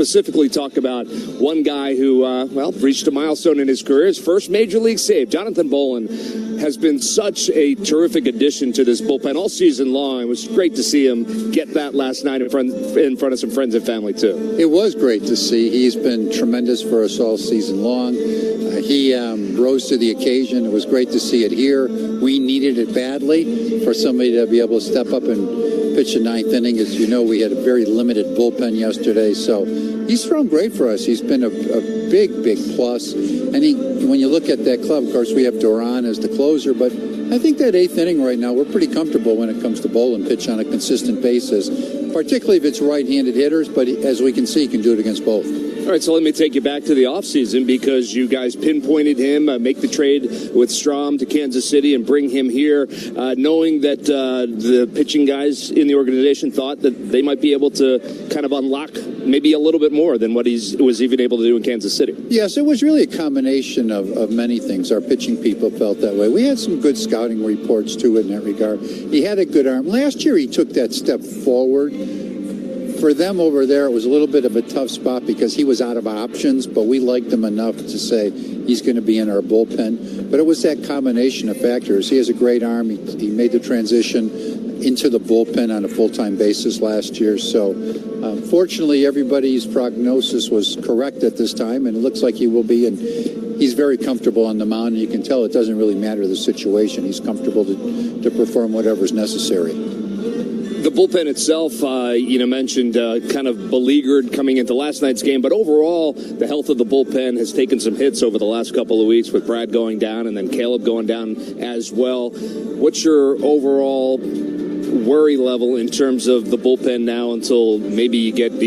Specifically talk about one guy who, reached a milestone in his career, his first major league save. Jonathan Bolin has been such a terrific addition to this bullpen all season long. It was great to see him get that last night in front of some friends and family, too. It was great to see. He's been tremendous for us all season long. He rose to the occasion. It was great to see it here. We needed it badly for somebody to be able to step up and pitch the ninth inning. As you know, we had a very limited bullpen yesterday, so he's thrown great for us. He's been a big, big plus. And when you look at that club, of course, we have Duran as the closer, but I think that eighth inning right now, we're pretty comfortable when it comes to Bolin pitch on a consistent basis, particularly if it's right-handed hitters, but as we can see, he can do it against both. All right, so let me take you back to the offseason because you guys pinpointed him, make the trade with Strom to Kansas City and bring him here, knowing that the pitching guys in the organization thought that they might be able to kind of unlock maybe a little bit more than what he was even able to do in Kansas City. Yes, it was really a combination of many things. Our pitching people felt that way. We had some good scouting reports, too, in that regard. He had a good arm. Last year, he took that step forward. For them over there, it was a little bit of a tough spot because he was out of options, but we liked him enough to say he's going to be in our bullpen. But it was that combination of factors. He has a great arm. He made the transition into the bullpen on a full-time basis last year. So, fortunately, everybody's prognosis was correct at this time, and it looks like he will be. And he's very comfortable on the mound, and you can tell it doesn't really matter the situation. He's comfortable to perform whatever's necessary. The bullpen itself, mentioned kind of beleaguered coming into last night's game, but overall, the health of the bullpen has taken some hits over the last couple of weeks with Brad going down and then Caleb going down as well. What's your overall worry level in terms of the bullpen now until maybe you get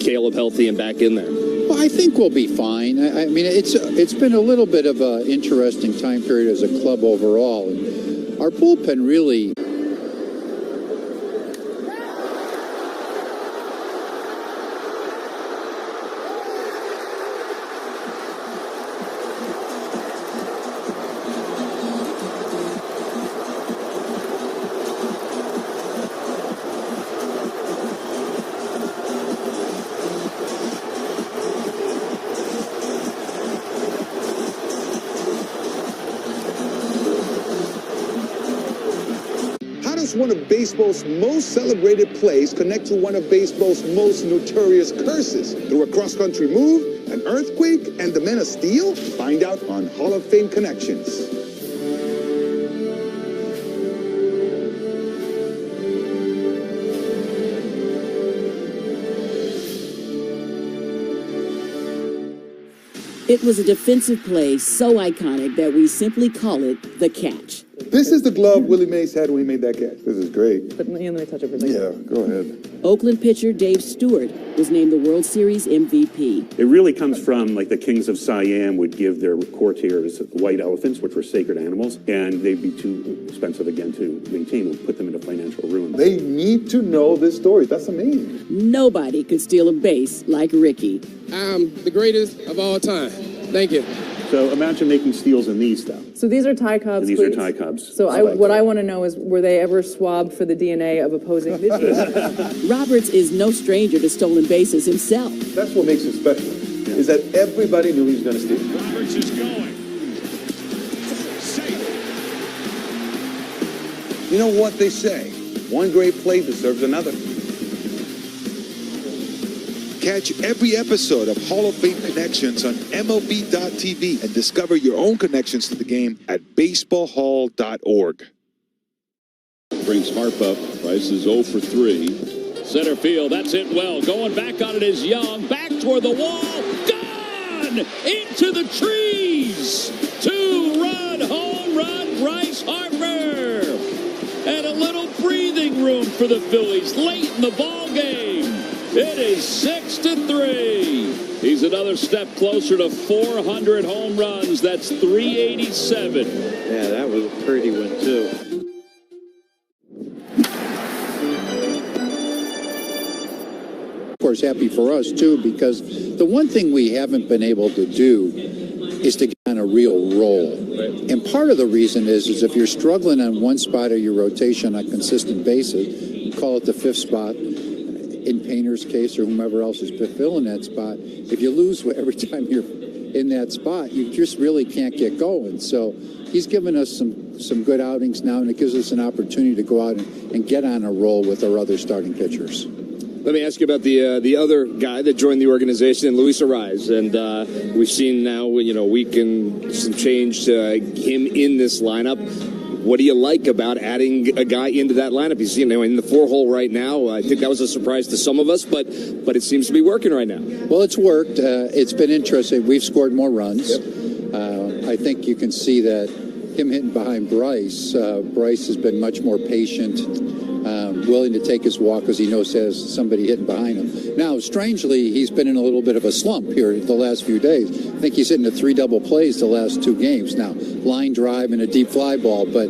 Caleb healthy and back in there? Well, I think we'll be fine. I mean, it's been a little bit of an interesting time period as a club overall. And our bullpen really... One of baseball's most celebrated plays connect to one of baseball's most notorious curses through a cross-country move, an earthquake, and the Men of Steel? Find out on Hall of Fame Connections. It was a defensive play so iconic that we simply call it the catch. This is the glove Willie Mays had when he made that catch. This is great. But let me touch it for a second. Yeah, go ahead. Oakland pitcher Dave Stewart was named the World Series MVP. It really comes from like the kings of Siam would give their courtiers white elephants, which were sacred animals, and they'd be too expensive again to maintain and put them into financial ruin. They need to know this story. That's amazing. Nobody could steal a base like Ricky. I'm the greatest of all time. Thank you. So imagine making steals in these stuff. So these are Thai Cubs. These are Thai Cubs. So what I want to know is, were they ever swabbed for the DNA of opposing pitchers? Roberts is no stranger to stolen bases himself. That's what makes it special, is that everybody knew he was going to steal. Roberts is going. Safe. You know what they say? One great play deserves another. Catch every episode of Hall of Fame Connections on MLB.tv and discover your own connections to the game at baseballhall.org. Brings Harp up. Price is 0 for 3. Center field, that's hit well. Going back on it is Young. Back toward the wall. Gone! Into the trees! 2-run home run, Bryce Harper! And a little breathing room for the Phillies late in the ball game. It is 6-3. He's another step closer to 400 home runs. That's 387. Yeah, that was a pretty one, too. Of course, happy for us, too, because the one thing we haven't been able to do is to get on a real roll. Right. And part of the reason is if you're struggling on one spot of your rotation on a consistent basis, call it the fifth spot, in Painter's case or whomever else is filling that spot, if you lose every time you're in that spot, you just really can't get going. So he's given us some good outings now, and it gives us an opportunity to go out and get on a roll with our other starting pitchers. Let me ask you about the other guy that joined the organization, Luis Arraez, and we've seen now, a week and some change him in this lineup. What do you like about adding a guy into that lineup? He's in the 4-hole right now. I think that was a surprise to some of us, but it seems to be working right now. Well, it's worked. It's been interesting. We've scored more runs. Yep. I think you can see that him hitting behind Bryce. Bryce has been much more patient, willing to take his walk because he knows there's somebody hitting behind him. Now, strangely, he's been in a little bit of a slump here the last few days. I think he's hitting 3 double plays the last 2 games. Now, line drive and a deep fly ball, but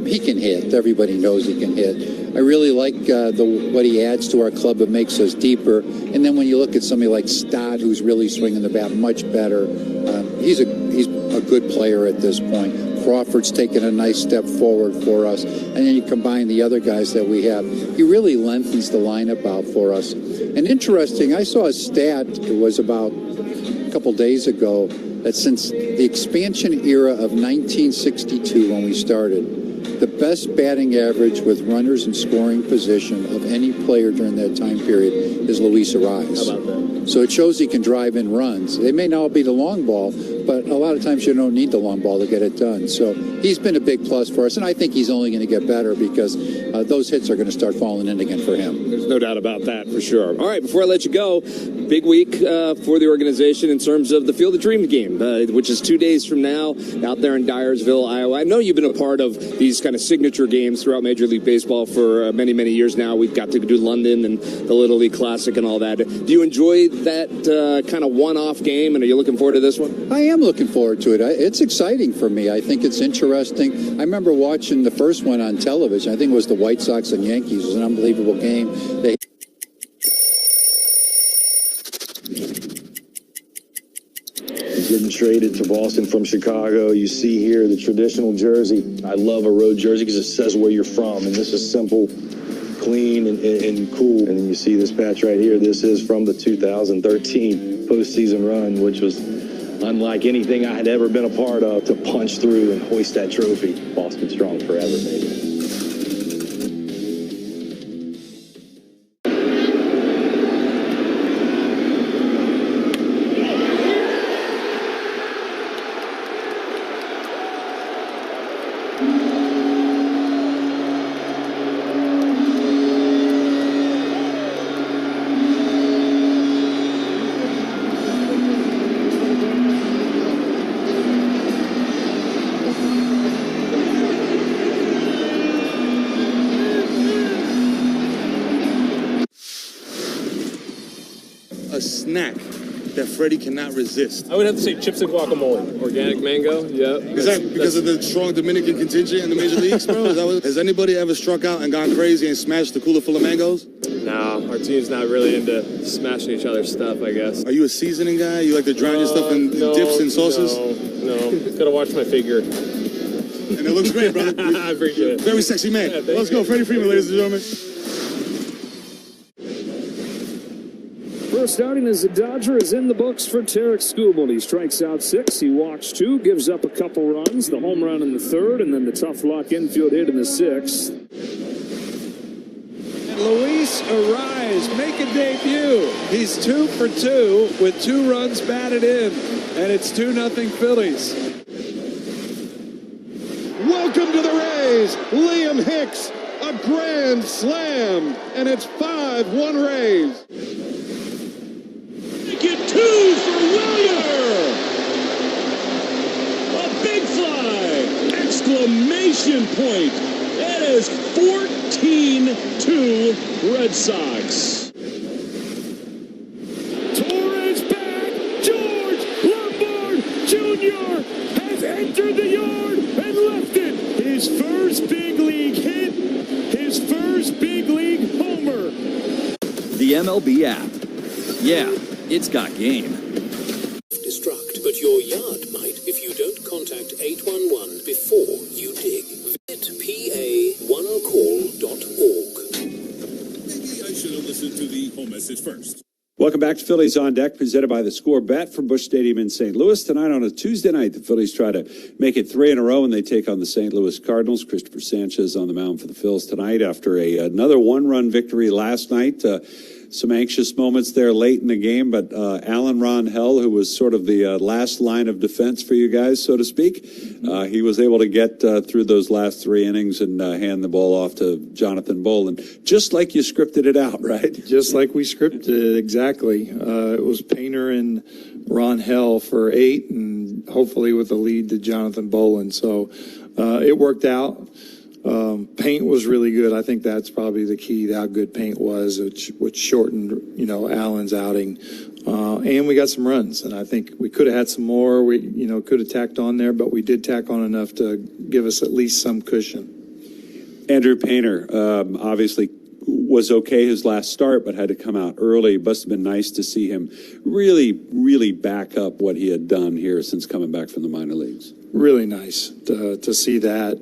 he can hit. Everybody knows he can hit. I really like what he adds to our club. It makes us deeper. And then when you look at somebody like Stott, who's really swinging the bat much better, he's a good player at this point. Crawford's taken a nice step forward for us. And then you combine the other guys that we have. He really lengthens the lineup out for us. And interesting, I saw a stat, it was about a couple days ago, that since the expansion era of 1962 when we started, the best batting average with runners in scoring position of any player during that time period is Luis Arraez. How about that? So it shows he can drive in runs. They may not be the long ball, but a lot of times you don't need the long ball to get it done. So he's been a big plus for us, and I think he's only going to get better because those hits are going to start falling in again for him. There's no doubt about that, for sure. All right, before I let you go, big week for the organization in terms of the Field of Dreams game, which is 2 days from now out there in Dyersville, Iowa. I know you've been a part of these kind of signature games throughout Major League Baseball for many, many years now. We've got to do London and the Little League Classic and all that. Do you enjoy that kind of one-off game, and are you looking forward to this one? I am looking forward to it. It's exciting for me. I think it's interesting. I remember watching the first one on television. I think it was the White Sox and Yankees. It was an unbelievable game. He's getting traded to Boston from Chicago. You see here the traditional jersey. I love a road jersey because it says where you're from, and this is simple, clean, and cool. And then you see this patch right here. This is from the 2013 postseason run, which was unlike anything I had ever been a part of, to punch through and hoist that trophy. Boston strong forever, baby. A snack that Freddie cannot resist. I would have to say chips and guacamole. Organic mango, yeah. Is that because of the strong Dominican contingent in the major leagues, bro? Has anybody ever struck out and gone crazy and smashed the cooler full of mangoes? No, our team's not really into smashing each other's stuff, I guess. Are you a seasoning guy? You like to drown your stuff in dips and sauces? No. Gotta watch my figure. And it looks great, brother. I appreciate it. Very sexy man. Yeah, let's go, Freddie Freeman, ladies and gentlemen. First outing as a Dodger is in the books for Tarek Skubal. He strikes out 6, he walks 2, gives up a couple runs, the home run in the 3rd, and then the tough luck infield hit in the 6th. And Luis Arraez make a debut. He's 2 for 2 with 2 runs batted in, and it's 2-0 Phillies. Welcome to the Rays, Liam Hicks, a grand slam, and it's 5-1 Rays. Get 2 for Willier! A big fly! Exclamation point! It is 14-2 Red Sox. Torres back! George Lombard Jr. has entered the yard and left it. His first big league hit, his first big league homer. The MLB app. Yeah, it's got game. Destruct, but your yard might if you don't contact 811 before you dig. Visit pa1call.org. Maybe I should have listened listen to the home message first. Welcome back to Phillies on Deck, presented by the Score Bet from Busch Stadium in St. Louis. Tonight on a Tuesday night, the Phillies try to make it 3 in a row, and they take on the St. Louis Cardinals. Christopher Sanchez on the mound for the Phils tonight after another one-run victory last night. Some anxious moments there late in the game, but Alan Ron-Hell, who was sort of the last line of defense for you guys, so to speak, he was able to get through those last 3 innings and hand the ball off to Jonathan Bolin, just like you scripted it out, right? Just like we scripted it, exactly. It was Painter and Ron-Hell for 8, and hopefully with a lead to Jonathan Bolin. So it worked out. Paint was really good. I think that's probably the key to how good Paint was, which shortened, Allen's outing. And we got some runs, and I think we could have had some more. We, could have tacked on there, but we did tack on enough to give us at least some cushion. Andrew Painter, obviously was okay his last start, but had to come out early. Must have been nice to see him really, really back up what he had done here since coming back from the minor leagues. Really nice to see that.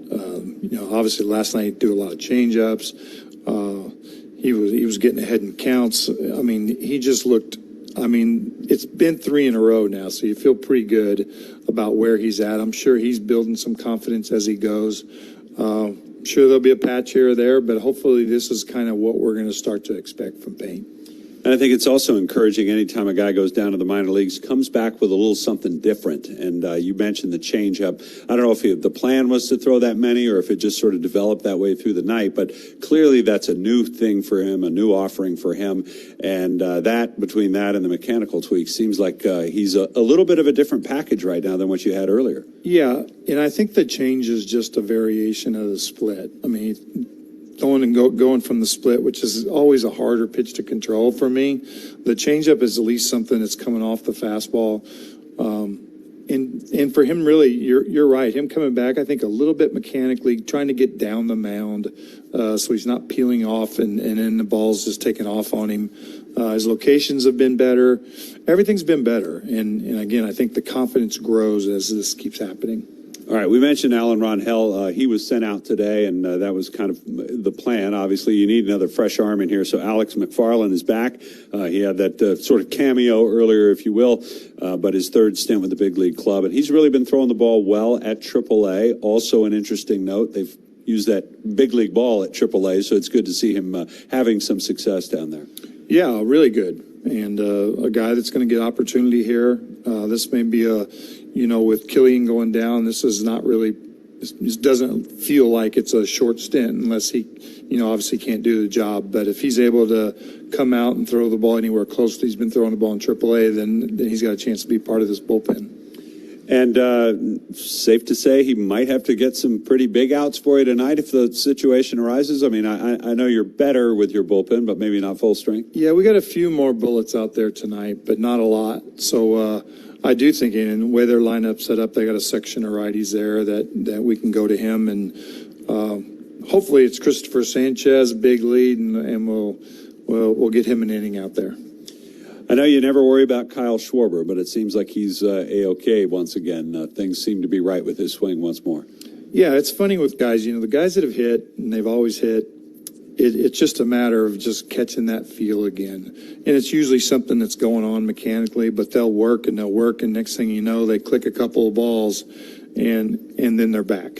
Obviously last night he did a lot of change-ups. He was getting ahead in counts. I mean, he just looked. I mean, it's been 3 in a row now, so you feel pretty good about where he's at. I'm sure he's building some confidence as he goes. I'm sure there'll be a patch here or there, but hopefully this is kind of what we're going to start to expect from Payne. And I think it's also encouraging anytime a guy goes down to the minor leagues, comes back with a little something different. And you mentioned the changeup. I don't know if the plan was to throw that many or if it just sort of developed that way through the night. But clearly that's a new thing for him, a new offering for him. And that, between that and the mechanical tweaks, seems like he's a little bit of a different package right now than what you had earlier. Yeah, and I think the change is just a variation of the split. I mean, going from the split, which is always a harder pitch to control for me. The changeup is at least something that's coming off the fastball. And for him, really, you're right. Him coming back, I think, a little bit mechanically, trying to get down the mound so he's not peeling off and then the ball's just taking off on him. His locations have been better. Everything's been better. And again, I think the confidence grows as this keeps happening. All right, we mentioned Alan Ron-Hell. He was sent out today, and that was kind of the plan. Obviously, you need another fresh arm in here, so Alex McFarland is back. He had that sort of cameo earlier, if you will, but his third stint with the big league club. And he's really been throwing the ball well at AAA. Also an interesting note, they've used that big league ball at AAA, so it's good to see him having some success down there. Yeah, really good. And a guy that's going to get opportunity here. This may be with Killian going down, this is not really, this doesn't feel like it's a short stint unless he, obviously can't do the job. But if he's able to come out and throw the ball anywhere close to he's been throwing the ball in AAA, then he's got a chance to be part of this bullpen. And safe to say he might have to get some pretty big outs for you tonight if the situation arises. I mean, I know you're better with your bullpen, but maybe not full strength. Yeah, we got a few more bullets out there tonight, but not a lot. So I do think in the way their lineup set up, they got a section of righties there that we can go to him. And hopefully it's Christopher Sanchez, big lead, and we'll get him an inning out there. I know you never worry about Kyle Schwarber, but it seems like he's A-OK once again. Things seem to be right with his swing once more. Yeah, it's funny with guys. The guys that have hit, and they've always hit, it's just a matter of just catching that feel again. And it's usually something that's going on mechanically, but they'll work, and next thing you know, they click a couple of balls, and then they're back.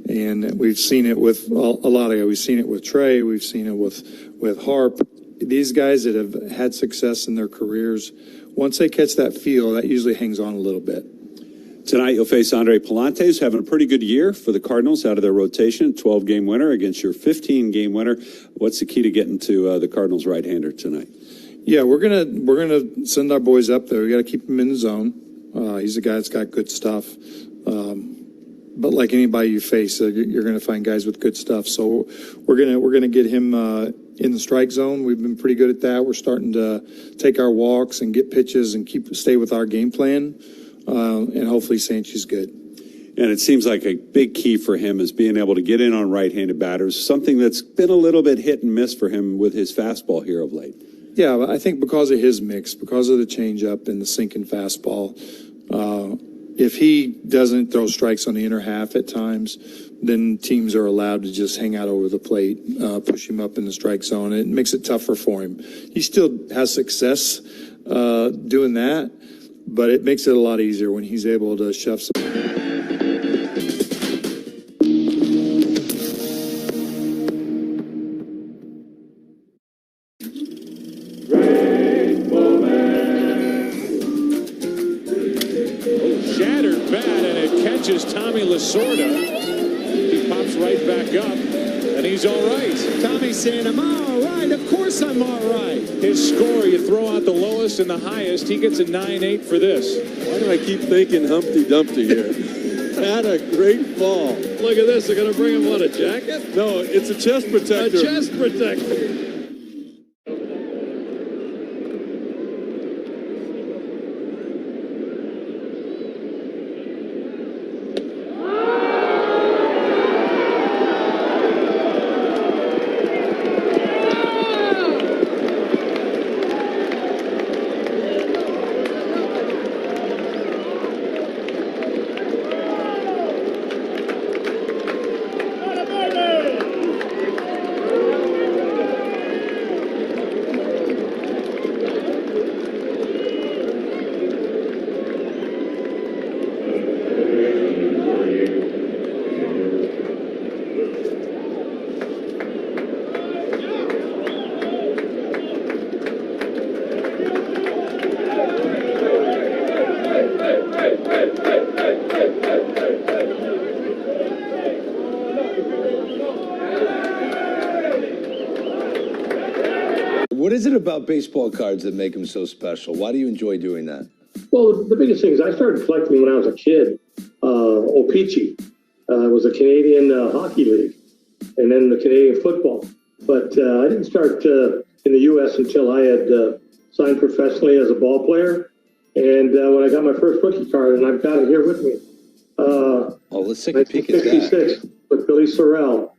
And we've seen it with a lot of guys. We've seen it with Trey. We've seen it with Harp. These guys that have had success in their careers, once they catch that feel, that usually hangs on a little bit. Tonight you'll face Andre Pallante, who's having a pretty good year for the Cardinals out of their rotation, 12-game winner against your 15-game winner. What's the key to getting to the Cardinals right-hander tonight? Yeah, we're gonna send our boys up there. We got to keep him in the zone. He's a guy that's got good stuff. But like anybody you face, you're going to find guys with good stuff. So we're gonna get him in the strike zone. We've been pretty good at that. We're starting to take our walks and get pitches and stay with our game plan. And hopefully Sanchez good. And it seems like a big key for him is being able to get in on right-handed batters, something that's been a little bit hit and miss for him with his fastball here of late. Yeah, I think because of his mix, because of the changeup and the sinking fastball, if he doesn't throw strikes on the inner half at times, then teams are allowed to just hang out over the plate, push him up in the strike zone. It makes it tougher for him. He still has success doing that, but it makes it a lot easier when he's able to shove some. Shattered bat, and it catches Tommy Lasorda. He pops right back up, and he's all right. Tommy's saying, I'm all right. Of course I'm all right. His score, you throw out the lowest and the highest, he gets a 9-8 for this. Why do I keep thinking Humpty Dumpty here? Had a great fall. Look at this. They're going to bring him, what, a jacket? No, it's a chest protector. A chest protector. What is it about baseball cards that make them so special? Why do you enjoy doing that? Well, the biggest thing is I started collecting when I was a kid. O-Pee-Chee was a Canadian hockey league, and then the Canadian football. But I didn't start in the U.S. until I had signed professionally as a ball player. And when I got my first rookie card, and I've got it here with me. Let's take a peek at that. 1966 with Billy Sorrell.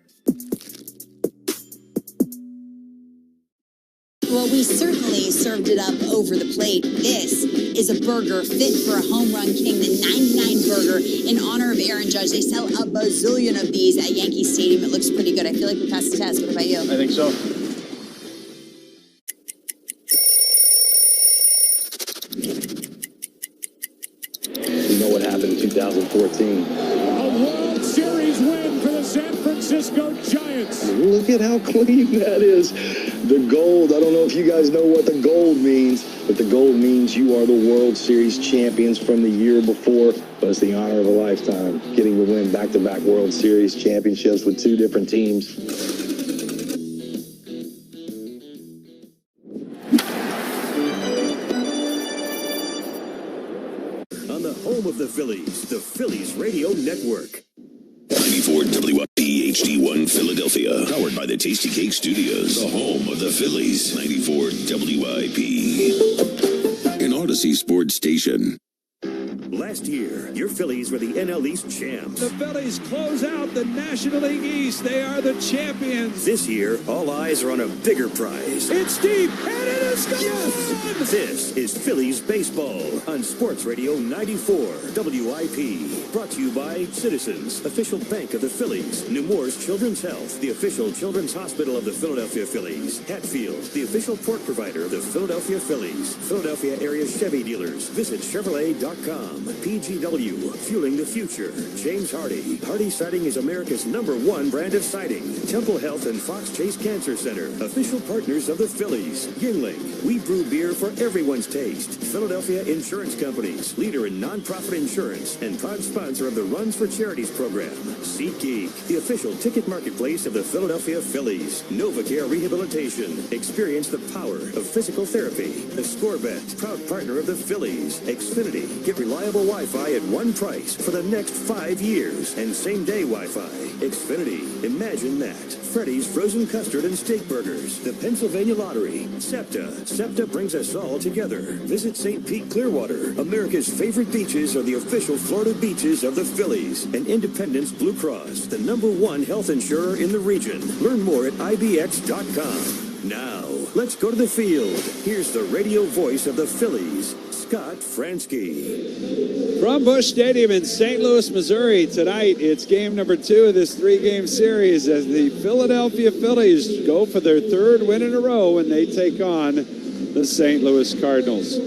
Well, we certainly served it up over the plate. This is a burger fit for a home run king, the 99 burger in honor of Aaron Judge. They sell a bazillion of these at Yankee Stadium. It looks pretty good. I feel like we passed the test. What about you? I think so. You know what happened in 2014. A World Series win for the San Francisco Giants. Look at how clean that is. The gold, I don't know if you guys know what the gold means, but the gold means you are the World Series champions from the year before. But it's the honor of a lifetime, getting to win back-to-back World Series championships with two different teams. On the home of the Phillies Radio Network. 94 WIP HD1 Philadelphia. Powered by the Tasty Cake Studios. The home of the Phillies. 94 WIP. An Odyssey Sports Station. Last year, your Phillies were the NL East champs. The Phillies close out the National League East. They are the champions. This year, all eyes are on a bigger prize. It's deep, and it is gone! Yes! This is Phillies Baseball on Sports Radio 94 WIP. Brought to you by Citizens, official bank of the Phillies. Nemours Children's Health, the official children's hospital of the Philadelphia Phillies. Hatfield, the official pork provider of the Philadelphia Phillies. Philadelphia area Chevy dealers. Visit Chevrolet.com. PGW, fueling the future. James Hardy. Hardy Siding is America's #1 brand of siding. Temple Health and Fox Chase Cancer Center, official partners of the Phillies. Yingling, we brew beer for everyone's taste. Philadelphia Insurance Companies, leader in nonprofit insurance and proud sponsor of the Runs for Charities program. SeatGeek, the official ticket marketplace of the Philadelphia Phillies. NovaCare Rehabilitation, experience the power of physical therapy. The Scorebet, proud partner of the Phillies. Xfinity, get reliable Wi-Fi at one price for the next 5 years. And same-day Wi-Fi. Xfinity, imagine that. Freddy's Frozen Custard and Steak Burgers. The Pennsylvania Lottery. SEPTA. SEPTA brings us all together. Visit St. Pete Clearwater. America's favorite beaches are the official Florida beaches of the Phillies. And Independence Blue Cross, the #1 health insurer in the region. Learn more at IBX.com. Now, let's go to the field. Here's the radio voice of the Phillies, Scott Frost. Fransky. From Busch Stadium in St. Louis, Missouri, tonight it's game number 2 of this 3-game series as the Philadelphia Phillies go for their 3rd win in a row and they take on the St. Louis Cardinals.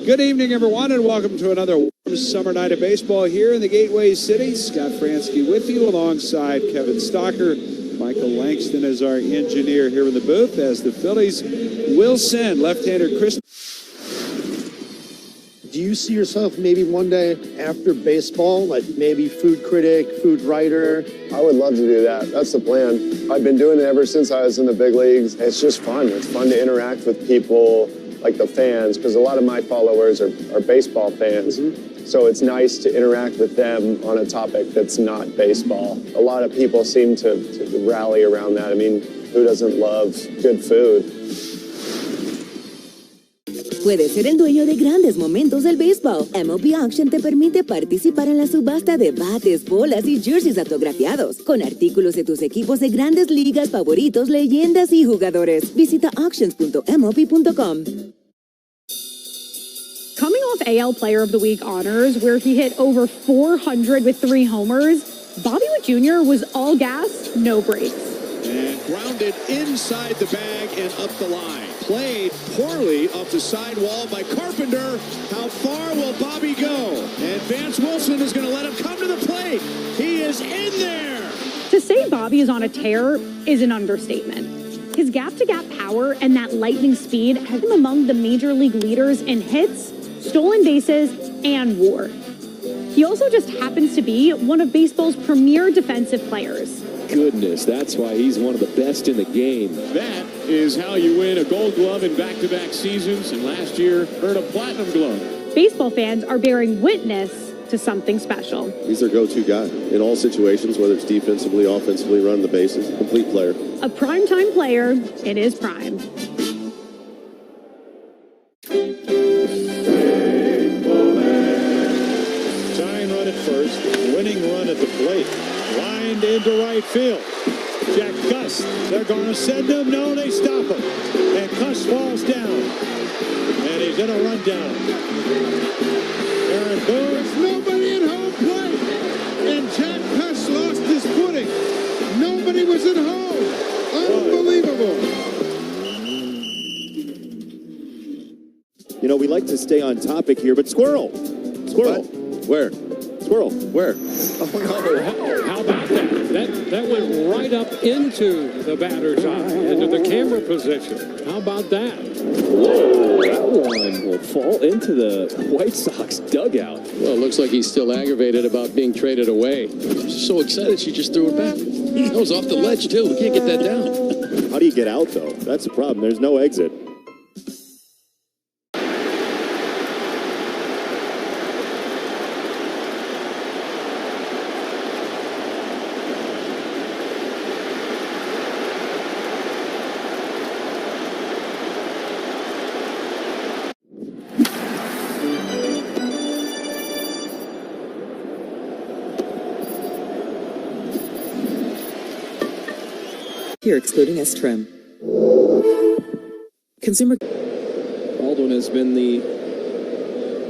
Good evening, everyone, and welcome to another warm summer night of baseball here in the Gateway City. Scott Fransky with you alongside Kevin Stocker. Michael Langston is our engineer here in the booth as the Phillies will send left-hander Chris. Do you see yourself maybe one day after baseball, like maybe food critic, food writer? I would love to do that. That's the plan. I've been doing it ever since I was in the big leagues. It's just fun. It's fun to interact with people like the fans, because a lot of my followers are baseball fans. So it's nice to interact with them on a topic that's not baseball. A lot of people seem to rally around that. I mean, who doesn't love good food? Puedes ser el dueño de grandes momentos del béisbol. MLB Auction te permite participar en la subasta de bates, bolas y jerseys autografiados, con artículos de tus equipos de grandes ligas favoritos, leyendas y jugadores. Visita auctions.mlb.com. Coming off AL Player of the Week honors, where he hit over 400 with 3 homers, Bobby Witt Jr. was all gas, no brakes. And grounded inside the bag and up the line. Played poorly off the sidewall by Carpenter. How far will Bobby go? And Vance Wilson is going to let him come to the plate. He is in there. To say Bobby is on a tear is an understatement. His gap-to-gap power and that lightning speed have him among the major league leaders in hits, stolen bases, and WAR. He also just happens to be one of baseball's premier defensive players. Goodness, that's why he's one of the best in the game. That is how you win a Gold Glove in back-to-back seasons, and last year earned a Platinum Glove. Baseball fans are bearing witness to something special. He's their go-to guy in all situations, whether it's defensively, offensively, running the bases. Complete player. A primetime player in his prime. Tying run at first, winning run at the plate. Lined into right field. Jack Gus, they're going to send him. No, they stop him. And Gus falls down. And he's in a rundown. Aaron Boone. There's nobody at home plate. And Jack Gus lost his footing. Nobody was at home. Unbelievable. You know, we like to stay on topic here, but Squirrel. What? Where? Squirrel. Where? Oh, no. How about that? That went right up into the batter's eye, into the camera position. How about that? Whoa, that one will fall into the White Sox dugout. Well, it looks like he's still aggravated about being traded away. She's so excited she just threw it back. That was off the ledge, too. We can't get that down. How do you get out, though? That's the problem. There's no exit. Here, excluding S-trim. Consumer. Baldwin has been the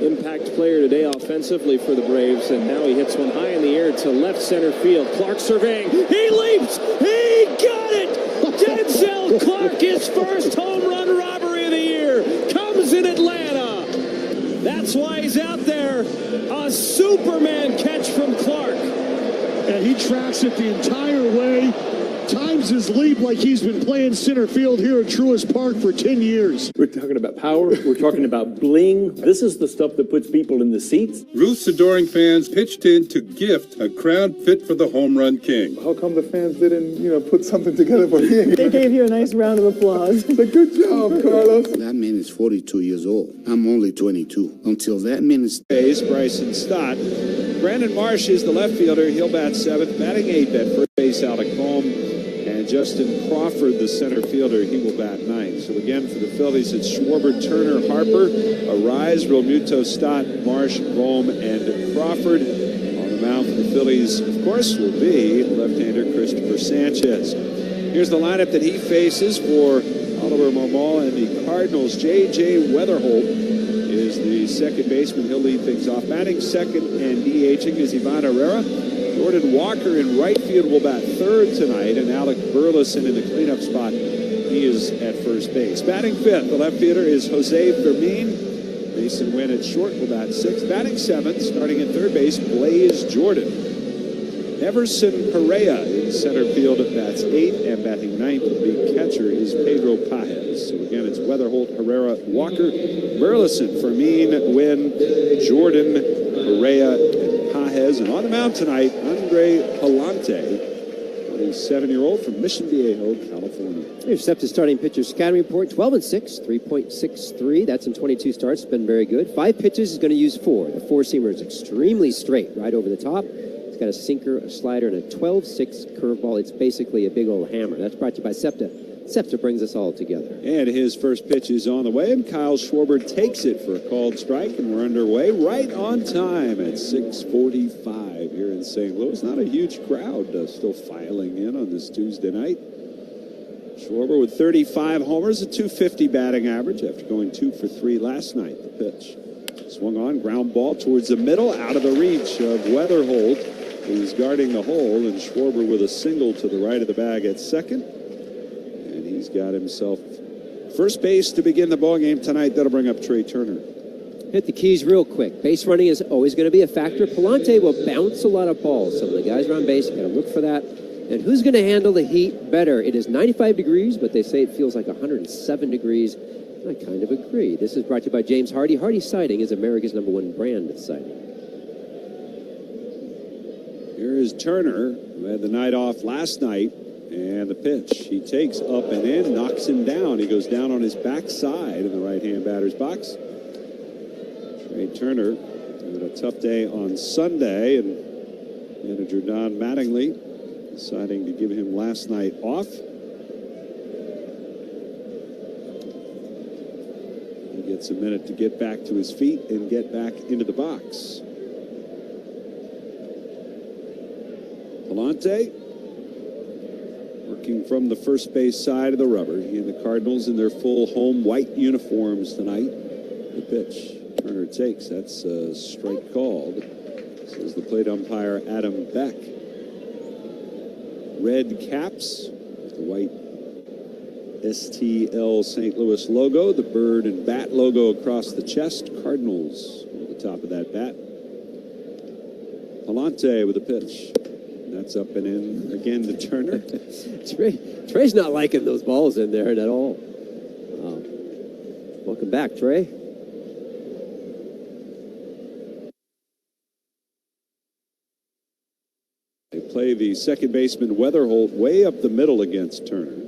impact player today offensively for the Braves, and now he hits one high in the air to left center field. Clark surveying. He leaps. He got it. Denzel Clark, his first home run robbery of the year, comes in Atlanta. That's why he's out there. A Superman catch from Clark. And he tracks it the entire way. Times his leap like he's been playing center field here at Truist Park for 10 years. We're talking about power. We're talking about bling. This is the stuff that puts people in the seats. Ruth's adoring fans pitched in to gift a crown fit for the home run king. How come the fans didn't, put something together for him? They gave you a nice round of applause. Good job, Carlos. That man is 42 years old. I'm only 22. Until that man is... Bryson Stott. Brandon Marsh is the left fielder. He'll bat 7th, batting 8th at first base. Alec Bohm. And Justin Crawford, the center fielder, he will bat 9th. So again, for the Phillies, it's Schwarber, Turner, Harper, Arise, Realmuto, Stott, Marsh, Bohm, and Crawford. On the mound for the Phillies, of course, will be left-hander Christopher Sanchez. Here's the lineup that he faces for Oliver Marmol and the Cardinals. J.J. Weatherholt is the second baseman. He'll lead things off. Batting second and DHing is Ivan Herrera. Jordan Walker in right field will bat third tonight, and Alec Burleson in the cleanup spot. He is at first base. Batting fifth, the left fielder is Jose Fermin. Mason Wynn at short will bat sixth. Batting seventh, starting at third base, Blaze Jordan. Everson Perea in center field bats eighth, and batting ninth, the catcher is Pedro Paez. So again, it's Weatherholt, Herrera, Walker, Burleson, Fermin, Wynn, Jordan, Perea, and Paez. And on the mound tonight, Andre Palante, 27-year-old from Mission Viejo, California. Here's SEPTA starting pitcher scouting report. 12-6, 3.63. That's in 22 starts. Been very good. 5 pitches. He's going to use 4. The four-seamer is extremely straight, right over the top. He's got a sinker, a slider, and a 12-6 curveball. It's basically a big old hammer. That's brought to you by SEPTA. SEPTA brings us all together. And his first pitch is on the way, and Kyle Schwarber takes it for a called strike, and we're underway right on time at 6:45 here in St. Louis. Not a huge crowd still filing in on this Tuesday night. Schwarber with 35 homers, a .250 batting average after going 2 for 3 last night. The pitch swung on, ground ball towards the middle, out of the reach of Weatherholt, who's guarding the hole, and Schwarber with a single to the right of the bag at second. And he's got himself first base to begin the ballgame tonight. That'll bring up Trey Turner. Hit the keys real quick. Base running is always going to be a factor. Palante will bounce a lot of balls. Some of the guys are on base. You got to look for that. And who's going to handle the heat better? It is 95 degrees, but they say it feels like 107 degrees. I kind of agree. This is brought to you by James Hardy. Hardy Siding is America's #1 brand of siding. Here is Turner, who had the night off last night, and the pitch. He takes up and in, knocks him down. He goes down on his backside in the right-hand batter's box. Trey Turner had a tough day on Sunday, and manager Don Mattingly deciding to give him last night off. He gets a minute to get back to his feet and get back into the box. Palante working from the first base side of the rubber. He and the Cardinals in their full home white uniforms tonight. The pitch Turner takes. That's a strike called, says the plate umpire Adam Beck. Red caps, the white STL St. Louis logo, the bird and bat logo across the chest. Cardinals at the top of that bat. Palante with a pitch. That's up and in again to Turner. Trey's not liking those balls in there at all. Welcome back, Trey. They play the second baseman Weatherholt way up the middle against Turner.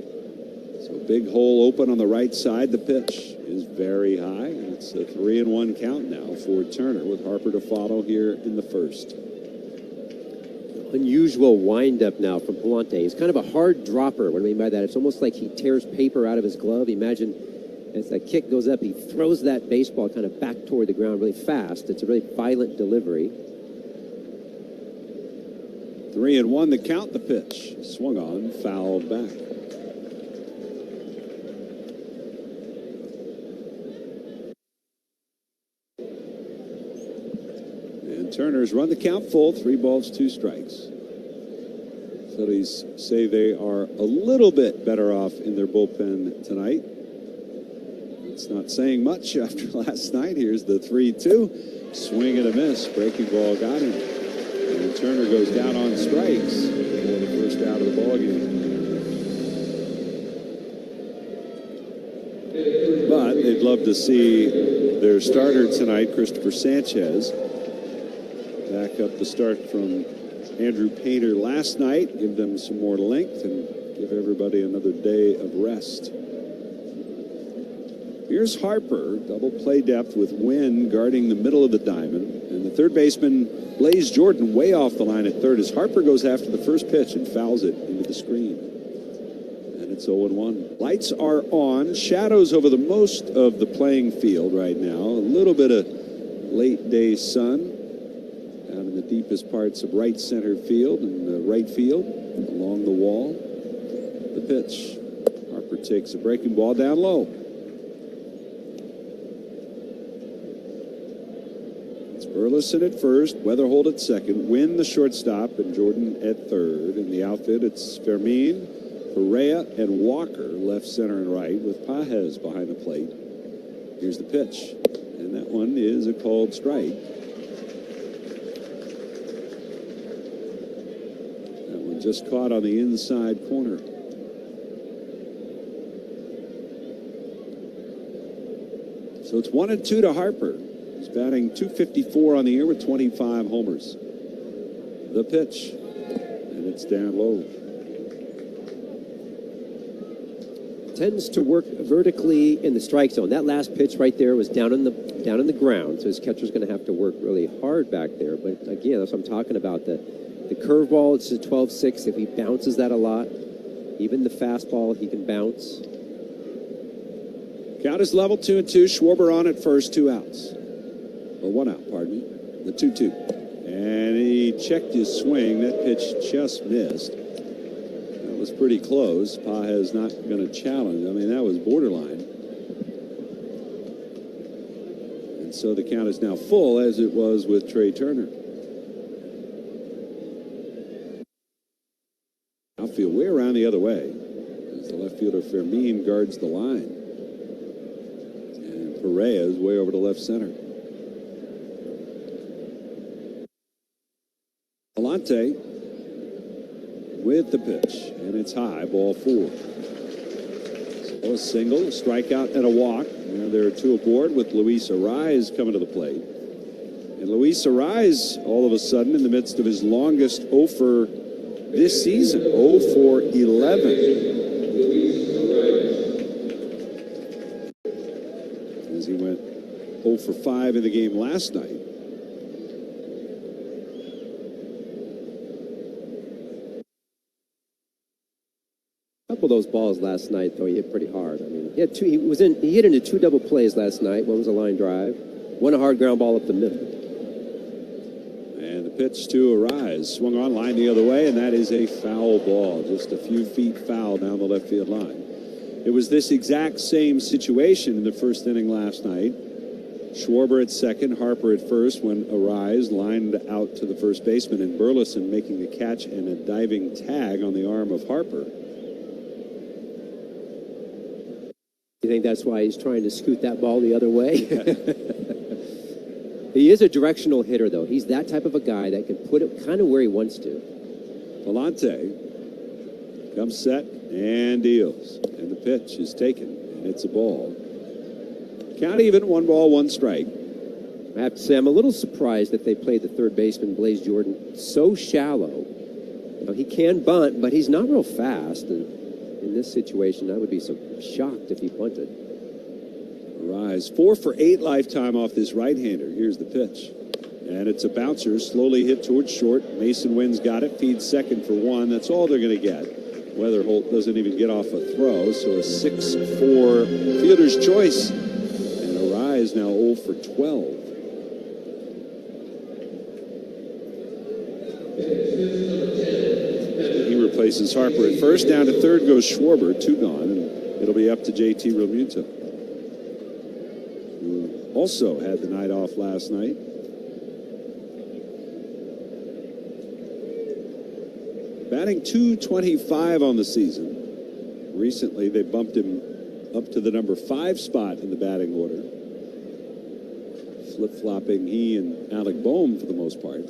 So big hole open on the right side. The pitch is very high, and it's a 3-1 count now for Turner with Harper to follow here in the first. Unusual windup now from Palante. He's kind of a hard dropper. What do I mean by that? It's almost like he tears paper out of his glove. Imagine as that kick goes up, he throws that baseball kind of back toward the ground really fast. It's a really violent delivery. 3-1 the count. The pitch swung on, fouled back. Turner's run the count full, 3 balls, 2 strikes. Phillies say they are a little bit better off in their bullpen tonight. It's not saying much after last night. Here's the 3-2. Swing and a miss. Breaking ball got him. And Turner goes down on strikes for the first out of the ballgame. But they'd love to see their starter tonight, Christopher Sanchez, back up the start from Andrew Painter last night, give them some more length and give everybody another day of rest. Here's Harper, double play depth with Wynn guarding the middle of the diamond, and the third baseman Blaze Jordan way off the line at third as Harper goes after the first pitch and fouls it into the screen. And it's 0-1. Lights are on, shadows over the most of the playing field right now, a little bit of late day sun out in the deepest parts of right center field and right field along the wall. The pitch. Harper takes a breaking ball down low. It's Burleson at first, Weatherholt at second, Wynn the shortstop, and Jordan at third. In the outfit, it's Fermin, Perea, and Walker left, center, and right, with Pages behind the plate. Here's the pitch, and that one is a called strike. That one just caught on the inside corner. So it's 1-2 to Harper. He's batting .254 on the year with 25 homers. The pitch, and it's down low. Tends to work vertically in the strike zone. That last pitch right there was down in the ground, so his catcher's going to have to work really hard back there. But again, that's what I'm talking about. The curveball, it's a 12-6. If he bounces that a lot, even the fastball, he can bounce. Count is level 2-2. Schwarber on at first, 2 outs. Or 1 out, pardon me. The 2-2. And he checked his swing. That pitch just missed. That was pretty close. Pages not going to challenge. I mean, that was borderline. And so the count is now full, as it was with Trey Turner. Outfield way around the other way, as the left fielder Fermin guards the line. Perea is way over to left center. Alante with the pitch, and it's high, ball 4. So a single, a strikeout, and a walk. Now there are 2 aboard with Luis Arraez coming to the plate. And Luis Arraez, all of a sudden, in the midst of his longest 0 for this season, 0 for 11. He went 0 for 5 in the game last night. A couple of those balls last night, though, he hit pretty hard. I mean, he hit into 2 double plays last night. One was a line drive, one a hard ground ball up the middle. And the pitch to Arraez, swung on, line the other way, and that is a foul ball, just a few feet foul down the left field line. It was this exact same situation in the first inning last night. Schwarber at second, Harper at first, when Arraez lined out to the first baseman, and Burleson making a catch and a diving tag on the arm of Harper. You think that's why he's trying to scoot that ball the other way? He is a directional hitter, though. He's that type of a guy that can put it kind of where he wants to. Palante comes set and deals. And the pitch is taken, and it's a ball. Count even, 1 ball, 1 strike. I have to say, I'm a little surprised that they played the third baseman, Blaze Jordan, so shallow. You know, he can bunt, but he's not real fast. And in this situation, I would be so shocked if he bunted. Arraez, 4 for 8 lifetime off this right-hander. Here's the pitch. And it's a bouncer, slowly hit towards short. Mason Wynn's got it, feeds second for 1. That's all they're going to get. Weatherholt doesn't even get off a throw, so a 6-4 fielder's choice. And Arraez now 0 for 12. He replaces Harper at first. Down to third goes Schwarber, 2 gone, and it'll be up to JT Realmuto, who also had the night off last night. Batting .225 on the season. Recently, they bumped him up to the number 5 spot in the batting order. Flip-flopping he and Alec Boehm for the most part.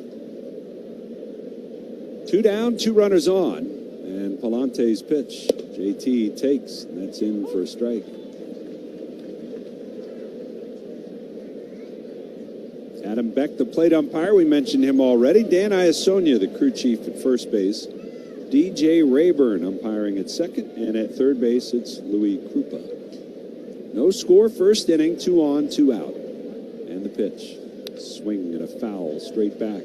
2 down, 2 runners on. And Palante's pitch. JT takes, and that's in for a strike. Adam Beck, the plate umpire. We mentioned him already. Dan Iasonia, the crew chief at first base. DJ Rayburn umpiring at second, and at third base, it's Louis Krupa. No score, first inning, 2 on, 2 out. And the pitch. Swing and a foul straight back.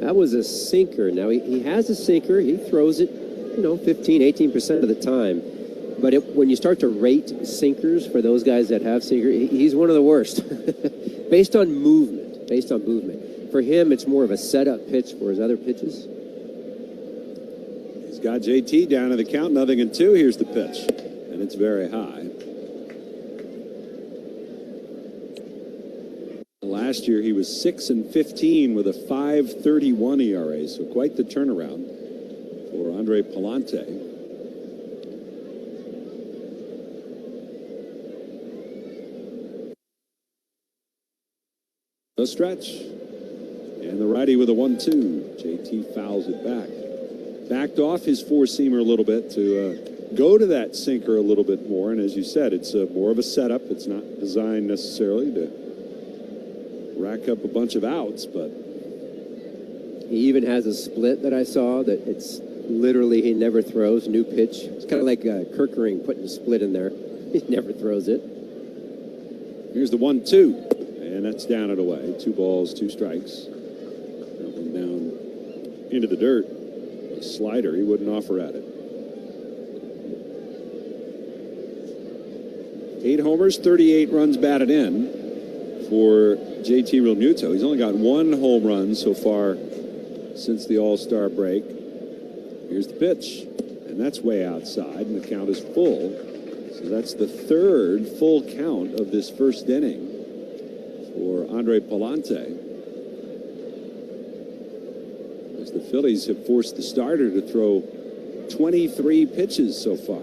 That was a sinker. Now, he has a sinker. He throws it, 15, 18% of the time. But when you start to rate sinkers for those guys that have sinker, he's one of the worst. Based on movement. For him, it's more of a setup pitch for his other pitches. He's got JT down to the count, 0-2. Here's the pitch, and it's very high. Last year, he was 6-15 with a 5.31 ERA, so quite the turnaround for Andre Palante. A stretch, and the righty with a 1-2. JT fouls it back. Backed off his four-seamer a little bit to go to that sinker a little bit more, and as you said, it's more of a setup. It's not designed necessarily to rack up a bunch of outs, but he even has a split that I saw that it's literally he never throws. New pitch. It's kind of like Kirkering putting a split in there. He never throws it. Here's the 1-2, and that's down and away. 2 balls, 2 strikes. That one down into the dirt. A slider. He wouldn't offer at it. 8 homers, 38 runs batted in for JT Realmuto. He's only got 1 home run so far since the All-Star break. Here's the pitch, and that's way outside, and the count is full. So that's the 3rd full count of this first inning for Andre Palante, as the Phillies have forced the starter to throw 23 pitches so far.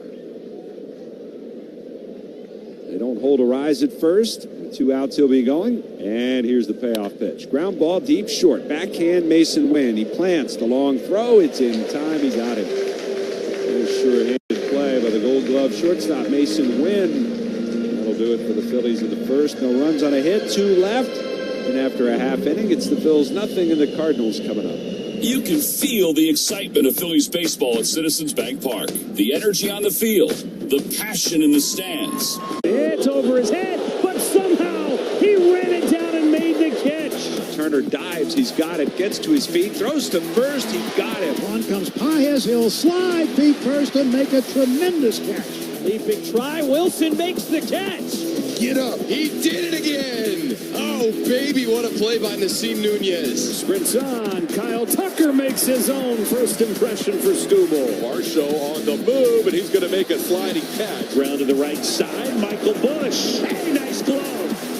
They don't hold a rise at first. 2 outs, he'll be going. And here's the payoff pitch. Ground ball deep short. Backhand Mason Wynn. He plants the long throw. It's in time. He got it. Very sure-handed play by the Gold Glove shortstop Mason Wynn. That'll do it for the Phillies in the first. No runs on a hit. 2 left. And after a half inning, it's the Phils nothing and the Cardinals coming up. You can feel the excitement of Phillies baseball at Citizens Bank Park. The energy on the field, the passion in the stands. It's over his head, but somehow he ran it down and made the catch. Turner dives. He's got it. Gets to his feet. Throws to first. He got it. On comes Paez. He'll slide feet first and make a tremendous catch. Leaping try. Wilson makes the catch. Get up. He did it again. Oh, baby, what a play by Nasim Nunez. Sprints on. Kyle Tucker makes his own first impression for Stubble. Marshall on the move, and he's going to make a sliding catch. Round to the right side, Michael Bush. Hey, nice glove.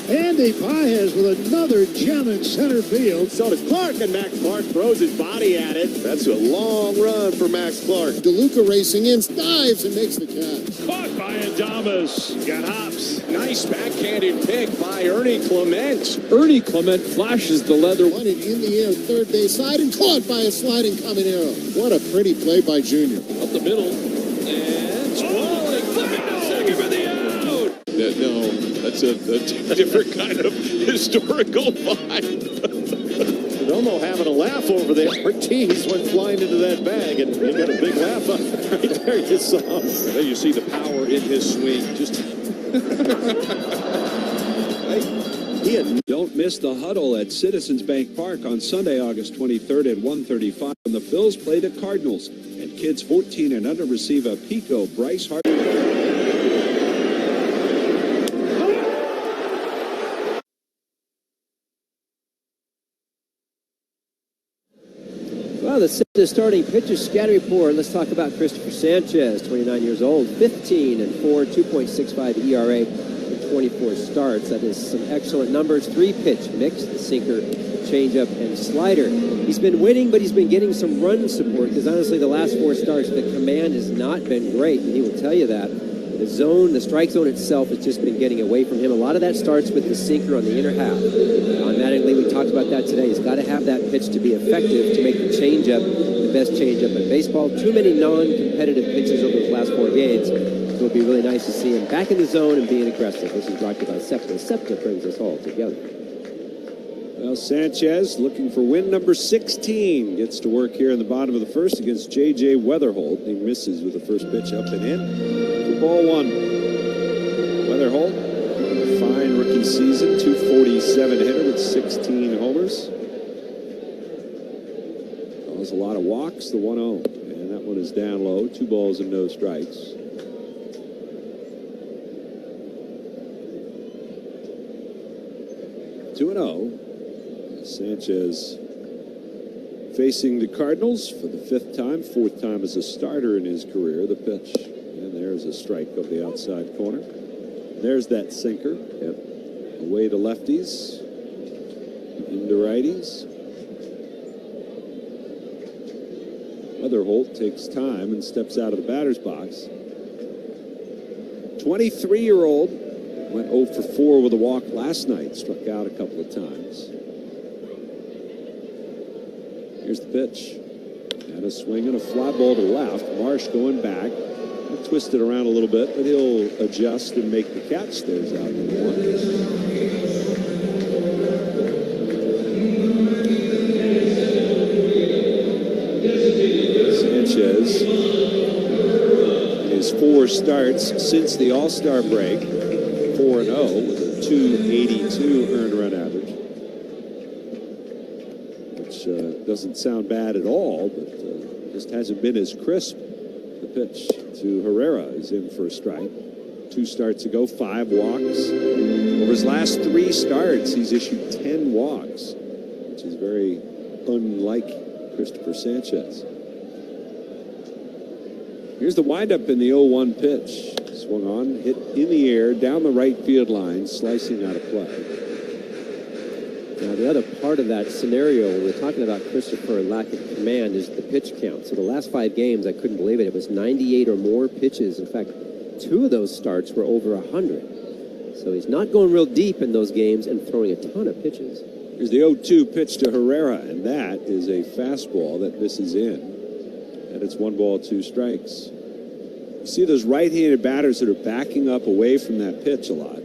Andy Paez with another gem in center field. So does Clark, and Max Clark throws his body at it. That's a long run for Max Clark. DeLuca racing in, dives and makes the catch. Caught by Adames. Got hops. Nice backhanded pick by Ernie Clement. Ernie Clement flashes the leather. One in the air, third base side, and caught by a sliding Caminero. What a pretty play by Junior. Up the middle. And Clement second for the out. No, that's a different kind of historical vibe. DOMO having a laugh over there. Ortiz went flying into that bag, and he got a big laugh up right there. You saw. There you see the power in his swing. Just Don't miss the huddle at Citizens Bank Park on Sunday, August 23rd at 1:35 when the Phils play the Cardinals. And kids 14 and under receive a Pico Bryce Hart. Well, the starting pitcher scatter report. Let's talk about Christopher Sanchez, 29 years old, 15-4, 2.65 ERA in 24 starts. That is some excellent numbers. 3-pitch mix, the sinker, changeup, and slider. He's been winning, but he's been getting some run support because honestly, the last 4 starts, the command has not been great, and he will tell you that. The zone, the strike zone itself has just been getting away from him. A lot of that starts with the sinker on the inner half. On Mattingly, we talked about that today. He's got to have that pitch to be effective to make the changeup the best changeup in baseball. Too many non-competitive pitches over the last 4 games. It will be really nice to see him back in the zone and being aggressive. This is brought to you by SEPTA. SEPTA brings us all together. Well, Sanchez looking for win number 16. Gets to work here in the bottom of the first against J.J. Weatherholt. He misses with the first pitch up and in. For ball 1. Weatherholt, a fine rookie season. 247 hitter with 16 homers. That was a lot of walks, the 1-0. And that one is down low. 2 balls and no strikes. Two and 0. Sanchez facing the Cardinals for the 5th time, 4th time as a starter in his career. The pitch, and there's a strike of the outside corner. There's that sinker. Yep. Away to lefties. into righties. Holt takes time and steps out of the batter's box. 23-year-old went 0 for 4 with a walk last night. Struck out a couple of times. Here's the pitch. And a swing and a fly ball to left. Marsh going back. He'll twist it around a little bit, but he'll adjust and make the catch. There's out number 1. Sanchez, his 4 starts since the All-Star break, 4-0 with a 282 earned run average, which doesn't sound bad at all, but just hasn't been as crisp. The pitch to Herrera is in for a strike. 2 starts ago, 5 walks. Over his last 3 starts, he's issued 10 walks, which is very unlike Christopher Sanchez. Here's the windup in the 0-1 pitch. Swung on, hit in the air, down the right field line, slicing out of play. Now, the other part of that scenario, when we're talking about Christopher and lack of command, is the pitch count. So the last 5 games, I couldn't believe it. It was 98 or more pitches. In fact, 2 of those starts were over 100. So he's not going real deep in those games and throwing a ton of pitches. Here's the 0-2 pitch to Herrera, and that is a fastball that misses in. And it's 1 ball, 2 strikes. You see those right-handed batters that are backing up away from that pitch a lot.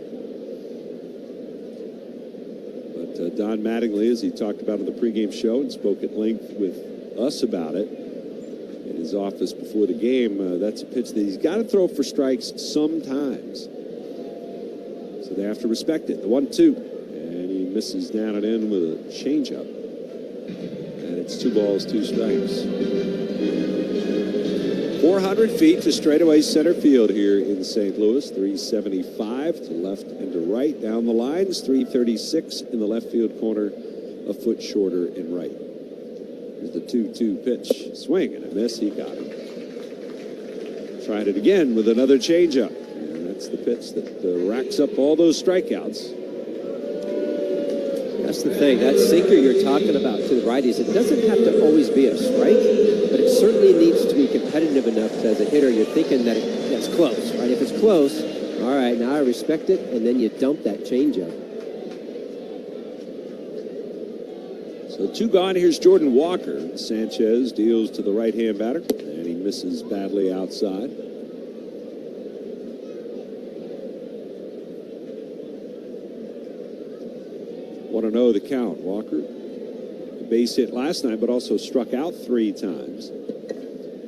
But Don Mattingly, as he talked about on the pregame show and spoke at length with us about it in his office before the game, that's a pitch that he's got to throw for strikes sometimes. So they have to respect it. The 1-2. And he misses down and in with a changeup. And it's 2 balls, 2 strikes. 400 feet to straightaway center field here in St. Louis. 375 to left and to right down the lines. 336 in the left field corner, a foot shorter in right. Here's the 2-2 pitch. Swing and a miss. He got him. Tried it again with another changeup. And that's the pitch that racks up all those strikeouts. That's the thing. That sinker you're talking about to the righties, it doesn't have to always be a strike, but it certainly needs to be competitive enough to, as a hitter, you're thinking that that's close, right? If it's close, all right, now I respect it, and then you dump that changeup. So 2 gone. Here's Jordan Walker. Sanchez deals to the right-hand batter, and he misses badly outside. Want to know the count. Walker, a base hit last night, but also struck out 3 times.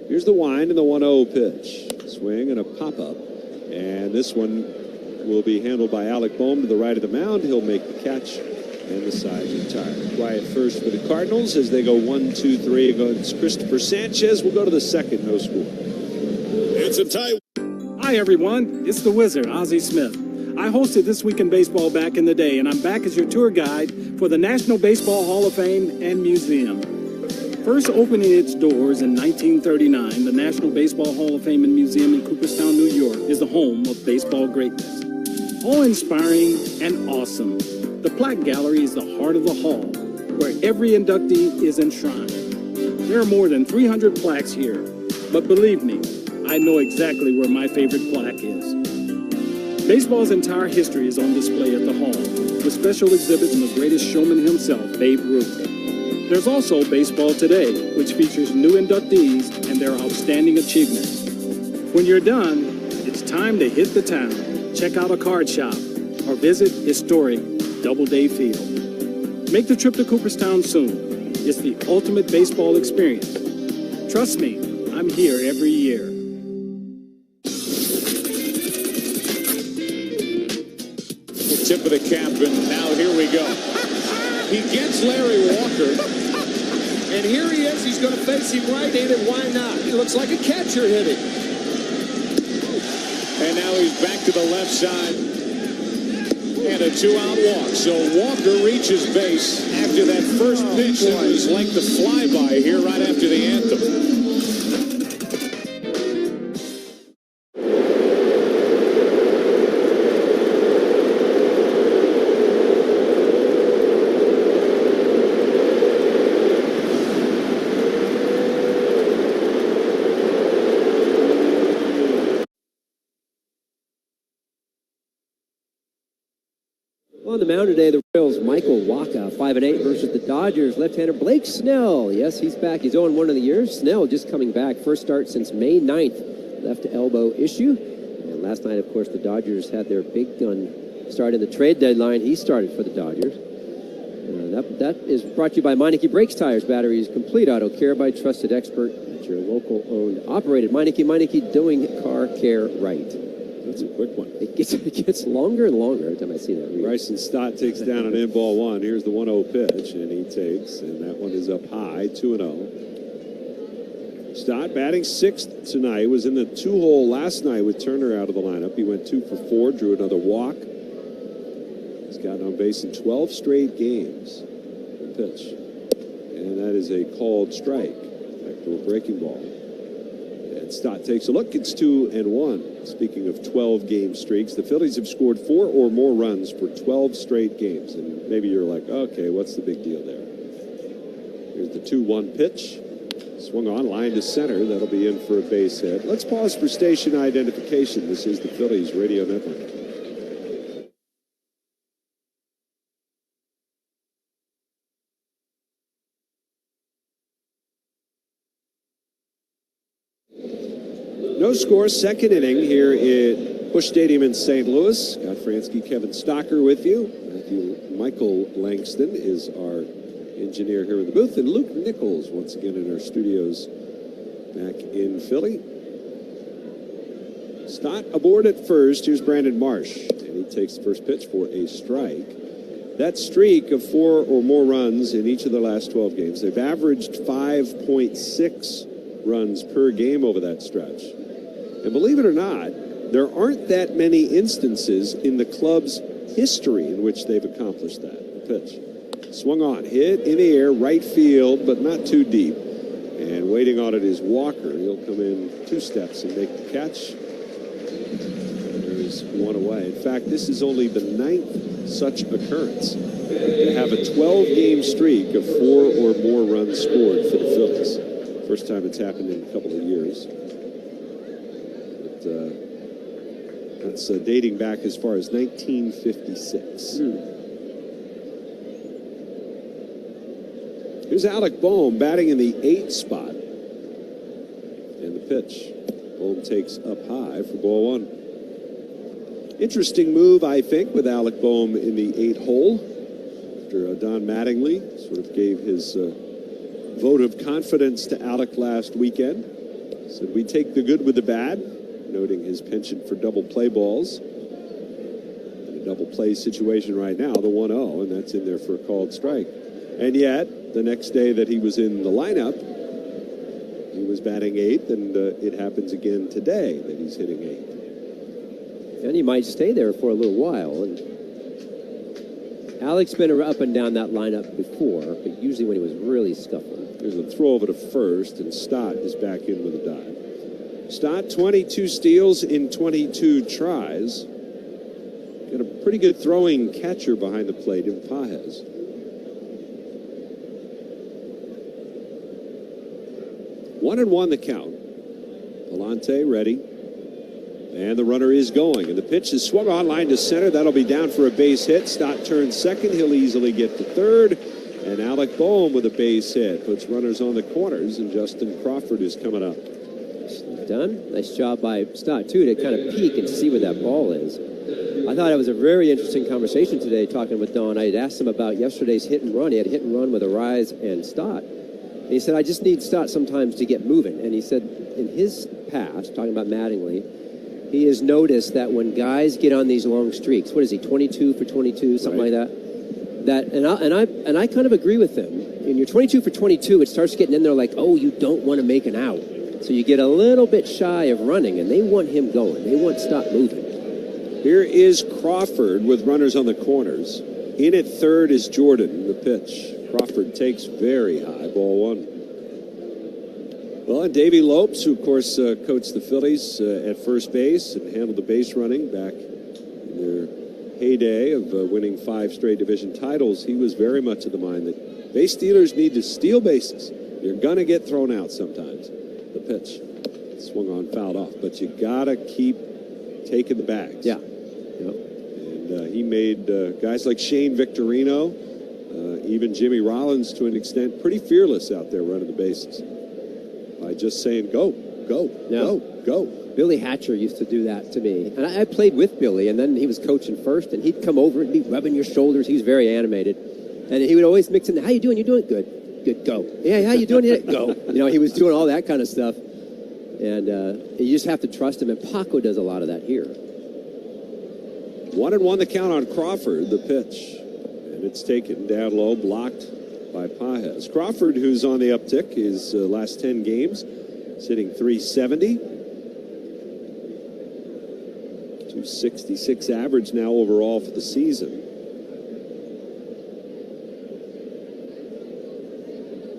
Here's the wind and the 1-0 pitch. Swing and a pop-up. And this one will be handled by Alec Bohm to the right of the mound. He'll make the catch, and the side's retired. Quiet first for the Cardinals as they go 1-2-3 against Christopher Sanchez. We'll go to the second, no score. It's a tie. Hi, everyone. It's the Wizard, Ozzie Smith. I hosted This Week in Baseball back in the day, and I'm back as your tour guide for the National Baseball Hall of Fame and Museum. First opening its doors in 1939, the National Baseball Hall of Fame and Museum in Cooperstown, New York, is the home of baseball greatness. Awe-inspiring and awesome, the plaque gallery is the heart of the hall, where every inductee is enshrined. There are more than 300 plaques here, but believe me, I know exactly where my favorite plaque is. Baseball's entire history is on display at the Hall, with special exhibits on the greatest showman himself, Babe Ruth. There's also Baseball Today, which features new inductees and their outstanding achievements. When you're done, it's time to hit the town, check out a card shop, or visit historic Doubleday Field. Make the trip to Cooperstown soon. It's the ultimate baseball experience. Trust me, I'm here every year. Tip of the cap, and now here we go. He gets Larry Walker, and here he is. He's going to face him right-handed. Why not? He looks like a catcher hitting. And now he's back to the left side, and a 2-out walk. So Walker reaches base after that first pitch that was like the flyby here right after the anthem. the mound today, the Royals, Michael Wacha, 5-8 versus the Dodgers. Left-hander Blake Snell. Yes, he's back. He's 0-1 of the year. Snell just coming back. First start since May 9th. Left elbow issue. And last night, of course, the Dodgers had their big gun start in the trade deadline. He started for the Dodgers. That is brought to you by Meineke Brakes, Tires, Batteries, Complete Auto Care by trusted expert at your local owned operated Meineke, doing car care right. That's a quick one. It gets longer and longer every time I see that. Bryson Stott takes down an in-ball one. Here's the 1-0 pitch, and he takes, and that one is up high, 2-0. Stott batting sixth tonight, was in the 2-hole last night with Turner out of the lineup. He went 2 for 4, drew another walk. He's gotten on base in 12 straight games. The pitch. And that is a called strike. Back to a breaking ball. And Stott takes a look. It's 2-1. Speaking of 12-game streaks, the Phillies have scored 4 or more runs for 12 straight games. And maybe you're like, okay, what's the big deal there? Here's the 2-1 pitch. Swung on, line to center. That'll be in for a base hit. Let's pause for station identification. This is the Phillies Radio Network. No score, second inning here at Busch Stadium in St. Louis. Scott Fransky, Kevin Stocker with you. Michael Langston is our engineer here in the booth, and Luke Nichols once again in our studios back in Philly. Stott aboard at first. Here's Brandon Marsh, and he takes the first pitch for a strike. That streak of 4 or more runs in each of the last 12 games, they've averaged 5.6 runs per game over that stretch. And believe it or not, there aren't that many instances in the club's history in which they've accomplished that. The pitch. Swung on, hit in the air, right field, but not too deep. And waiting on it is Walker. He'll come in 2 steps and make the catch. There's one away. In fact, this is only the 9th such occurrence to have a 12-game streak of 4 or more runs scored for the Phillies. First time it's happened in a couple of years. But that's dating back as far as 1956. Here's Alec Bohm batting in the 8th spot. And the pitch. Bohm takes up high for ball 1. Interesting move, I think, with Alec Bohm in the 8th hole. After Don Mattingly sort of gave his vote of confidence to Alec last weekend. Said we take the good with the bad, noting his penchant for double play balls. In a double play situation right now, the 1-0, and that's in there for a called strike. And yet, the next day that he was in the lineup, he was batting 8th, and it happens again today that he's hitting 8th. And he might stay there for a little while. And Alec's been up and down that lineup before, but usually when he was really scuffling. There's a throw over to first, and Stott is back in with a dive. Stott, 22 steals in 22 tries. Got a pretty good throwing catcher behind the plate in Pajes. One and one the count. Palante ready. And the runner is going. And the pitch is swung on, line to center. That'll be down for a base hit. Stott turns second. He'll easily get to third. And Alec Bohm with a base hit. Puts runners on the corners. And Justin Crawford is coming up. Done. Nice job by Stott, too, to kind of peek and see where that ball is. I thought it was a very interesting conversation today talking with Don. I had asked him about yesterday's hit and run. He had a hit and run with Arise and Stott. And he said, I just need Stott sometimes to get moving. And he said in his past, talking about Mattingly, he has noticed that when guys get on these long streaks, what is he, 22 for 22, something like that? And I kind of agree with him. When you're 22 for 22, it starts getting in there like, oh, you don't want to make an out. So you get a little bit shy of running, and they want him going. They want Stott moving. Here is Crawford with runners on the corners. In at third is Jordan, the pitch. Crawford takes very high, ball 1. Well, and Davey Lopes, who, of course, coached the Phillies at first base and handled the base running back in their heyday of winning 5 straight division titles, he was very much of the mind that base stealers need to steal bases. You're going to get thrown out sometimes. The pitch swung on, fouled off, but you got to keep taking the bags. Yeah. And And he made guys like Shane Victorino, even Jimmy Rollins to an extent, pretty fearless out there running the bases by just saying, go, go, go, go. Billy Hatcher used to do that to me. And I played with Billy, and then he was coaching first, and he'd come over and be rubbing your shoulders. He was very animated. And he would always mix in, how you doing? You doing? Good. Good, go. Yeah, how you doing? Go. You know, he was doing all that kind of stuff. And you just have to trust him. And Paco does a lot of that here. 1-1 the count on Crawford, the pitch. And it's taken down low, blocked by Pages. Crawford, who's on the uptick, his last 10 games, sitting .370. 266 average now overall for the season.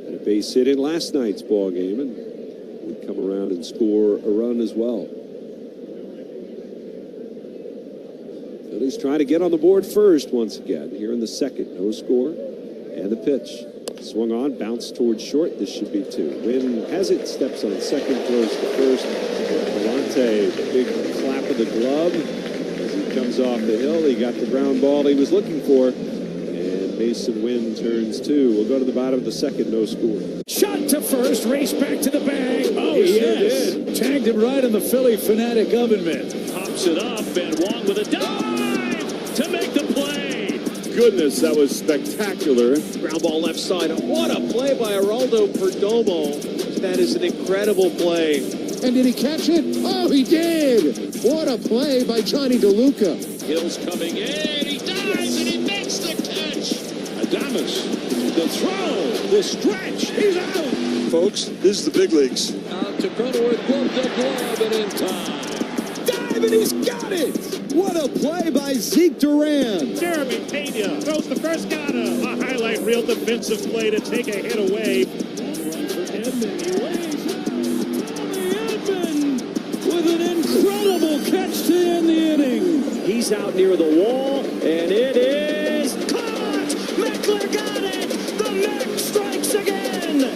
And a base hit in last night's ball game and would come around and score a run as well. Phillies trying to get on the board first once again here in the second. No score. And the pitch. Swung on, bounced towards short. This should be 2. Wynn has it, steps on second, throws to first. Galante, big clap of the glove as he comes off the hill. He got the ground ball he was looking for. And Mason Wynn turns 2. We'll go to the bottom of the second, no score. Shot to first, race back to the bag. Oh, yes. Did. Tagged him right on the Philly fanatic oven mitt. Pops it up, and Wong with a dive to make the play. Goodness, that was spectacular. Ground ball left side. What a play by Geraldo Perdomo. That is an incredible play. And did he catch it? Oh, he did. What a play by Johnny DeLuca. Hill's coming in. He dives and he makes the catch. Adames, the throw, the stretch. He's out. Folks, this is the big leagues. Out to Cronenworth, glove to glove, and in time. Dive, and he's got it. What a play by Zeke Duran. Jeremy Pena throws the first gutter. A highlight reel defensive play to take a hit away. Long run for Edman. He waits. Edman with an incredible catch to end the inning. He's out near the wall, and it is caught. Meckler got it. The Mech strikes again.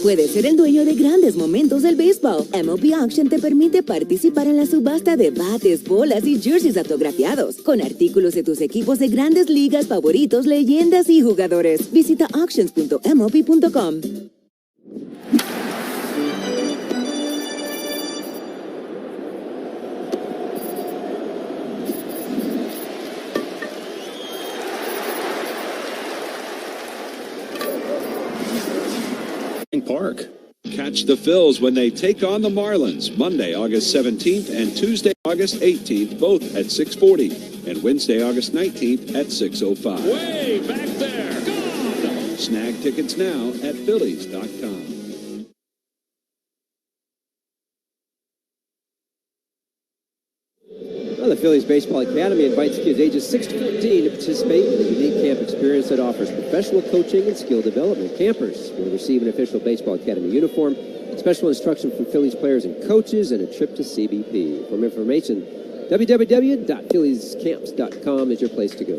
Puedes ser el dueño de grandes momentos del béisbol. MLB Auction te permite participar en la subasta de bates, bolas y jerseys autografiados, con artículos de tus equipos de grandes ligas favoritos, leyendas y jugadores. Visita auctions.mlb.com. Park. Catch the Phils when they take on the Marlins Monday, August 17th and Tuesday, August 18th, both at 6:40, and Wednesday, August 19th at 6:05. Way back there. Gone. Snag tickets now at Phillies.com. Well, the Phillies Baseball Academy invites kids ages 6 to 14 to participate in a unique camp experience that offers professional coaching and skill development. Campers will receive an official Baseball Academy uniform, special instruction from Phillies players and coaches, and a trip to CBP. For more information, www.philliescamps.com is your place to go.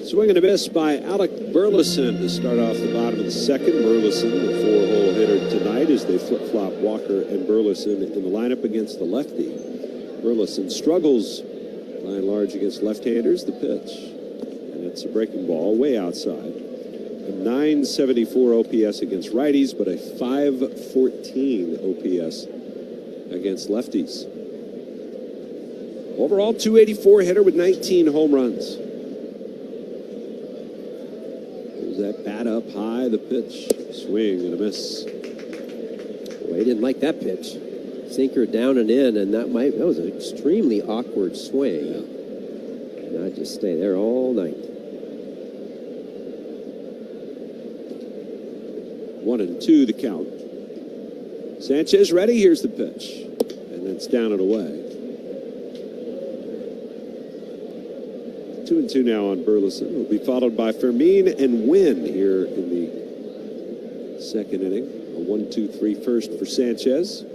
Swing and a miss by Alec Burleson to start off the bottom of the second. Burleson, the 4-hole hitter tonight, as they flip-flop Walker and Burleson in the lineup against the lefty. Burleson struggles by and large against left-handers. The pitch, and it's a breaking ball way outside. A 974 OPS against righties, but a 514 OPS against lefties. Overall, 284 hitter with 19 home runs. There's that bat up high, the pitch, swing and a miss. Well, he didn't like that pitch. Sinker down and in, and that was an extremely awkward swing. And I'd just stay there all night. 1-2 the count. Sanchez ready. Here's the pitch, and it's down and away. 2-2 now on Burleson. Will be followed by Fermin and Wynn here in the second inning. A 1-2-3 first for Sanchez.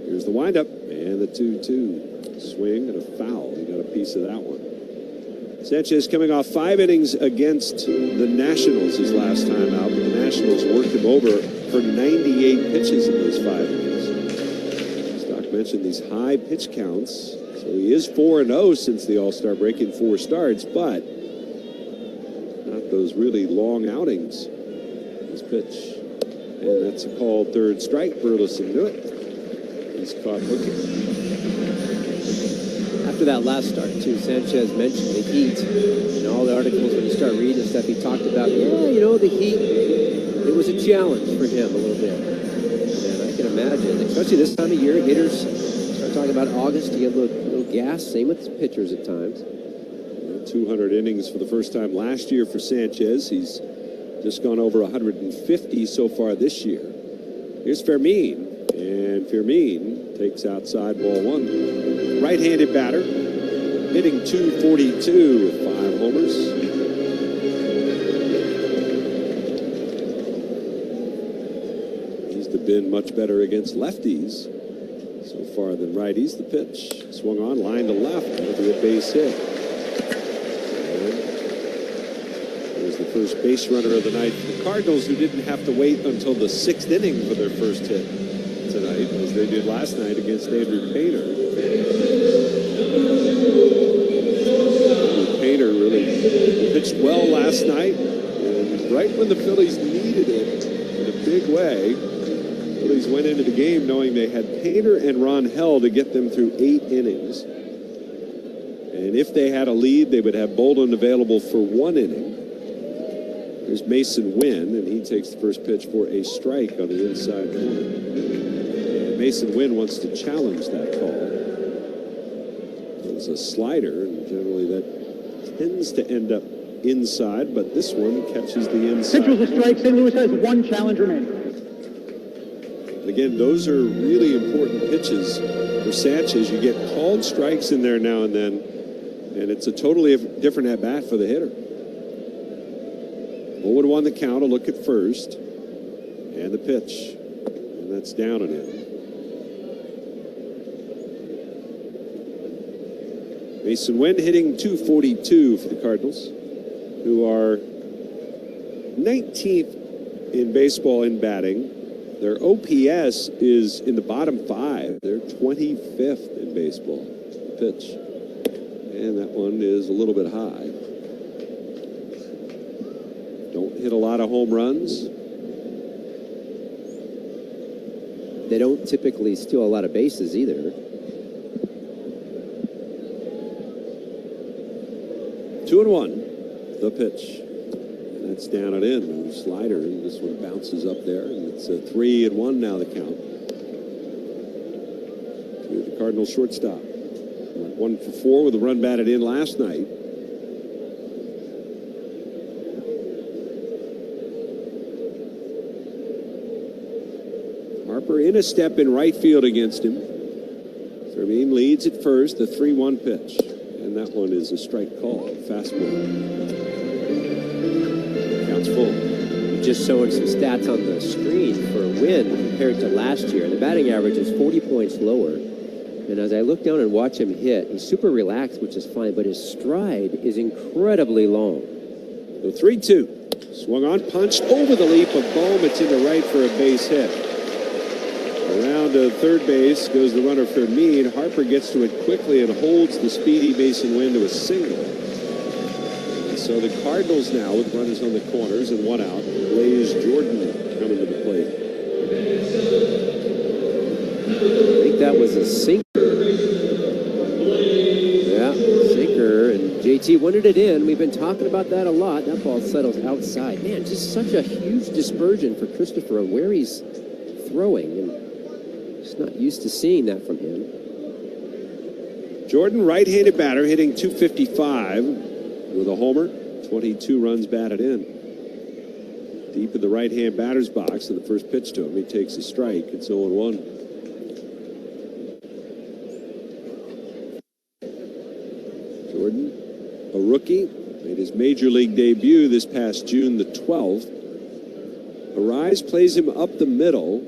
Here's the windup and the 2-2 swing and a foul. He got a piece of that one. Sanchez coming off 5 innings against the Nationals his last time out, but the Nationals worked him over for 98 pitches in those 5 innings. Stock mentioned these high pitch counts. So he is 4-0 since the All-Star break in 4 starts, but not those really long outings. His pitch. And that's a called third strike. Burleson knew it. He's caught looking. After that last start, too, Sanchez mentioned the heat. In all the articles, when you start reading stuff, he talked about, the heat, it was a challenge for him a little bit. And I can imagine, especially this time of year, hitters start talking about August, you get a little gas. Same with pitchers at times. 200 innings for the first time last year for Sanchez. He's just gone over 150 so far this year. Here's Fermin. And Fermin takes outside ball 1. Right-handed batter, hitting 242 with 5 homers. He's been much better against lefties so far than righties. The pitch swung on, line to left, with a base hit. And there's the first base runner of the night for the Cardinals, who didn't have to wait until the 6th inning for their first hit tonight, as they did last night against Andrew Painter. Painter really pitched well last night, and right when the Phillies needed it in a big way, the Phillies went into the game knowing they had Painter and Ronhell to get them through 8 innings. And if they had a lead, they would have Bolden available for 1 inning. There's Mason Wynn, and he takes the first pitch for a strike on the inside corner. Mason Wynn wants to challenge that call. It's a slider, and generally that tends to end up inside, but this one catches the inside. Pitch was a strike. St. Louis has 1 challenge remaining. Again, those are really important pitches for Sanchez. You get called strikes in there now and then, and it's a totally different at-bat for the hitter. 0-1 the count, a look at first, and the pitch, and that's down and in. Mason Wynn hitting 242 for the Cardinals, who are 19th in baseball in batting. Their OPS is in the bottom 5. They're 25th in baseball. Pitch. And that one is a little bit high. Don't hit a lot of home runs. They don't typically steal a lot of bases either. 2-1, the pitch. And that's down and in. A slider, and this one bounces up there, and it's a 3-1 now the count. To the Cardinals shortstop. 1 for 4 with a run batted in last night. Harper in a step in right field against him. Fermin leads at first, the 3-1 pitch. And that one is a strike call, fastball. Counts full. Just showing some stats on the screen for Wynn compared to last year. The batting average is 40 points lower. And as I look down and watch him hit, he's super relaxed, which is fine, but his stride is incredibly long. The 3-2. Swung on, punched over the leap of Bohm. It's in the right for a base hit. Around to third base goes the runner Fermin. Harper gets to it quickly and holds the speedy Mason Wynn to a single. And so the Cardinals now, with runners on the corners and 1 out, Blaze Jordan coming to the plate. I think that was a sinker. Yeah, sinker. And JT wanted it in. We've been talking about that a lot. That ball settles outside. Man, just such a huge dispersion for Christopher on where he's throwing. And just not used to seeing that from him. Jordan, right-handed batter, hitting 255 with a homer. 22 runs batted in. Deep in the right-hand batter's box, and the first pitch to him, he takes a strike. It's 0-1. Jordan, a rookie, made his major league debut this past June the 12th. Arise plays him up the middle.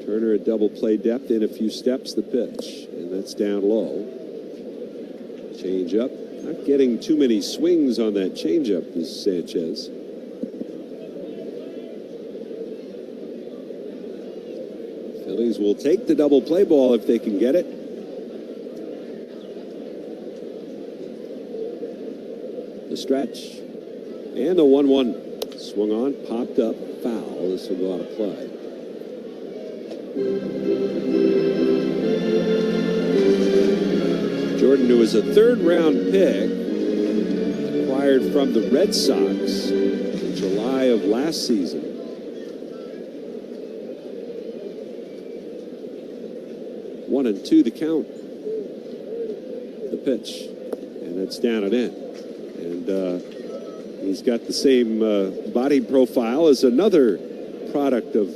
Turner at double play depth in a few steps, the pitch, and that's down low. Change up. Not getting too many swings on that changeup is Sanchez. Phillies will take the double play ball if they can get it. The stretch. And the 1-1 swung on, popped up, foul. This will go out of play. Jordan, who was a third-round pick, acquired from the Red Sox in July of last season. One and two the count. The pitch. And it's down and in. And he's got the same body profile as another product of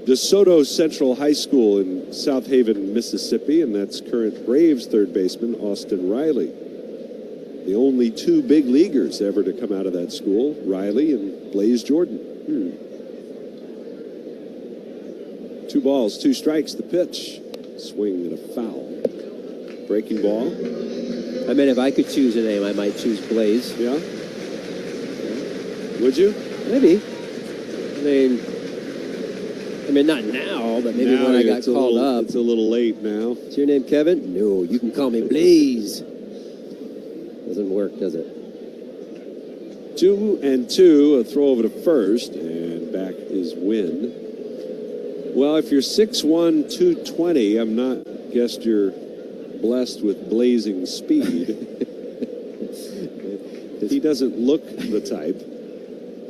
DeSoto Central High School in South Haven, Mississippi, and that's current Braves third baseman Austin Riley. The only two big leaguers ever to come out of that school, Riley and Blaze Jordan. 2 balls, 2 strikes, the pitch. Swing and a foul. Breaking ball. I mean, if I could choose a name, I might choose Blaze. Yeah? Would you? Maybe. I mean, not now, but maybe now when I got called up. It's a little late now. Is your name Kevin? No, you can call me Blaze. Doesn't work, does it? 2 and 2, a throw over to first, and back is Wynn. Well, if you're 6'1", 220, I'm not guessed you're blessed with blazing speed. He doesn't look the type.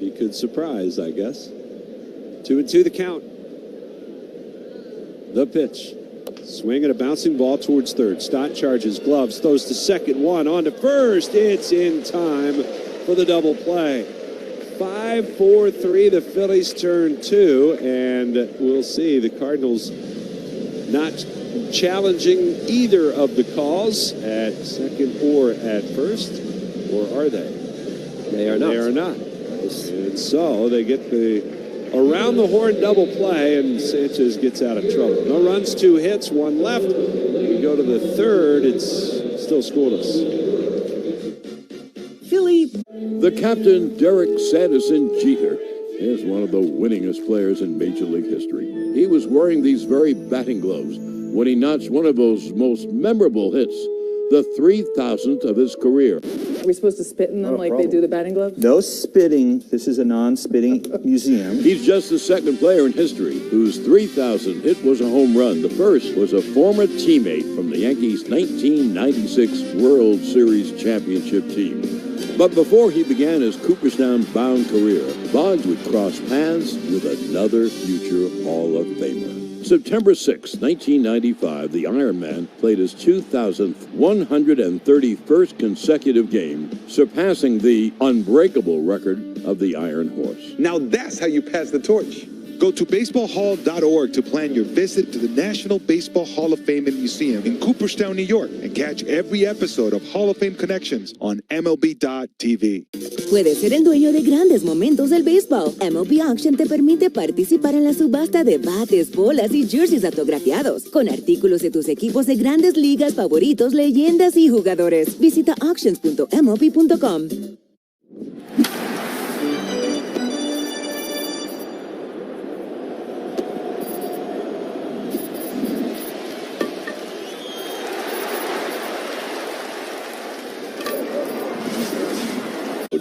He could surprise, I guess. 2 and 2 the count. The pitch. Swing and a bouncing ball towards third. Stott charges gloves, throws to second, 1 on to first. It's in time for the double play. 5-4-3, the Phillies turn 2, and we'll see the Cardinals not challenging either of the calls at second or at first, or are they? They are not. They are not. And so they get the around the horn double play, and Sanchez gets out of trouble. No runs, 2 hits, 1 left. We go to the third. It's still scoreless. Philly. The captain, Derek Sanderson Jeter, is one of the winningest players in Major League history. He was wearing these very batting gloves when he notched one of those most memorable hits, the 3,000th of his career. Are we supposed to spit in them like they do the batting gloves? No spitting. This is a non-spitting museum. He's just the second player in history whose 3,000th hit was a home run. The first was a former teammate from the Yankees' 1996 World Series championship team. But before he began his Cooperstown-bound career, Boggs would cross paths with another future Hall of Famer. September 6, 1995, the Iron Man played his 2,131st consecutive game, surpassing the unbreakable record of the Iron Horse. Now that's how you pass the torch. Go to baseballhall.org to plan your visit to the National Baseball Hall of Fame and Museum in Cooperstown, New York, and catch every episode of Hall of Fame Connections on MLB.tv. Puedes ser el dueño de grandes momentos del béisbol. MLB Auction te permite participar en la subasta de bates, bolas y jerseys autografiados, con artículos de tus equipos de grandes ligas favoritos, leyendas y jugadores. Visita auctions.mlb.com.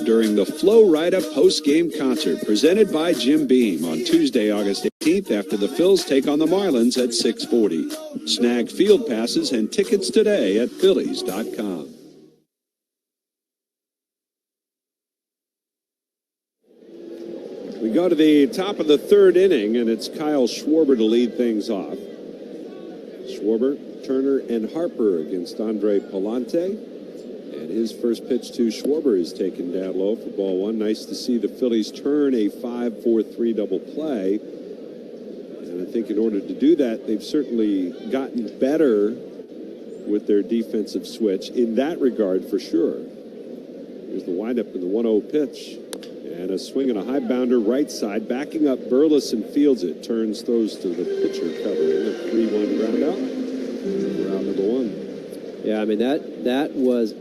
During the Flow Rida post-game concert presented by Jim Beam on Tuesday, August 18th after the Phils take on the Marlins at 6:40. Snag field passes and tickets today at Phillies.com. We go to the top of the third inning, and it's Kyle Schwarber to lead things off. Schwarber, Turner, and Harper against Andre Palante. And his first pitch to Schwarber is taken down low for ball 1. Nice to see the Phillies turn a 5-4-3 double play. And I think in order to do that, they've certainly gotten better with their defensive switch in that regard for sure. Here's the windup in the 1-0 pitch. And a swing and a high bounder right side. Backing up Burleson fields it. Turns, throws to the pitcher covering. A 3-1 ground out. Round number 1. Yeah, I mean, that was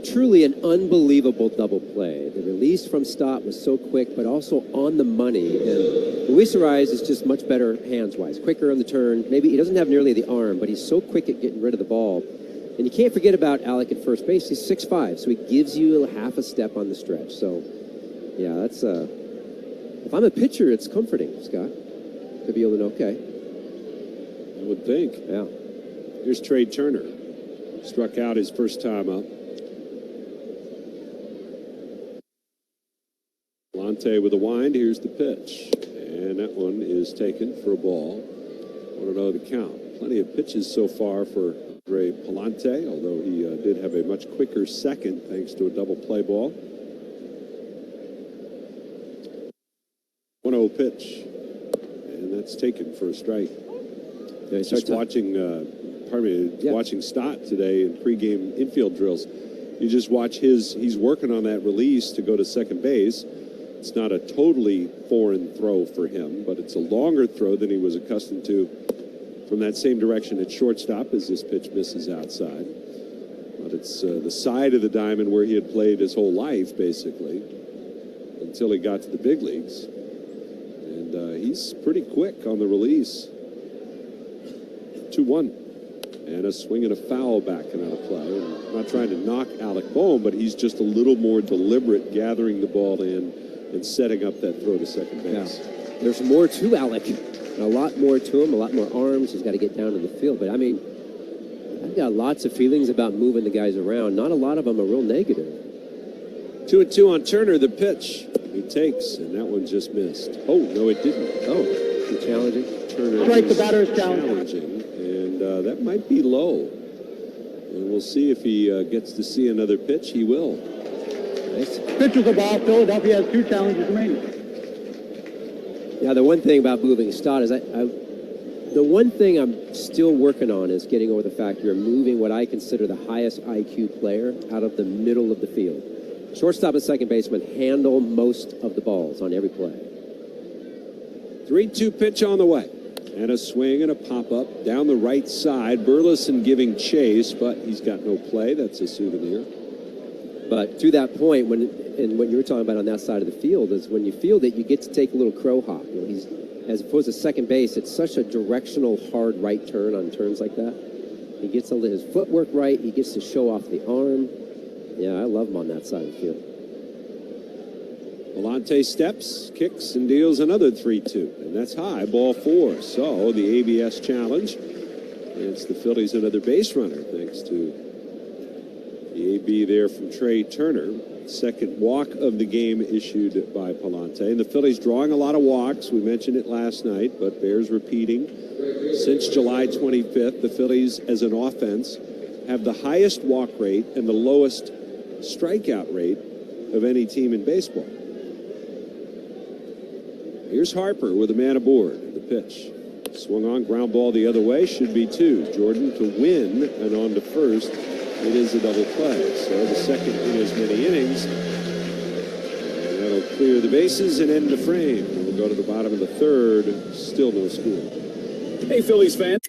truly an unbelievable double play. The release from Stott was so quick, but also on the money. And Luis Ariz is just much better hands-wise, quicker on the turn. Maybe he doesn't have nearly the arm, but he's so quick at getting rid of the ball. And you can't forget about Alec at first base. He's 6'5", so he gives you half a step on the stretch. So, yeah, that's if I'm a pitcher, it's comforting, Scott, to be able to know, okay. I would think. Yeah. Here's Trey Turner. Struck out his first time up. Palante with a wind. Here's the pitch. And that one is taken for a ball. 1-0 the count. Plenty of pitches so far for Ray Palante, although he did have a much quicker second thanks to a double play ball. 1-0 pitch. And that's taken for a strike. Yeah, just watching, watching Stott today in pregame infield drills. You just watch he's working on that release to go to second base. It's not a totally foreign throw for him, but it's a longer throw than he was accustomed to from that same direction at shortstop as this pitch misses outside. But it's the side of the diamond where he had played his whole life, basically, until he got to the big leagues. And he's pretty quick on the release. 2-1. And a swing and a foul back and out of play. And I'm not trying to knock Alec Bohm, but he's just a little more deliberate gathering the ball in and setting up that throw to second base. Yeah. There's more to Alec. A lot more to him, a lot more arms. He's got to get down to the field. But, I mean, I've got lots of feelings about moving the guys around. Not a lot of them are real negative. 2-2 on Turner, the pitch. He takes, and that one just missed. Oh, no, it didn't. Oh, too challenging. Turner Strike, the batter is challenging. And that might be low. And we'll see if he gets to see another pitch. He will. Nice. Pitcher's a ball. Philadelphia has 2 challenges remaining. Yeah, the one thing about moving Stott is the one thing I'm still working on is getting over the fact you're moving what I consider the highest IQ player out of the middle of the field. Shortstop and second baseman handle most of the balls on every play. 3-2 pitch on the way. And a swing and a pop-up down the right side. Burleson giving chase, but he's got no play. That's a souvenir. But to that point, what you were talking about on that side of the field is when you field it, you get to take a little crow hop. You know, he's, as opposed to second base, it's such a directional, hard right turn on turns like that. He gets his footwork right. He gets to show off the arm. Yeah, I love him on that side of the field. Palante steps, kicks, and deals another 3-2. And that's high, ball 4. So the ABS challenge. It's the Phillies another base runner, thanks to the AB there from Trey Turner. Second walk of the game issued by Palante. And the Phillies drawing a lot of walks. We mentioned it last night, but bears repeating. Since July 25th, the Phillies as an offense have the highest walk rate and the lowest strikeout rate of any team in baseball. Here's Harper with a man aboard. The pitch. Swung on, ground ball the other way. Should be 2. Jordan to win and on to first. It is a double play. So the second in as many innings. And that'll clear the bases and end the frame. And we'll go to the bottom of the third. Still no score. Hey, Phillies fans.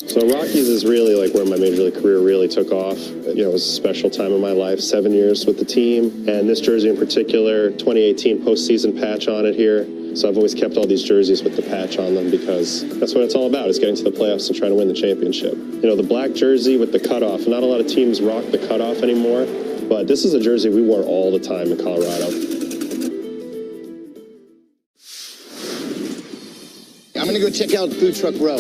So Rockies is really like where my major league career really took off. You know, it was a special time in my life, 7 years with the team. And this jersey in particular, 2018 postseason patch on it here. So I've always kept all these jerseys with the patch on them because that's what it's all about, is getting to the playoffs and trying to win the championship. You know, the black jersey with the cutoff, not a lot of teams rock the cutoff anymore, but this is a jersey we wore all the time in Colorado. I'm going to go check out Food Truck Row.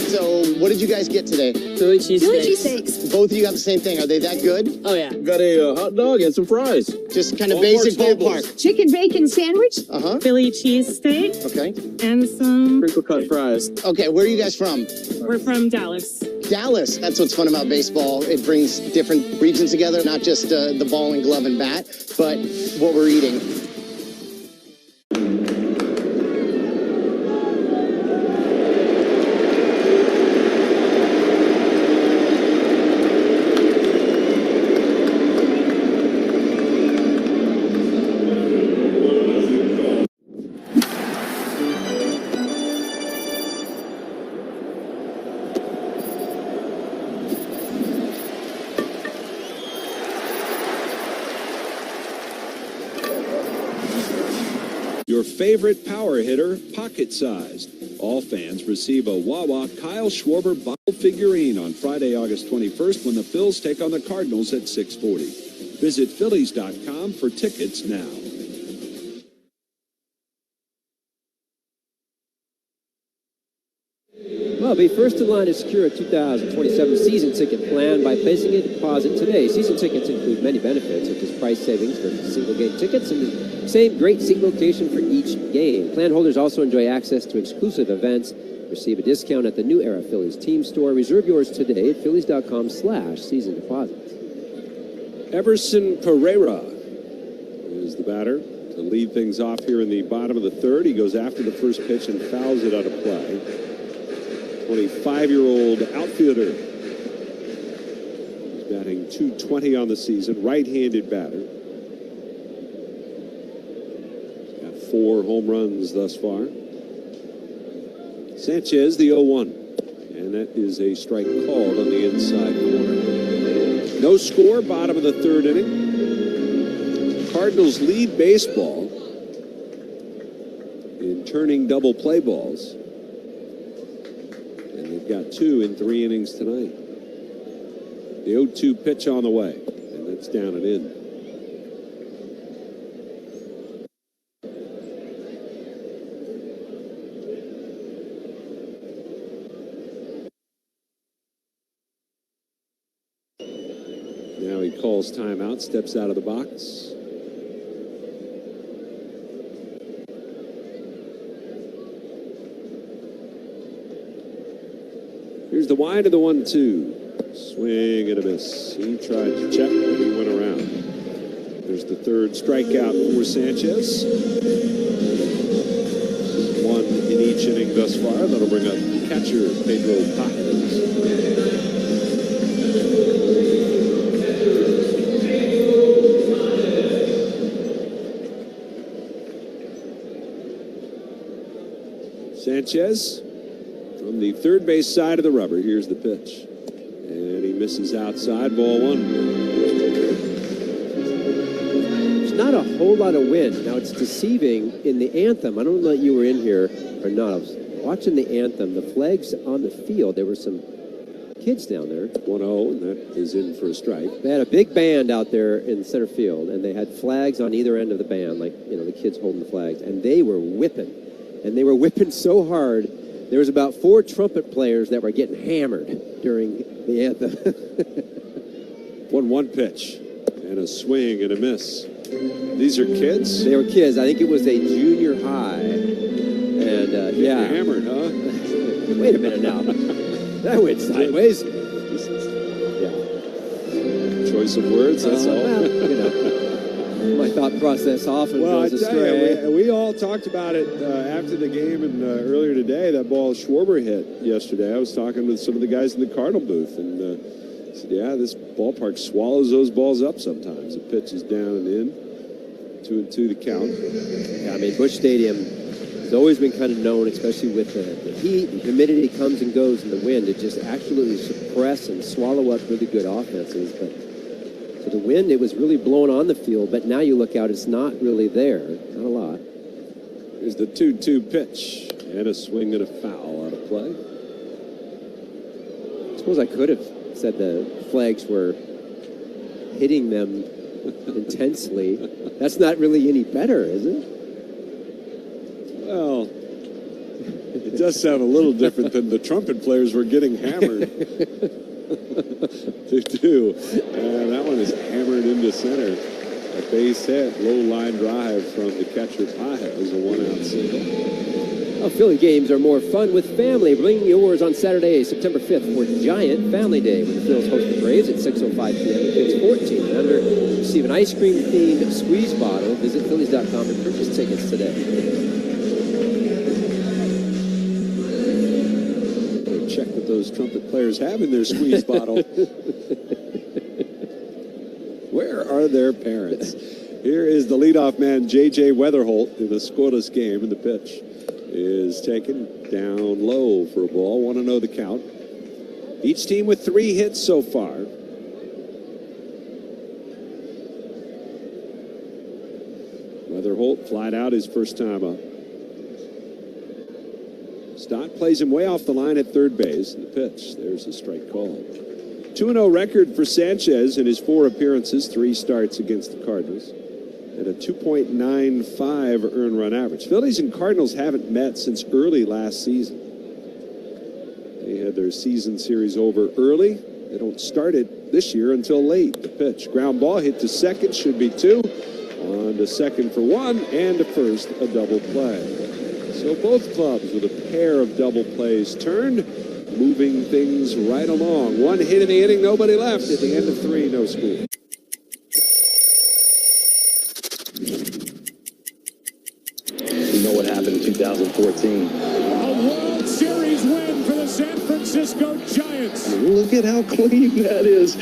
So, what did you guys get today? Philly cheesesteaks. Both of you got the same thing. Are they that good? Oh, yeah. Got a hot dog and some fries. Just kind of basic ballpark. Chicken bacon sandwich. Uh-huh. Philly cheesesteak. Okay. And some... Crinkle cut fries. Okay, where are you guys from? We're from Dallas. Dallas. That's what's fun about baseball. It brings different regions together, not just the ball and glove and bat, but what we're eating. Your favorite power hitter, pocket-sized. All fans receive a Wawa Kyle Schwarber bottle figurine on Friday, August 21st when the Phils take on the Cardinals at 6:40. Visit Phillies.com for tickets now. Well, be first in line to secure a 2027 season ticket plan by placing a deposit today. Season tickets include many benefits, such as price savings for single-game tickets and the same great seat location for each game. Plan holders also enjoy access to exclusive events, receive a discount at the New Era Phillies team store. Reserve yours today at Phillies.com/season deposits. Everson Pereira is the batter to lead things off here in the bottom of the third. He goes after the first pitch and fouls it out of play. 25-year-old outfielder. He's batting .220 on the season, right-handed batter. He's got 4 home runs thus far. Sanchez, the 0-1. And that is a strike called on the inside corner. No score, bottom of the third inning. Cardinals lead baseball in turning double play balls. Got 2 in 3 innings tonight. The 0-2 pitch on the way, and that's down and in. Now he calls timeout, steps out of the box. Here's the wide of the 1-2. Swing and a miss. He tried to check, but he went around. There's the third strikeout for Sanchez. 1 in each inning thus far. That'll bring up catcher Pedro Pajes. Sanchez from the third base side of the rubber. Here's the pitch. And he misses outside, ball 1. There's not a whole lot of wind. Now, it's deceiving in the anthem. I don't know that you were in here or not. I was watching the anthem. The flags on the field, there were some kids down there. 1-0, and that is in for a strike. They had a big band out there in center field, and they had flags on either end of the band, like, you know, the kids holding the flags, and they were whipping. And they were whipping so hard. There was about 4 trumpet players that were getting hammered during the anthem. 1-1 pitch and a swing and a miss. These are kids? They were kids. I think it was a junior high. And, yeah. Hammered, huh? Wait a minute now. That went sideways. Yeah. Choice of words, that's all. Well, you know. My thought process often goes astray. We all talked about it after the game and earlier today. That ball Schwarber hit yesterday. I was talking with some of the guys in the Cardinal booth and said, yeah, this ballpark swallows those balls up sometimes. The pitch is down and in. 2-2 the count. Yeah, I mean, Busch Stadium has always been kind of known, especially with the heat, the humidity comes and goes, and the wind, to just absolutely suppress and swallow up really good offenses. But so the wind, it was really blowing on the field, but now you look out, it's not really there. Not a lot. Here's the 2-2 pitch, and a swing and a foul out of play. I suppose I could have said the flags were hitting them intensely. That's not really any better, is it? Well, it does sound a little different than the trumpet players were getting hammered. 2-2. And that one is hammered into center. A base hit, low line drive from the catcher Pajes, a 1-out single. Well, Philly games are more fun with family. Bring yours on Saturday, September 5th for Giant Family Day when the Phillies host the Braves at 6:05 p.m. The kids 14 and under receive an ice cream-themed squeeze bottle. Visit Phillies.com to purchase tickets today. Check what those trumpet players have in their squeeze bottle. Where are their parents? Here is the leadoff man, J.J. Weatherholt, in the scoreless game, and the pitch is taken down low for a ball. 1-0 the count. Each team with 3 hits so far. Weatherholt flied out his first time up. Stott plays him way off the line at third base. The pitch, there's a strike call. 2-0 record for Sanchez in his 4 appearances, 3 starts against the Cardinals, and a 2.95 earned run average. Phillies and Cardinals haven't met since early last season. They had their season series over early. They don't start it this year until late. The pitch, ground ball, hit to second, should be 2. On to second for 1, and to first, a double play. So both clubs with a pair of double plays turned, moving things right along. 1 hit in the inning, nobody left. At the end of 3, no score. You know what happened in 2014. A World Series win for the San Francisco Giants. Look at how clean that is.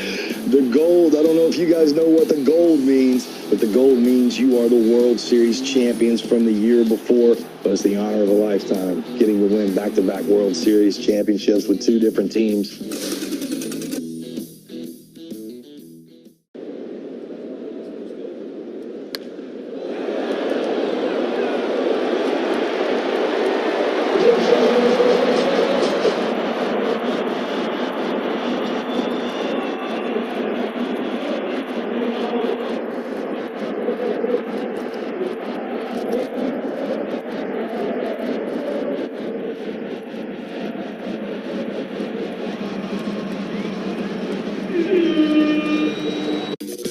The gold, I don't know if you guys know what the gold means, but the gold means you are the World Series champions from the year before. But it's the honor of a lifetime, getting to win back-to-back World Series championships with 2 different teams.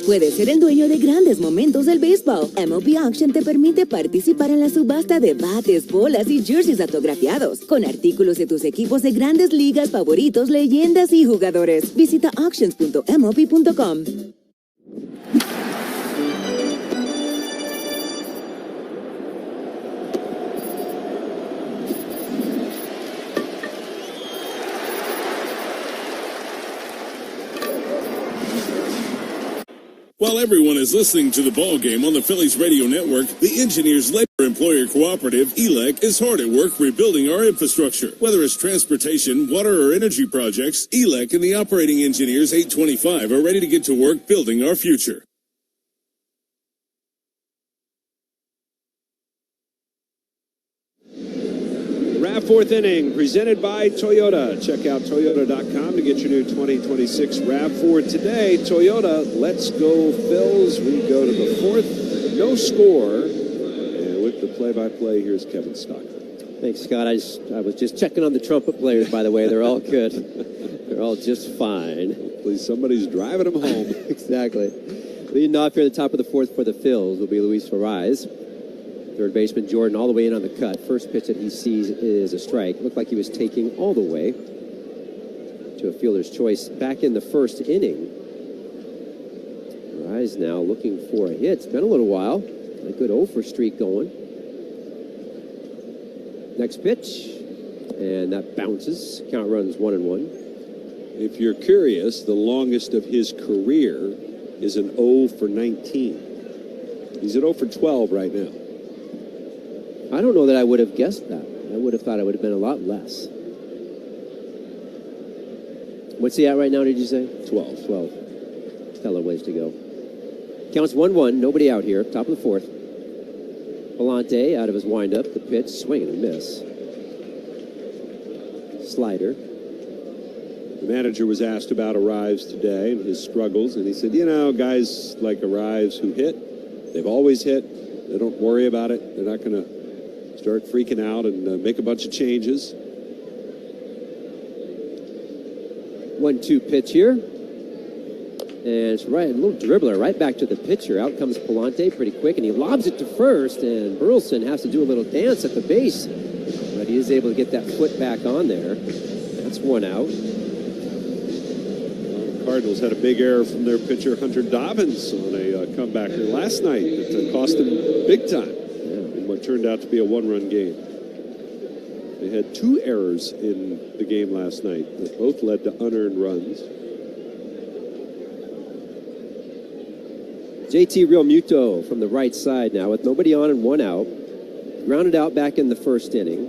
Puedes ser el dueño de grandes momentos del béisbol. MLB Auction te permite participar en la subasta de bates, bolas y jerseys autografiados, con artículos de tus equipos de grandes ligas favoritos, leyendas y jugadores. Visita auctions.mlb.com. While everyone is listening to the ball game on the Phillies radio network, the Engineers Labor Employer Cooperative, ELEC, is hard at work rebuilding our infrastructure. Whether it's transportation, water, or energy projects, ELEC and the Operating Engineers 825 are ready to get to work building our future. Fourth inning, presented by Toyota. Check out Toyota.com to get your new 2026 RAV4 today. Toyota, let's go Phils. We go to the 4th, no score. And with the play-by-play, here's Kevin Stockton. Thanks, Scott. I was just checking on the trumpet players, by the way. They're all good. They're all just fine. Please, somebody's driving them home. Exactly. Leading off here at the top of the 4th for the Phils will be Luis Farais. Third baseman Jordan all the way in on the cut. First pitch that he sees is a strike. Looked like he was taking all the way to a fielder's choice back in the first inning. Rise now looking for a hit. It's been a little while. A good 0-for streak going. Next pitch, and that bounces. Count runs 1-1. If you're curious, the longest of his career is an 0 for 19. He's at 0 for 12 right now. I don't know that I would have guessed that. I would have thought it would have been a lot less. What's he at right now, did you say? 12. 12. Still a ways to go. Counts 1-1, nobody out here, top of the 4th. Palante out of his windup, the pitch, swing and a miss. Slider. The manager was asked about Arrives today and his struggles, and he said, you know, guys like Arrives who hit, they've always hit. They don't worry about it. They're not going to start freaking out and make a bunch of changes. 1-2 pitch here. And it's right, a little dribbler right back to the pitcher. Out comes Palante pretty quick, and he lobs it to first, and Burleson has to do a little dance at the base. But he is able to get that foot back on there. That's 1 out. The Cardinals had a big error from their pitcher, Hunter Dobbins, on a comebacker last night that cost them big time. What turned out to be a 1-run game. They had 2 errors in the game last night that both led to unearned runs. JT Realmuto from the right side now with nobody on and 1 out. Grounded out back in the first inning.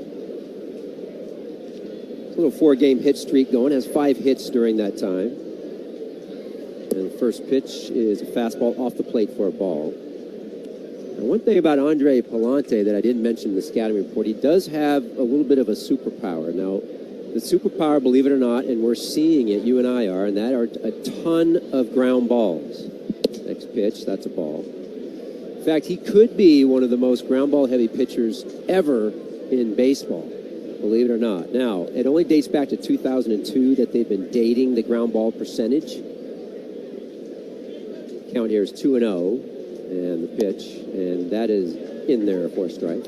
A little 4-game hit streak going. Has 5 hits during that time. And the first pitch is a fastball off the plate for a ball. Now, one thing about Andre Palante that I didn't mention in the scouting report, he does have a little bit of a superpower. Now, the superpower, believe it or not, and we're seeing it, you and I are, and that are a ton of ground balls. Next pitch, that's a ball. In fact, he could be one of the most ground ball heavy pitchers ever in baseball, believe it or not. Now, it only dates back to 2002 that they've been dating the ground ball percentage. Count here is 2-0, and the pitch, and that is in there for a strike.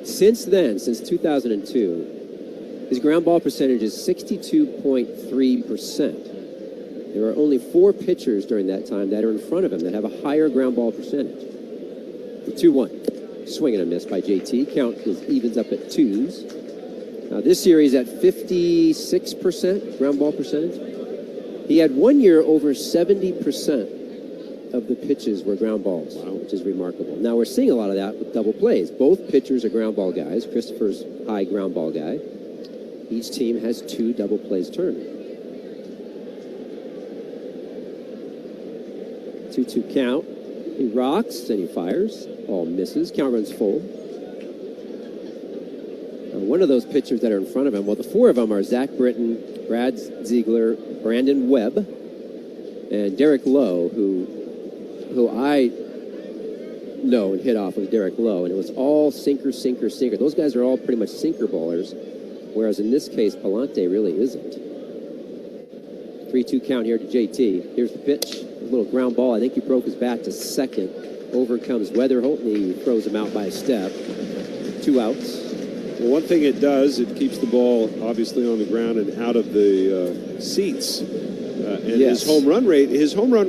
Since then, since 2002, his ground ball percentage is 62.3%. There are only 4 pitchers during that time that are in front of him that have a higher ground ball percentage. The 2-1. Swing and a miss by JT. Count is evens up at 2s. Now this year he's at 56% ground ball percentage. He had 1 year over 70% of the pitches were ground balls, which is remarkable. Now we're seeing a lot of that with double plays. Both pitchers are ground ball guys. Christopher's high ground ball guy. Each team has 2 double plays turned. 2-2 count. He rocks and he fires. Ball misses. Count runs full. Now, one of those pitchers that are in front of him, well, the 4 of them are Zach Britton, Brad Ziegler, Brandon Webb, and Derek Lowe, who I know and hit off with Derek Lowe, and it was all sinker, sinker, sinker. Those guys are all pretty much sinker ballers, whereas in this case, Palante really isn't. 3-2 count here to JT. Here's the pitch. A little ground ball. I think he broke his bat to second. Over comes Weatherholt, and he throws him out by a step. 2 outs. Well, one thing it does, it keeps the ball obviously on the ground and out of the seats. And Yes. his home run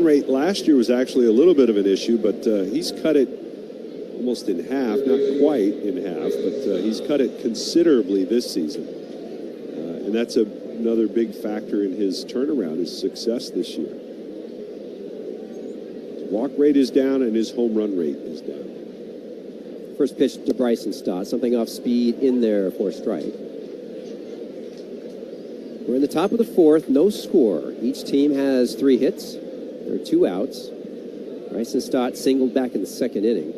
rate last year was actually a little bit of an issue, but he's cut it almost in half, not quite in half, but he's cut it considerably this season. And that's another big factor in his turnaround, his success this year. His walk rate is down and his home run rate is down. First pitch to Bryson Stott. Something off speed in there for a strike. We're in the top of the 4th, no score. Each team has 3 hits. There are 2 outs. Bryson Stott singled back in the 2nd inning.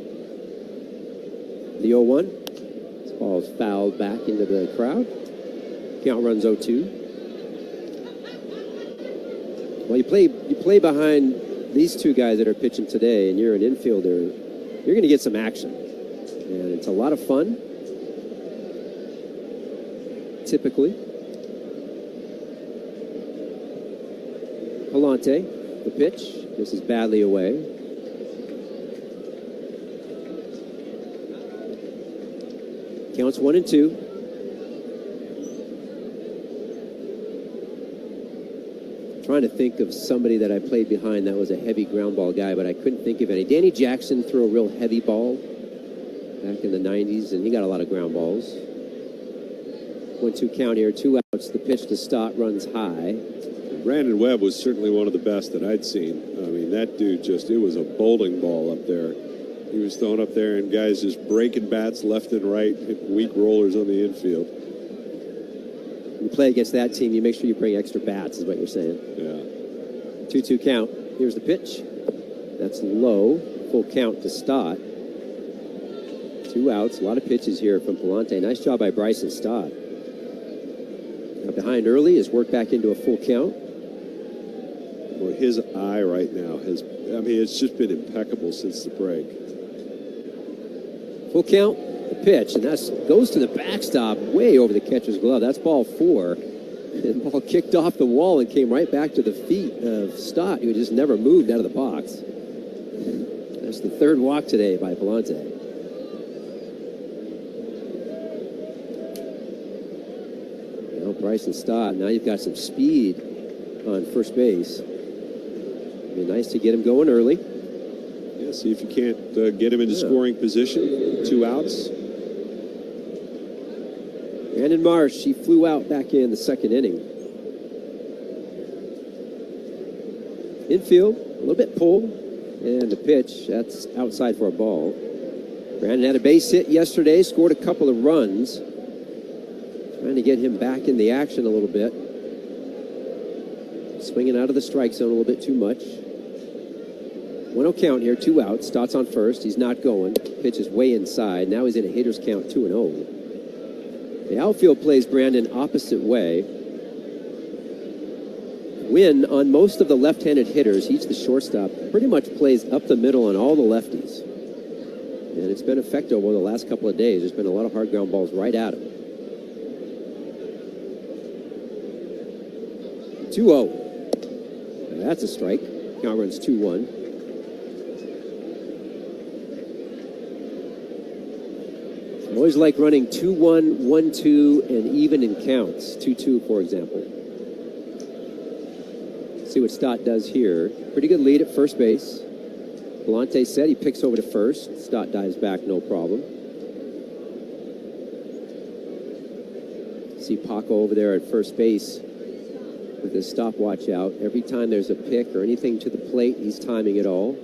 The 0-1. This ball is fouled back into the crowd. Count runs 0-2. Well, you play behind these 2 guys that are pitching today, and you're an infielder, you're going to get some action. And it's a lot of fun, typically. Palante, the pitch. This is badly away. Counts 1-2. Trying to think of somebody that I played behind that was a heavy ground ball guy, but I couldn't think of any. Danny Jackson threw a real heavy ball back in the 90s, and he got a lot of ground balls. 1-2 count here, 2 outs. The pitch to Stott runs high. Brandon Webb was certainly one of the best that I'd seen. I mean, that dude it was a bowling ball up there. He was thrown up there, and guys just breaking bats left and right, hitting weak rollers on the infield. When you play against that team, you make sure you bring extra bats, is what you're saying. Yeah. 2-2 count. Here's the pitch. That's low. Full count to Stott. 2 outs. A lot of pitches here from Palante. Nice job by Bryson Stott. Now behind early is worked back into a full count. Well, his eye right now it's just been impeccable since the break. Full count, the pitch, and that goes to the backstop way over the catcher's glove. That's ball 4. And the ball kicked off the wall and came right back to the feet of Stott, who just never moved out of the box. That's the 3rd walk today by Palante. Now Bryson Stott, now you've got some speed on first base. It'd be nice to get him going early. Yeah, see if you can't get him into scoring position. 2 outs. Brandon Marsh, he flew out back in the 2nd inning. Infield, a little bit pulled, and the pitch, that's outside for a ball. Brandon had a base hit yesterday, scored a couple of runs. Trying to get him back in the action a little bit. Swinging out of the strike zone a little bit too much. 1-0 count here, 2 outs. Stotts on first. He's not going. Pitch is way inside. Now he's in a hitter's count, 2-0. The outfield plays Brandon opposite way. Wynn, on most of the left-handed hitters, he's the shortstop, pretty much plays up the middle on all the lefties. And it's been effective over the last couple of days. There's been a lot of hard ground balls right at him. 2-0. That's a strike. Count runs 2-1. I always like running 2-1, 1-2, and even in counts. 2-2, for example. See what Stott does here. Pretty good lead at first base. Galante said he picks over to first. Stott dives back, no problem. See Paco over there at first base with his stopwatch out. Every time there's a pick or anything to the plate, he's timing it all.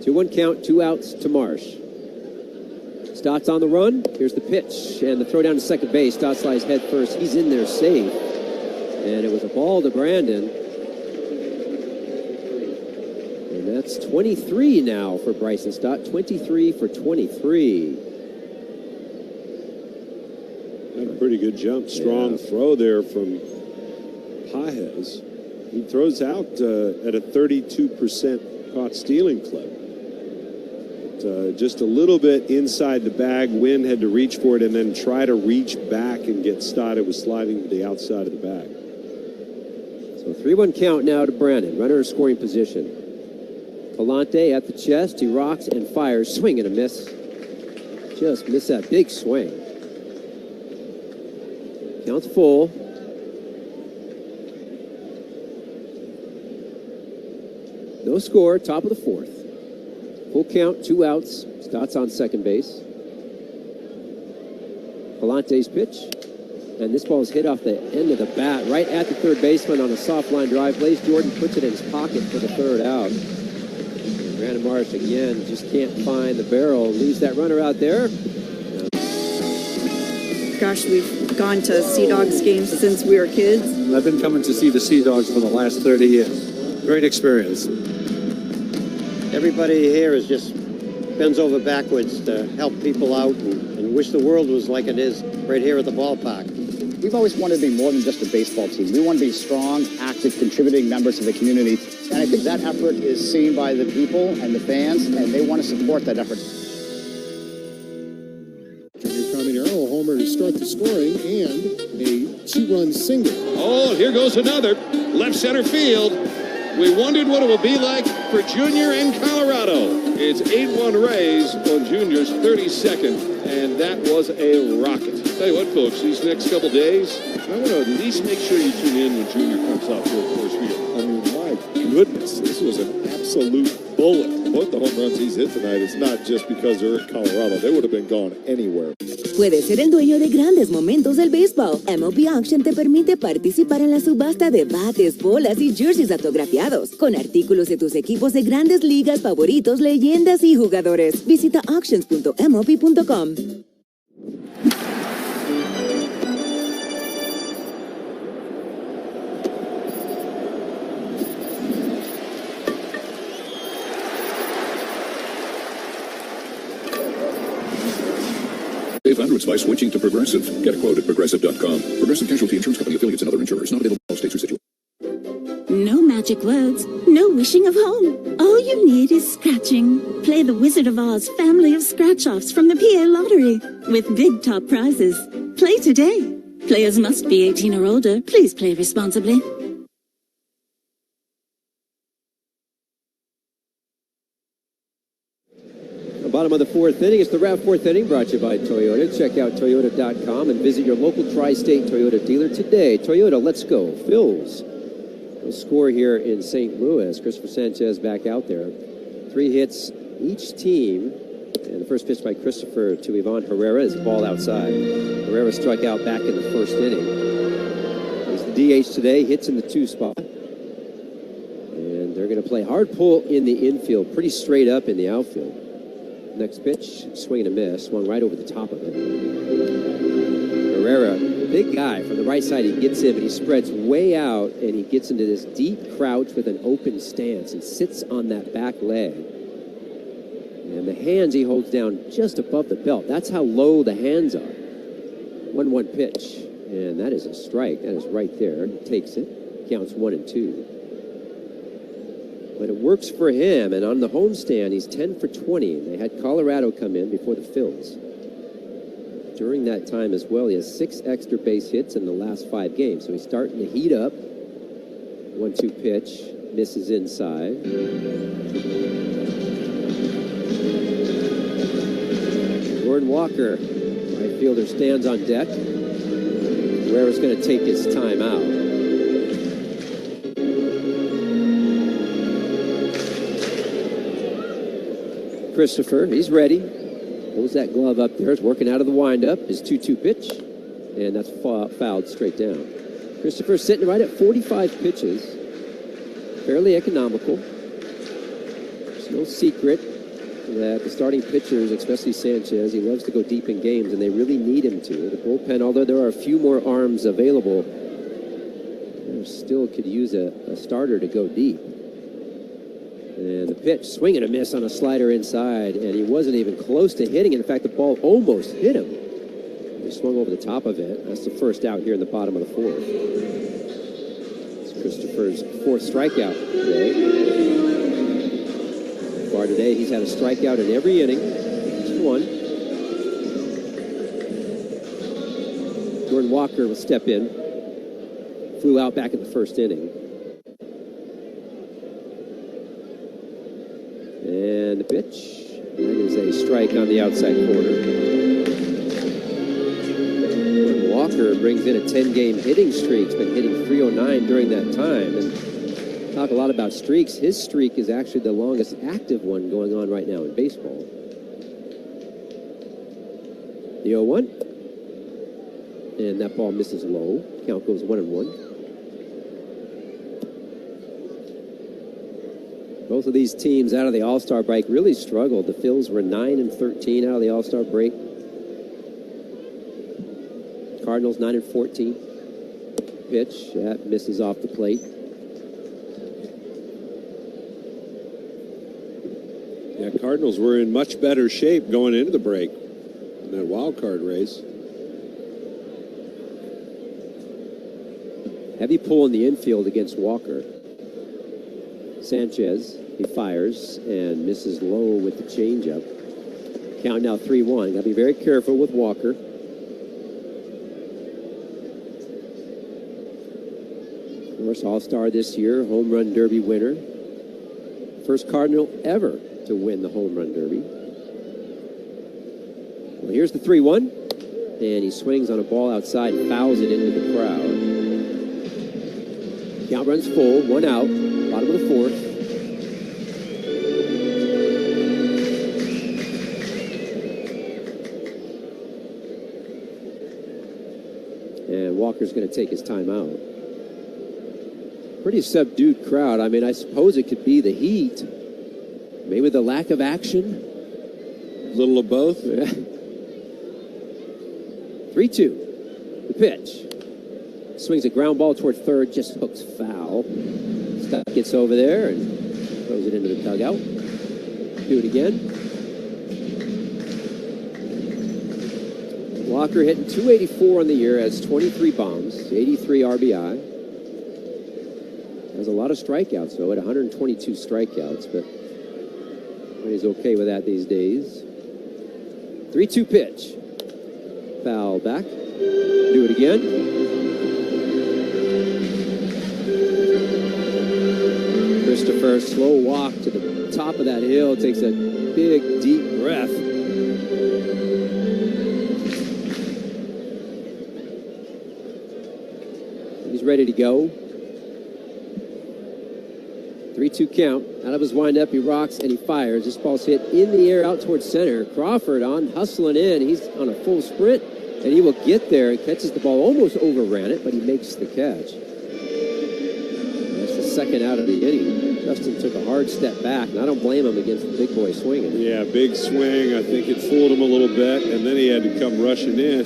2-1 count, 2 outs to Marsh. Stott's on the run. Here's the pitch and the throw down to second base. Stott slides head first. He's in there safe. And it was a ball to Brandon. And that's 23 now for Bryson Stott. 23 for 23. A pretty good jump. Strong throw there from Pages. He throws out at a 32% caught stealing clip. Just a little bit inside the bag. Wynn had to reach for it and then try to reach back and get Stott. It was sliding to the outside of the bag. So 3-1 count now to Brandon. Runner in scoring position. Galante at the chest. He rocks and fires. Swing and a miss. Just missed that big swing. Count's full. No score. Top of the fourth. Full count, 2 outs. Stott's on second base. Galante's pitch. And this ball is hit off the end of the bat, right at the third baseman on a soft line drive. Blaze Jordan puts it in his pocket for the third out. And Brandon Marsh, again, just can't find the barrel. Leaves that runner out there. Gosh, we've gone to Sea Dogs games since we were kids. I've been coming to see the Sea Dogs for the last 30 years. Great experience. Everybody here is just bends over backwards to help people out and wish the world was like it is right here at the ballpark. We've always wanted to be more than just a baseball team. We want to be strong, active, contributing members of the community. And I think that effort is seen by the people and the fans, and they want to support that effort. Junior Caminero, a homer to start the scoring, and a 2-run single. Oh, here goes another. Left center field. We wondered what it would be like for Junior in Colorado. It's 8-1 Rays on Junior's 32nd, and that was a rocket. Tell you what, folks, these next couple days, I want to at least make sure you tune in when Junior comes out to a Coors Field. I mean, my goodness, this was an absolute bullet. Both the home runs he's hit tonight, it's not just because they're in Colorado. They would have been gone anywhere. Puedes ser el dueño de grandes momentos del béisbol. MLB Auction te permite participar en la subasta de bates, bolas y jerseys autografiados, con artículos de tus equipos de grandes ligas favoritos, leyendas y jugadores. Visita auctions.mlb.com. Save hundreds by switching to Progressive. Get a quote at Progressive.com. Progressive Casualty Insurance Company, affiliates, and other insurers. Not available in all states or situations. No magic words, no wishing of home. All you need is scratching. Play the Wizard of Oz family of scratch-offs from the PA Lottery with big top prizes. Play today. Players must be 18 or older. Please play responsibly. Bottom of the fourth inning. It's the fourth inning brought to you by Toyota. Check out Toyota.com and visit your local tri-state Toyota dealer today. Toyota, let's go. Phillies will score here in St. Louis. Christopher Sanchez back out there. 3 hits each team. And the first pitch by Christopher to Ivan Herrera is ball outside. Herrera struck out back in the first inning. He's the DH today. Hits in the 2 spot. And they're going to play hard pull in the infield. Pretty straight up in the outfield. Next pitch, swing and a miss, swung right over the top of it. Herrera big guy from the right side. He gets in, but he spreads way out, and he gets into this deep crouch with an open stance and sits on that back leg. And the hands he holds down just above the belt. That's how low the hands are. 1-1 pitch. And that is a strike. That is right there. He takes it. Counts 1-2. But it works for him. And on the homestand, he's 10 for 20. They had Colorado come in before the Phillies. During that time as well, he has 6 extra base hits in the last 5 games. So he's starting to heat up. 1-2 pitch. Misses inside. Jordan Walker, right fielder, stands on deck. Guerrero's going to take his time out. Christopher, he's ready. Pulls that glove up there. He's working out of the windup. His 2-2 pitch. And that's fouled straight down. Christopher sitting right at 45 pitches. Fairly economical. There's no secret that the starting pitchers, especially Sanchez, he loves to go deep in games, and they really need him to. The bullpen, although there are a few more arms available, there still could use a starter to go deep. And the pitch, swing and a miss on a slider inside, and he wasn't even close to hitting it. In fact, the ball almost hit him. He swung over the top of it. That's the first out here in the bottom of the 4th. It's Christopher's 4th strikeout today. Far today, he's had a strikeout in every inning. Just 1. Jordan Walker will step in. Flew out back in the 1st inning. And the pitch. That is a strike on the outside corner. Jordan Walker brings in a 10-game hitting streak. He's been hitting .309 during that time. And talk a lot about streaks. His streak is actually the longest active one going on right now in baseball. The 0-1. And that ball misses low. Count goes 1-1. Both of these teams out of the All-Star break really struggled. The Phils were 9-13 out of the All-Star break. Cardinals 9-14. Pitch. That misses off the plate. Yeah, Cardinals were in much better shape going into the break in that wild card race. Heavy pull in the infield against Walker. Sanchez, he fires and misses low with the changeup. Count now 3-1. Got to be very careful with Walker. Of course, All-Star this year, Home Run Derby winner. First Cardinal ever to win the Home Run Derby. Well, here's the 3-1. And he swings on a ball outside and fouls it into the crowd. Count runs full, 1 out, bottom of the 4th. And Walker's going to take his time out. Pretty subdued crowd. I mean, I suppose it could be the heat. Maybe the lack of action. A little of both. 3-2. The pitch. Swings a ground ball toward third, just hooks foul. Stuck gets over there and throws it into the dugout. Do it again. Walker hitting .284 on the year, has 23 bombs, 83 RBI. Has a lot of strikeouts, though, at 122 strikeouts, but he's okay with that these days. 3-2 pitch. Foul back. Do it again. Christopher, slow walk to the top of that hill, takes a big, deep breath. He's ready to go. 3-2 count. Out of his windup, he rocks and he fires. This ball's hit in the air out towards center. Crawford on, hustling in. He's on a full sprint, and he will get there. He catches the ball, almost overran it, but he makes the catch. That's the second out of the inning. Justin took a hard step back, and I don't blame him against the big boy swinging. Yeah, big swing. I think it fooled him a little bit, and then he had to come rushing in.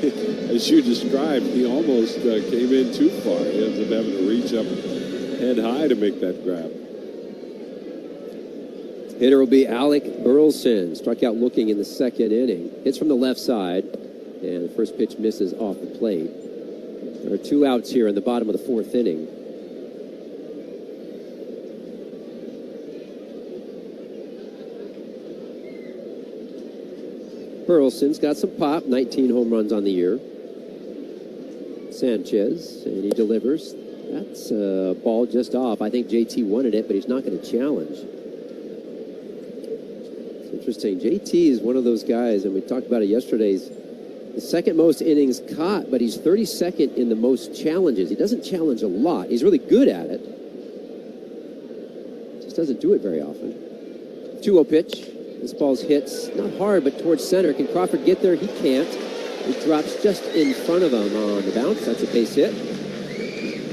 as you described, he almost came in too far. He ends up having to reach up head high to make that grab. Hitter will be Alec Burleson. Struck out looking in the second inning. Hits from the left side, and the first pitch misses off the plate. There are 2 outs here in the bottom of the 4th inning. Burleson's got some pop, 19 home runs on the year. Sanchez, and he delivers. That's a ball just off. I think JT wanted it, but he's not going to challenge. It's interesting. JT is one of those guys, and we talked about it yesterday. He's the second most innings caught, but he's 32nd in the most challenges. He doesn't challenge a lot. He's really good at it. Just doesn't do it very often. 2-0 pitch. This ball's hits not hard, but towards center. Can Crawford get there? He can't. It drops just in front of him on the bounce. That's a base hit.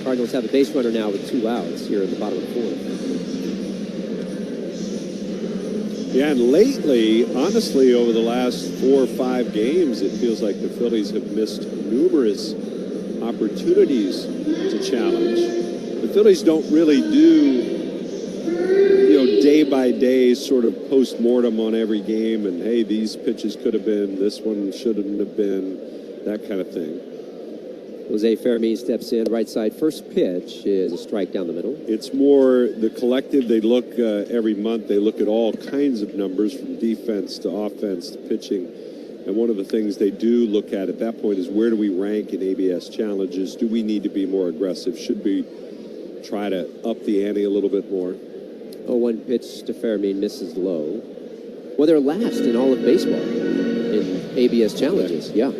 Cardinals have a base runner now with 2 outs here in the bottom of the 4th. Yeah, and lately, honestly, over the last 4 or 5 games, it feels like the Phillies have missed numerous opportunities to challenge. The Phillies don't really do, day by day sort of post-mortem on every game and, hey, these pitches could have been, this one shouldn't have been, that kind of thing. Jose Fermin steps in, right side. First pitch is a strike down the middle. It's more the collective. They look every month. They look at all kinds of numbers from defense to offense to pitching. And one of the things they do look at that point is where do we rank in ABS challenges? Do we need to be more aggressive? Should we try to up the ante a little bit more? 0-1 pitch to Fermin, misses low. Well, they're last in all of baseball in ABS challenges. Yeah.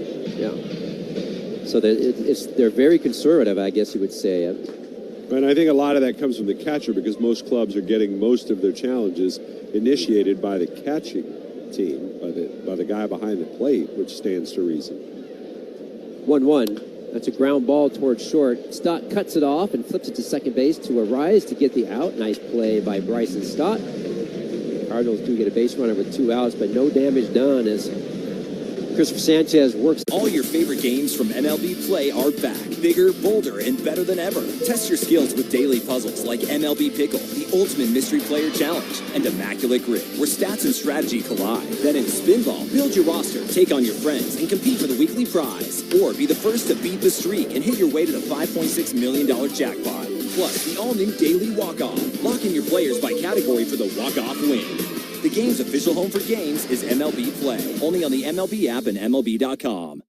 So they're very conservative, I guess you would say. And I think a lot of that comes from the catcher because most clubs are getting most of their challenges initiated by the catching team, by the guy behind the plate, which stands to reason. 1-1. That's a ground ball towards short. Stott cuts it off and flips it to second base to Arise to get the out. Nice play by Bryson Stott. Cardinals do get a base runner with 2 outs, but no damage done as Christopher Sanchez works. All your favorite games from MLB Play are back. Bigger, bolder, and better than ever. Test your skills with daily puzzles like MLB Pickle, the Ultimate Mystery Player Challenge, and Immaculate Grid, where stats and strategy collide. Then in Spinball, build your roster, take on your friends, and compete for the weekly prize. Or be the first to beat the streak and hit your way to the $5.6 million jackpot. Plus, the all-new Daily Walk-Off. Lock in your players by category for the walk-off win. The game's official home for games is MLB Play. Only on the MLB app and MLB.com.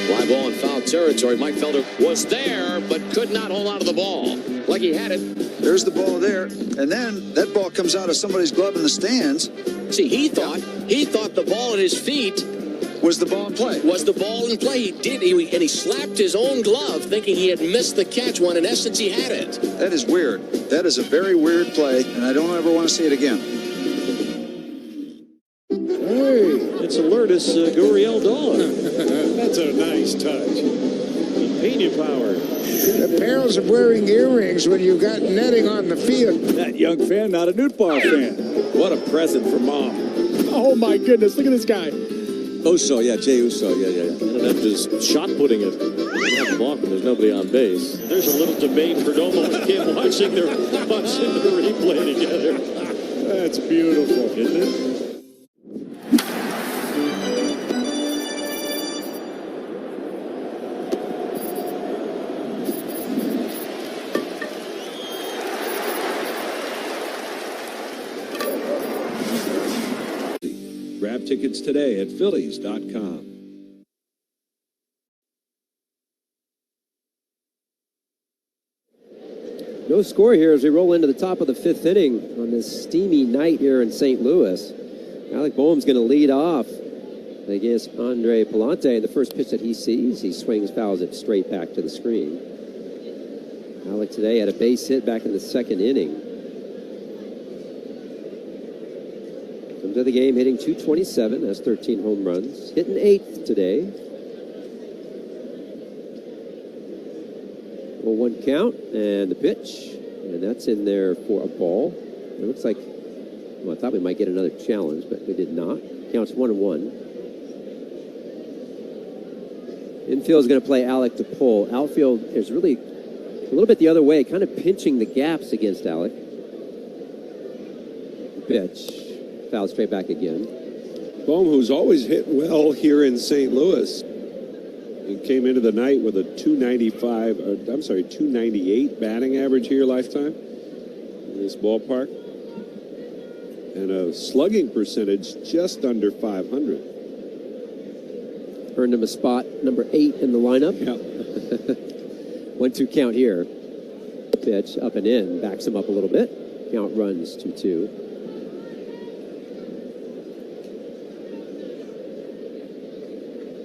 Fly ball in foul territory. Mike Felder was there, but could not hold on to the ball. Like he had it. There's the ball there. And then that ball comes out of somebody's glove in the stands. See, he thought the ball at his feet was the ball in play. Was the ball in play. He did. And he slapped his own glove thinking he had missed the catch when in essence he had it. That is weird. That is a very weird play, and I don't ever want to see it again. Hey, it's Alertus Gurriel Dawn. That's a nice touch. Pena power. The perils of wearing earrings when you've got netting on the field. That young fan, not a Newtbar fan. What a present for Mom. Oh, my goodness. Look at this guy. Uso, yeah, Jay Uso, yeah. And then just shot putting it. There's nobody on base. There's a little debate for Domo and Kim watching the replay together. That's beautiful, isn't it? Grab tickets today at Phillies.com. No score here as we roll into the top of the 5th inning on this steamy night here in St. Louis. Alec Boehm's going to lead off against Andre Palante. The first pitch that he sees, he swings, fouls it straight back to the screen. Alec today had a base hit back in the 2nd inning. Comes to the game hitting .227, has 13 home runs. Hitting 8th today. 0-1 count, and the pitch, and that's in there for a ball. It looks like Well, I thought we might get another challenge, but we did not. Counts 1-1. Infield is going to play Alec to pull. Outfield is really a little bit the other way, kind of pinching the gaps against Alec. Pitch. Foul straight back again. Bohm, who's always hit well here in St. Louis. He came into the night with a 298 batting average here lifetime in this ballpark. And a slugging percentage just under 500. Earned him a spot number 8 in the lineup. Yeah. 1-2 count here. Pitch up and in. Backs him up a little bit. Count runs 2-2.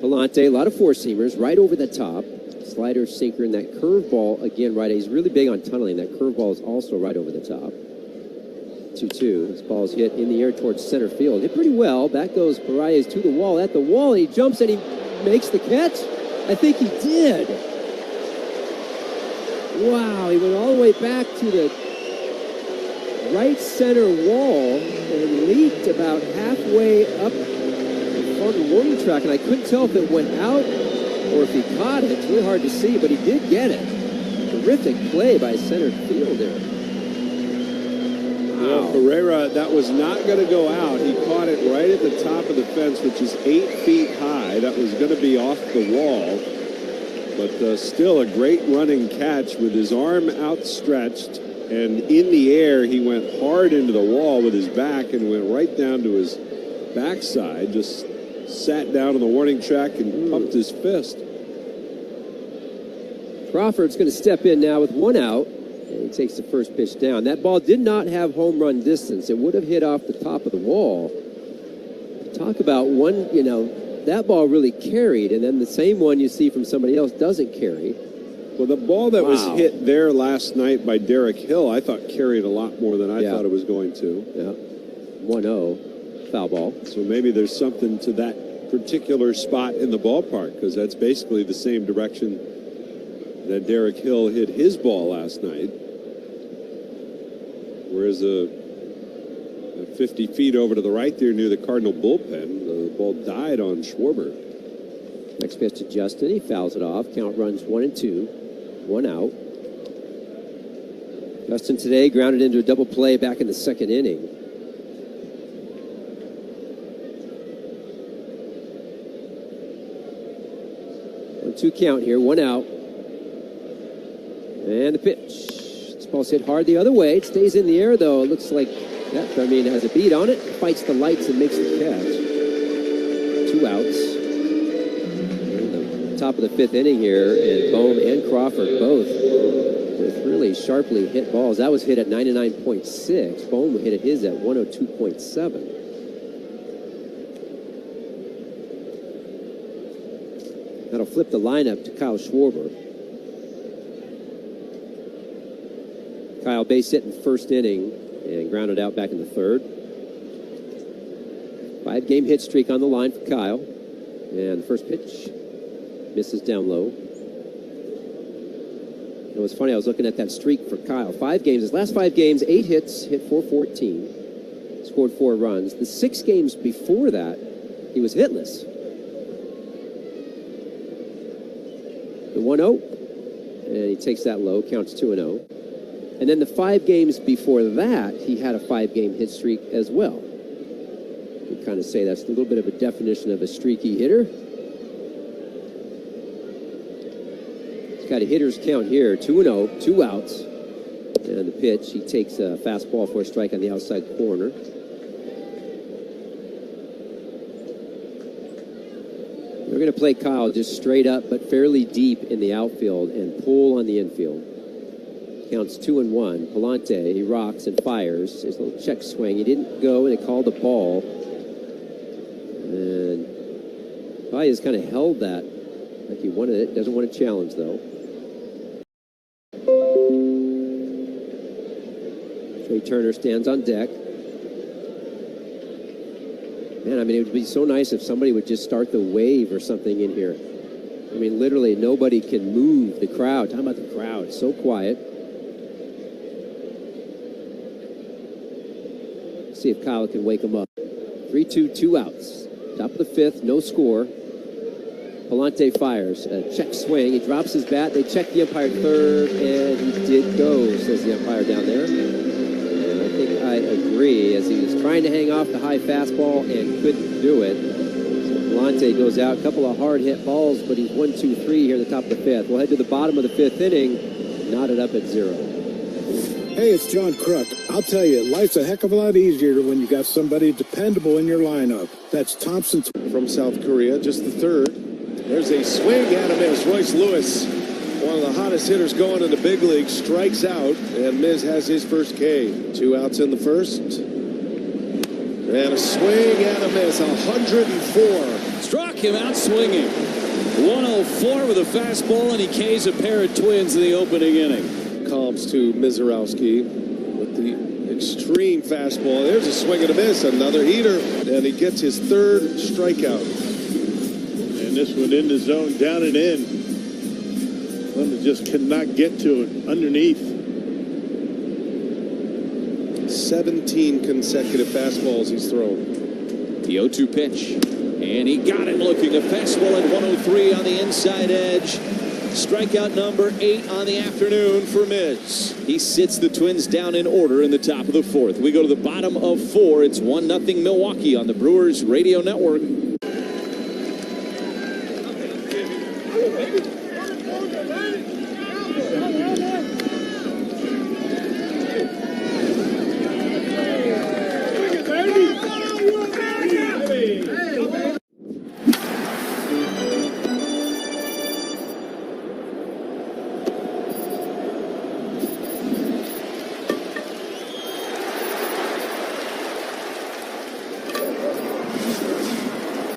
Palante, a lot of four-seamers right over the top. Slider, sinker, and that curveball, again, right. He's really big on tunneling. That curveball is also right over the top. 2-2. This ball is hit in the air towards center field. Hit pretty well. Back goes Parias to the wall. At the wall, he jumps and he makes the catch. I think he did. Wow, he went all the way back to the right center wall and leaped about halfway up on the warning track, and I couldn't tell if it went out or if he caught it. It's really hard to see, but he did get it. Terrific play by center fielder. Wow. Well, Pereira, that was not going to go out. He caught it right at the top of the fence, which is 8 feet high. That was going to be off the wall, but still a great running catch with his arm outstretched, and in the air he went hard into the wall with his back and went right down to his backside, just sat down on the warning track and pumped his fist. Crawford's going to step in now with 1 out. And he takes the first pitch down. That ball did not have home run distance. It would have hit off the top of the wall. Talk about one, that ball really carried, and then the same one you see from somebody else doesn't carry. Well, the ball that was hit there last night by Derek Hill, I thought carried a lot more than I thought it was going to. Yeah. 1-0. Foul ball. So maybe there's something to that particular spot in the ballpark, because that's basically the same direction that Derek Hill hit his ball last night. Whereas 50 feet over to the right there near the Cardinal bullpen, the ball died on Schwarber. Next pitch to Justin. He fouls it off. Count runs 1-2. 1 out. Justin today grounded into a double play back in the second inning. Two count here, 1 out. And the pitch. This ball's hit hard the other way. It stays in the air, though. It looks like that, it has a beat on it. Fights the lights and makes the catch. 2 outs. In the top of the 5th inning here, and Bohm and Crawford both with really sharply hit balls. That was hit at 99.6. Bohm hit his at 102.7. That'll flip the lineup to Kyle Schwarber. Kyle base hit in the first inning and grounded out back in the third. 5-game hit streak on the line for Kyle. And the first pitch misses down low. It was funny, I was looking at that streak for Kyle. 5 games, his last 5 games, 8 hits, hit .414, scored 4 runs. The 6 games before that, he was hitless. The 1-0, and he takes that low, counts 2-0. And then the 5 games before that, he had a 5-game hit streak as well. We kind of say that's a little bit of a definition of a streaky hitter. He's got a hitter's count here, 2-0, 2 outs. And the pitch, he takes a fastball for a strike on the outside corner. We're going to play Kyle just straight up, but fairly deep in the outfield and pull on the infield. Counts 2-1. Palante, he rocks and fires. There's a little check swing. He didn't go, and they called the ball. And probably has kind of held that like he wanted it. Doesn't want a challenge, though. Trey Turner stands on deck. Man, I mean, it would be so nice if somebody would just start the wave or something in here. I mean, literally, nobody can move the crowd. Talking about the crowd. It's so quiet. See if Kyle can wake him up. 3-2, 2 outs. Top of the fifth, no score. Palante fires. A check swing. He drops his bat. They check the umpire third, and he did go, says the umpire down there. And I think I agree, as he was trying to hang off the high fastball and couldn't do it. So Palante goes out. A couple of hard hit balls, but he's 1-2-3 here at the top of the fifth. We'll head to the bottom of the fifth inning. Knotted up at 0. Hey, it's John Kruk. I'll tell you, life's a heck of a lot easier when you got somebody dependable in your lineup. That's Thompson. From South Korea, just the third. There's a swing and a miss. Royce Lewis, one of the hottest hitters going in the big league, strikes out, and Miz has his first K. 2 outs in the first. And a swing and a miss. 104. Struck him out swinging. 104 with a fastball, and he K's a pair of twins in the opening inning. Comps to Mizorowski with the extreme fastball. There's a swing and a miss. Another heater, and he gets his third strikeout. And this one in the zone, down and in. One that just cannot get to it underneath. 17 consecutive fastballs he's thrown. The 0-2 pitch. And he got it looking. A fastball at 103 on the inside edge. Strikeout number 8 on the afternoon for Miz. He sits the Twins down in order in the top of the fourth. We go to the bottom of 4. It's 1-0 Milwaukee on the Brewers Radio Network.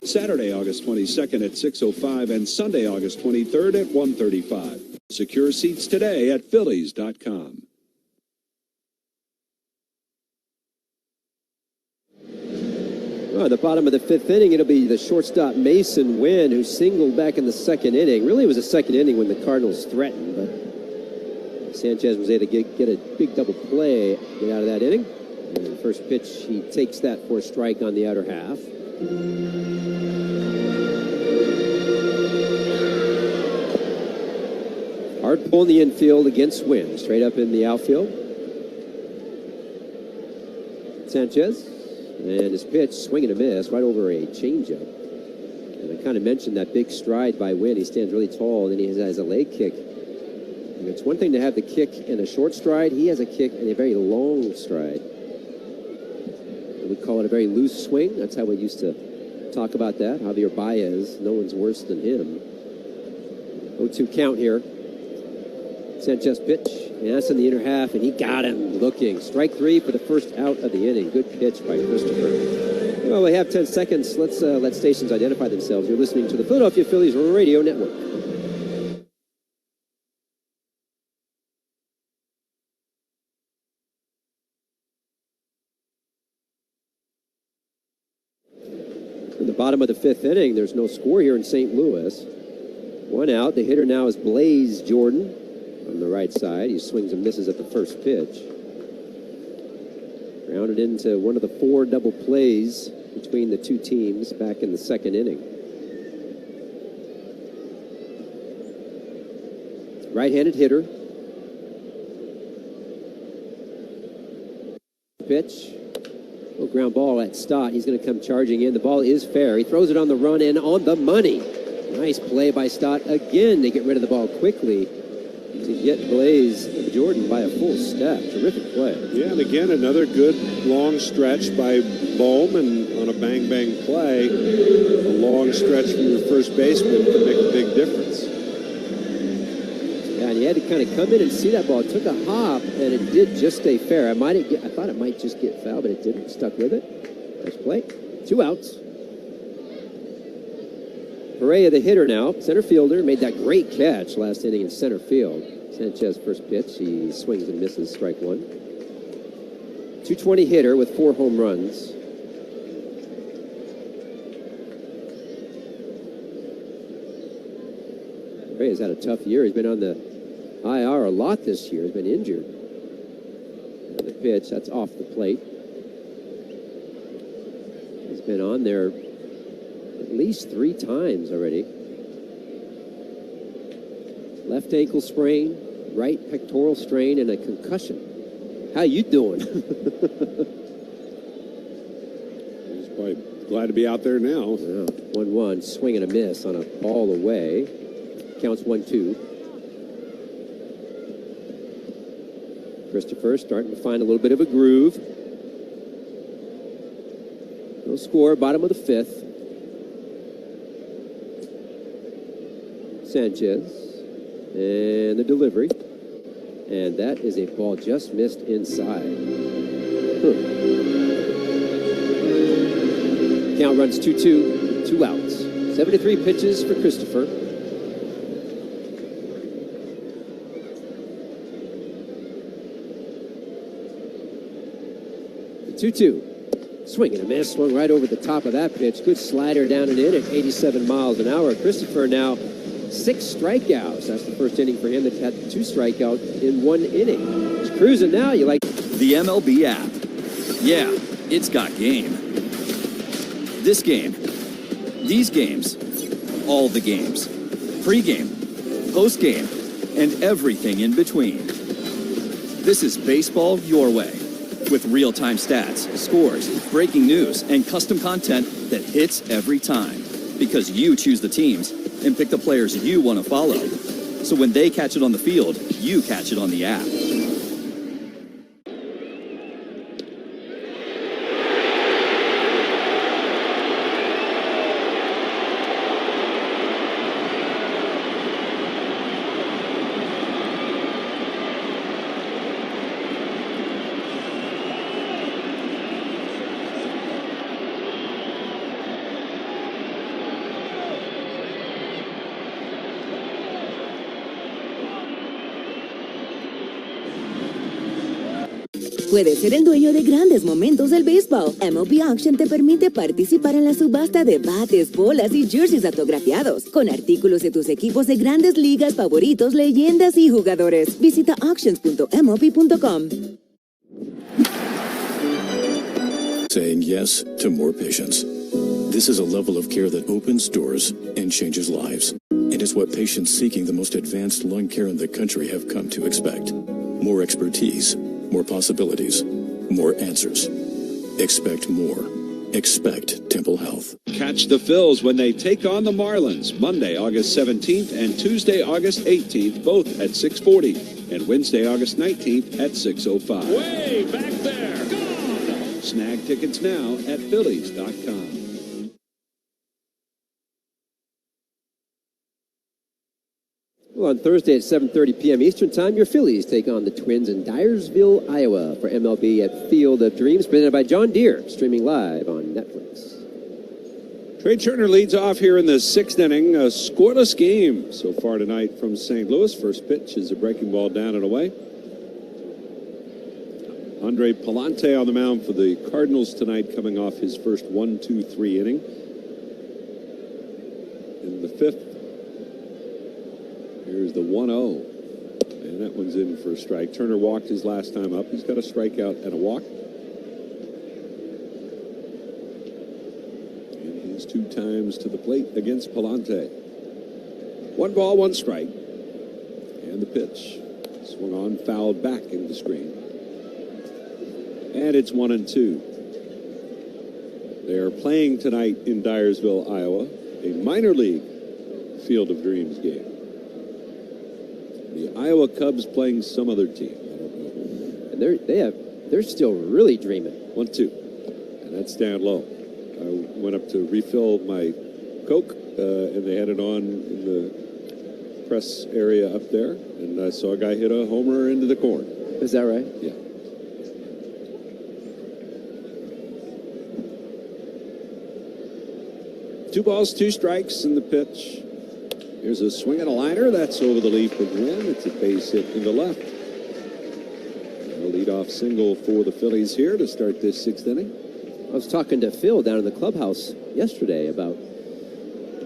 Saturday, August 22nd at 6:05 and Sunday, August 23rd at 1:35. Secure seats today at Phillies.com. Well, at the bottom of the fifth inning, it'll be the shortstop Mason Wynn, who singled back in the second inning. Really, it was the second inning when the Cardinals threatened, but Sanchez was able to get a big double play, get out of that inning. And the first pitch, he takes that for a strike on the outer half. Hard pull in the infield against Wynn, straight up in the outfield. Sanchez, and his pitch, swing and a miss, right over a changeup. And I kind of mentioned that big stride by Wynn. He stands really tall, and then he has a leg kick. And it's one thing to have the kick in a short stride. He has a kick in a very long stride. We call it a very loose swing. That's how we used to talk about that. Javier Baez, no one's worse than him. 0-2 count here. Sanchez pitch, and that's in the inner half, and he got him looking. Strike 3 for the first out of the inning. Good pitch by Christopher. Well, we have 10 seconds. Let's let stations identify themselves. You're listening to the Philadelphia Phillies Radio Network. In the bottom of the fifth inning, there's no score here in St. Louis. 1 out. The hitter now is Blaze Jordan on the right side. He swings and misses at the first pitch. Grounded into one of the 4 double plays between the two teams back in the second inning. Right-handed hitter. Pitch. Little ground ball at Stott. He's going to come charging in. The ball is fair. He throws it on the run and on the money. Nice play by Stott. Again, they get rid of the ball quickly to get Blaze Jordan by a full step. Terrific play. Yeah, and again, another good long stretch by Bowman on a bang-bang play. A long stretch from your first baseman can make a big difference. Yeah, and he had to kind of come in and see that ball. It took a hop, and it did just stay fair. I thought it might just get foul, but it didn't. Stuck with it. Nice play. 2 outs. Perea, the hitter now, center fielder, made that great catch last inning in center field. Sanchez first pitch, he swings and misses, strike 1. 220 hitter with 4 home runs. Perea's had a tough year. He's been on the IR a lot this year. He's been injured. And the pitch, that's off the plate. been on there at least 3 times already. Left ankle sprain, right pectoral strain, and a concussion. How you doing? He's probably glad to be out there now. Yeah. 1-1, swing and a miss on a ball away. Counts 1-2. Christopher starting to find a little bit of a groove. No score, bottom of the 5th. Sanchez. And the delivery. And that is a ball just missed inside. Count runs 2-2, 2 outs. 73 pitches for Christopher. The 2-2. Swing and a miss. Swung right over the top of that pitch. Good slider down and in at 87 miles an hour. Christopher now 6 strikeouts. That's the first inning for him. That had 2 strikeouts in 1 inning. He's cruising now. You like the MLB app? Yeah, it's got game. This game, these games, all the games, pre-game, post-game, and everything in between. This is baseball your way, with real-time stats, scores, breaking news, and custom content that hits every time. Because you choose the teams and pick the players you want to follow. So when they catch it on the field, you catch it on the app. Puedes ser el dueño de grandes momentos del béisbol. MLB Auction te permite participar en la subasta de bates, bolas y jerseys autografiados, con artículos de tus equipos de grandes ligas favoritos, leyendas y jugadores. Visita auctions.mlb.com. Saying yes to more patients. This is a level of care that opens doors and changes lives. It is what patients seeking the most advanced lung care in the country have come to expect. More expertise, more possibilities, more answers. Expect more. Expect Temple Health. Catch the Phils when they take on the Marlins Monday, August 17th and Tuesday, August 18th, both at 6:40, and Wednesday, August 19th at 6:05. Way back there. Gone. Snag tickets now at Phillies.com. Well, on Thursday at 7:30 p.m. Eastern Time, your Phillies take on the Twins in Dyersville, Iowa for MLB at Field of Dreams, presented by John Deere, streaming live on Netflix. Trey Turner leads off here in the 6th inning. A scoreless game so far tonight from St. Louis. First pitch is a breaking ball down and away. Andre Palante on the mound for the Cardinals tonight, coming off his first 1-2-3 inning. In the 5th, here's the 1-0. And that one's in for a strike. Turner walked his last time up. He's got a strikeout and a walk. And he's 2 times to the plate against Palante. 1 ball, 1 strike. And the pitch. Swung on, fouled back into the screen. And it's 1-2. They're playing tonight in Dyersville, Iowa, a minor league Field of Dreams game. The Iowa Cubs playing some other team. I don't know. And they're still really dreaming. 1-2. And that's down low. I went up to refill my Coke, and they had it on in the press area up there. And I saw a guy hit a homer into the corn. Is that right? Yeah. Two balls, 2 strikes in the pitch. Here's a swing and a liner. That's over the leaf of one. It's a base hit into left. A leadoff single for the Phillies here to start this 6th inning. I was talking to Phil down in the clubhouse yesterday about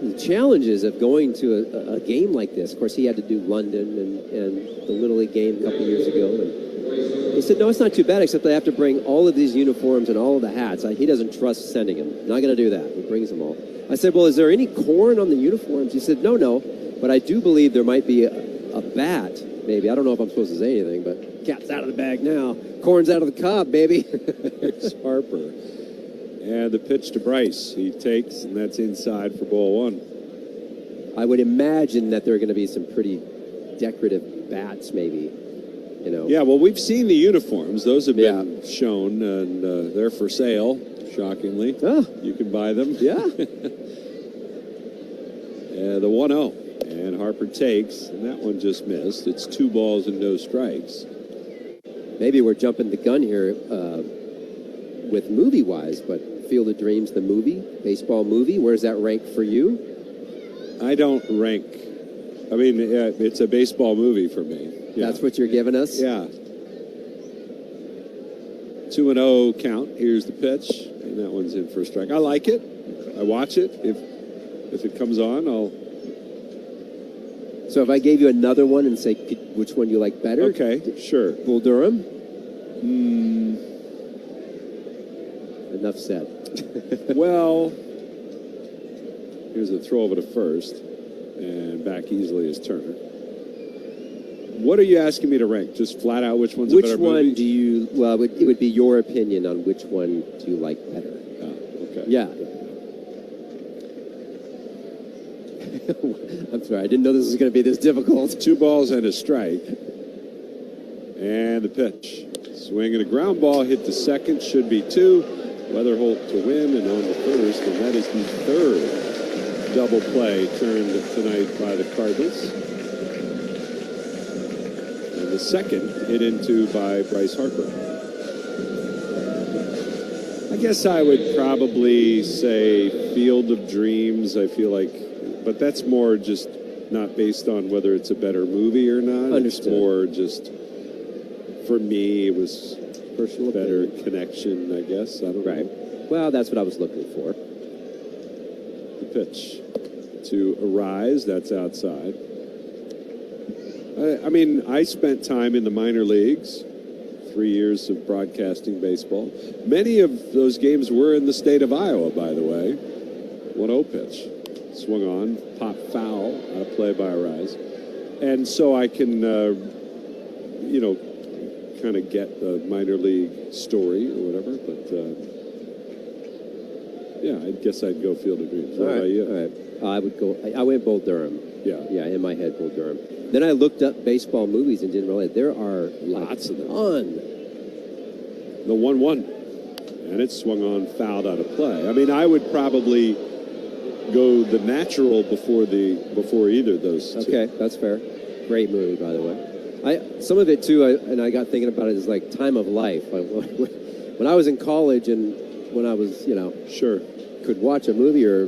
the challenges of going to a game like this. Of course, he had to do London and the Little League game a couple of years ago. And he said, no, it's not too bad, except they have to bring all of these uniforms and all of the hats. He doesn't trust sending them. Not going to do that. He brings them all. I said, well, is there any corn on the uniforms? He said, no. But I do believe there might be a bat, maybe. I don't know if I'm supposed to say anything, but cat's out of the bag now. Corn's out of the cob, baby. It's Harper. And the pitch to Bryce. He takes, and that's inside for ball one. I would imagine that there are going to be some pretty decorative bats, maybe. You know. Yeah, well, we've seen the uniforms. Those have been shown, and they're for sale, shockingly. Oh. You can buy them. Yeah. The 1-0. And Harper takes, and that one just missed. It's 2 balls and no strikes. Maybe we're jumping the gun here with movie-wise, but Field of Dreams, the movie, baseball movie, where's that rank for you? I don't rank. I mean, it's a baseball movie for me. Yeah. That's what you're giving us? Yeah. 2-0 count. Here's the pitch, and that one's in for a strike. I like it. I watch it. If it comes on, I'll... So if I gave you another one and say which one you like better? Okay, sure. Bull Durham? Enough said. Well, here's a throw over to first, and back easily is Turner. What are you asking me to rank? Just flat out which one's a better movie? Which one do you... Well, it would be your opinion on which one do you like better. Oh, okay. Yeah. I'm sorry, I didn't know this was going to be this difficult. 2 balls and a strike. And the pitch. Swing and a ground ball hit the second, should be 2. Weatherholt to win and on the first, and that is the 3rd double play turned tonight by the Cardinals. And the 2nd hit into by Bryce Harper. I guess I would probably say Field of Dreams. I feel like, but that's more just not based on whether it's a better movie or not. Understood. It's more just, for me, it was personal better connection, I guess. I don't know. Well, that's what I was looking for. The pitch to Arise, that's outside. I mean, I spent time in the minor leagues, 3 years of broadcasting baseball. Many of those games were in the state of Iowa, by the way. 1-0 pitch. Swung on, pop foul, out of play by Arise. And so I can, kind of get the minor league story or whatever. But, I guess I'd go Field of Dreams. What about you? All right. I went Bull Durham. Yeah. Yeah, in my head, Bull Durham. Then I looked up baseball movies and didn't realize there are lots of them. The 1-1. And it swung on, fouled out of play. I mean, I would probably go The Natural before either of those two. Okay, that's fair. Great movie, by the way. Some of it too, and I got thinking about it, is like time of life. When I was in college and when I was, could watch a movie or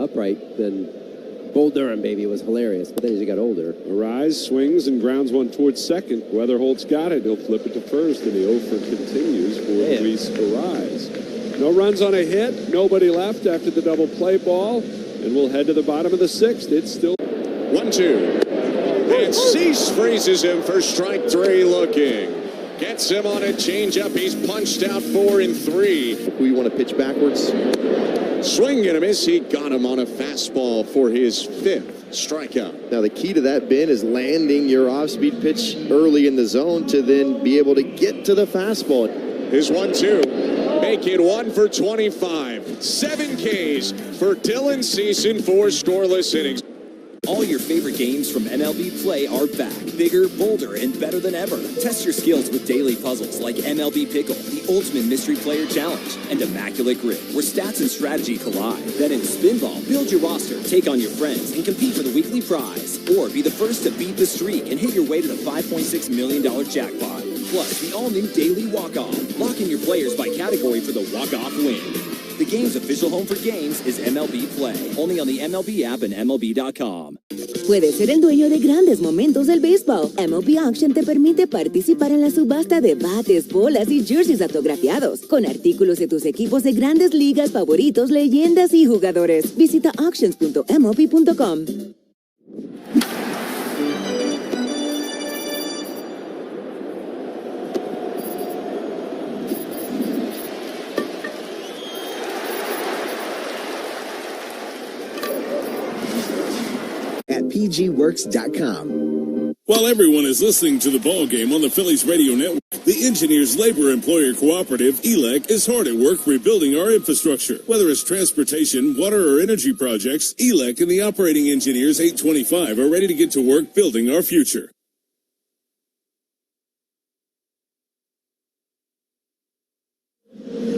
upright, then Bull Durham, baby, was hilarious. But then as you got older, Arise swings and grounds one towards second. Weatherholt's got it. He'll flip it to first, and the over continues for Luis Arise. No runs on a hit. Nobody left after the double play ball. And we'll head to the bottom of the 6th. It's still 1-2. And Cease freezes him for strike 3 looking. Gets him on a changeup. He's punched out 4 and 3. Who you want to pitch backwards? Swing and a miss. He got him on a fastball for his 5th strikeout. Now the key to that, Ben, is landing your off-speed pitch early in the zone to then be able to get to the fastball. His 1-2. Make it 1 for 25. 7 Ks for Dylan Cease in 4 scoreless innings. All your favorite games from MLB Play are back. Bigger, bolder, and better than ever. Test your skills with daily puzzles like MLB Pickle, the Ultimate Mystery Player Challenge, and Immaculate Grid, where stats and strategy collide. Then in Spinball, build your roster, take on your friends, and compete for the weekly prize. Or be the first to beat the streak and hit your way to the $5.6 million jackpot. Plus, the all-new Daily Walk-Off. Lock in your players by category for the walk-off win. The game's official home for games is MLB Play. Only on the MLB app and MLB.com. Puedes ser el dueño de grandes momentos del béisbol. MLB Auction te permite participar en la subasta de bates, bolas y jerseys autografiados, con artículos de tus equipos de grandes ligas favoritos, leyendas y jugadores. Visita auctions.mlb.com. At pgworks.com. While everyone is listening to the ball game on the Phillies radio network, the Engineers Labor Employer Cooperative, ELEC, is hard at work rebuilding our infrastructure. Whether it's transportation, water, or energy projects, ELEC and the operating engineers 825 are ready to get to work building our future.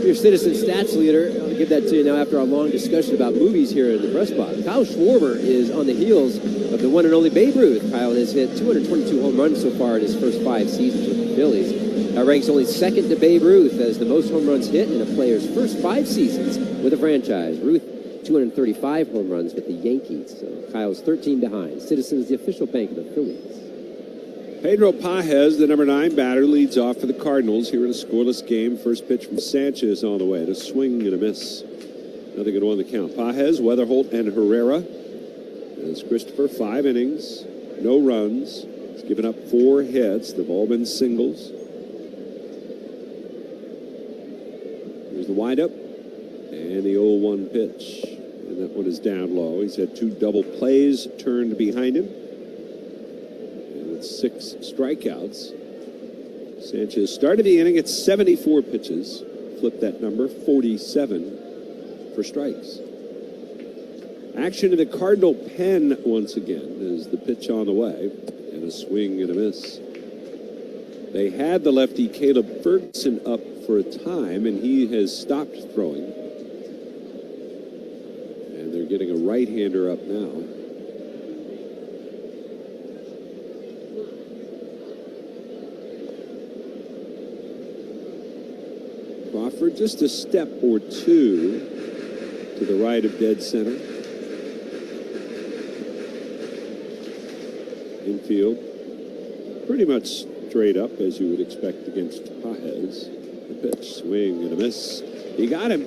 Your citizen stats leader, I'll give that to you now after our long discussion about movies here in the press box. Kyle Schwarber is on the heels of the one and only Babe Ruth. Kyle has hit 222 home runs so far in his first 5 seasons with the Phillies. That ranks only second to Babe Ruth as the most home runs hit in a player's first 5 seasons with a franchise. Ruth, 235 home runs with the Yankees. So Kyle's 13 behind. Citizens, the official bank of the Phillies. Pedro Pajes, the number 9 batter, leads off for the Cardinals here in a scoreless game. First pitch from Sanchez on the way. To swing and a miss. Nothing going to on the count. Pajes, Weatherholt, and Herrera. As Christopher, 5 innings, no runs. He's given up 4 hits. They've all been singles. Here's the windup. And the 0-1 pitch. And that one is down low. He's had 2 double plays turned behind him. 6 strikeouts. Sanchez started the inning at 74 pitches. Flipped that number, 47 for strikes. Action in the Cardinal pen once again as the pitch on the way. And a swing and a miss. They had the lefty Caleb Ferguson up for a time, and he has stopped throwing. And they're getting a right-hander up now. Crawford just a step or 2 to the right of dead center. Infield, pretty much straight up as you would expect against Pajes. The pitch, swing and a miss. He got him.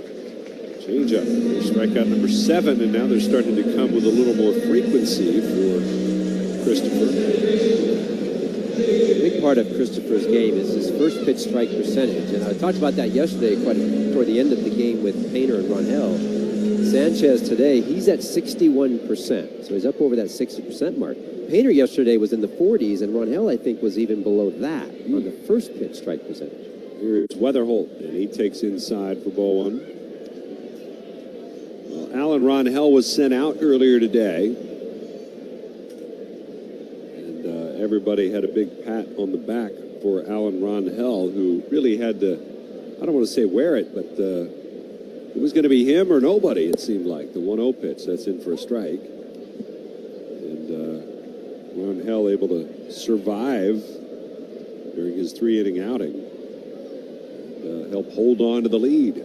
Change up. Strikeout number 7, and now they're starting to come with a little more frequency for Christopher. A big part of Christopher's game is his first pitch strike percentage, and I talked about that yesterday toward the end of the game with Painter and Ronhell. Sanchez today, he's at 61%, so he's up over that 60% mark. Painter yesterday was in the 40s, and Ronhell, I think, was even below that on the first pitch strike percentage. Here's Weatherholt, and he takes inside for ball 1. Well, Alan Ronhell was sent out earlier today. Everybody had a big pat on the back for Alan Ronhell, who really had to, I don't want to say wear it, but it was going to be him or nobody, it seemed like. The 1-0 pitch, that's in for a strike. And Ronhell able to survive during his 3-inning outing. And, help hold on to the lead.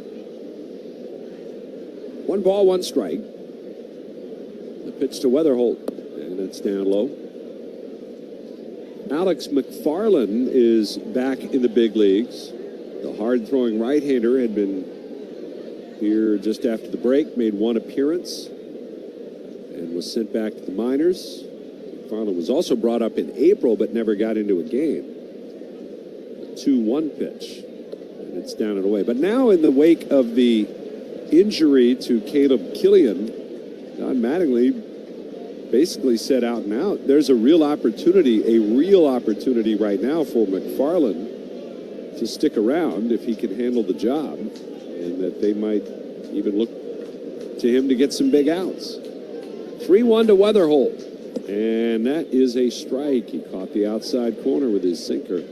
1 ball, 1 strike. The pitch to Weatherholt, and it's down low. Alex McFarland is back in the big leagues. The hard-throwing right-hander had been here just after the break, made 1 appearance, and was sent back to the minors. McFarland was also brought up in April, but never got into a game. A 2-1 pitch, and it's down and away. But now in the wake of the injury to Caleb Killian, Don Mattingly basically said out and out, there's a real opportunity right now for McFarland to stick around if he can handle the job, and that they might even look to him to get some big outs. 3-1 to Weatherholt, and that is a strike. He caught the outside corner with his sinker.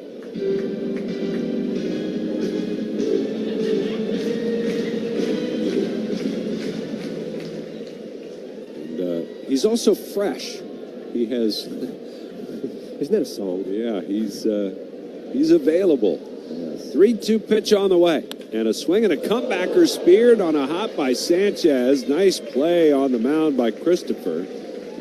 He's also fresh. He has. Isn't that a song? Yeah, he's available. Yes. 3-2 pitch on the way, and a swing and a comebacker speared on a hop by Sanchez. Nice play on the mound by Christopher,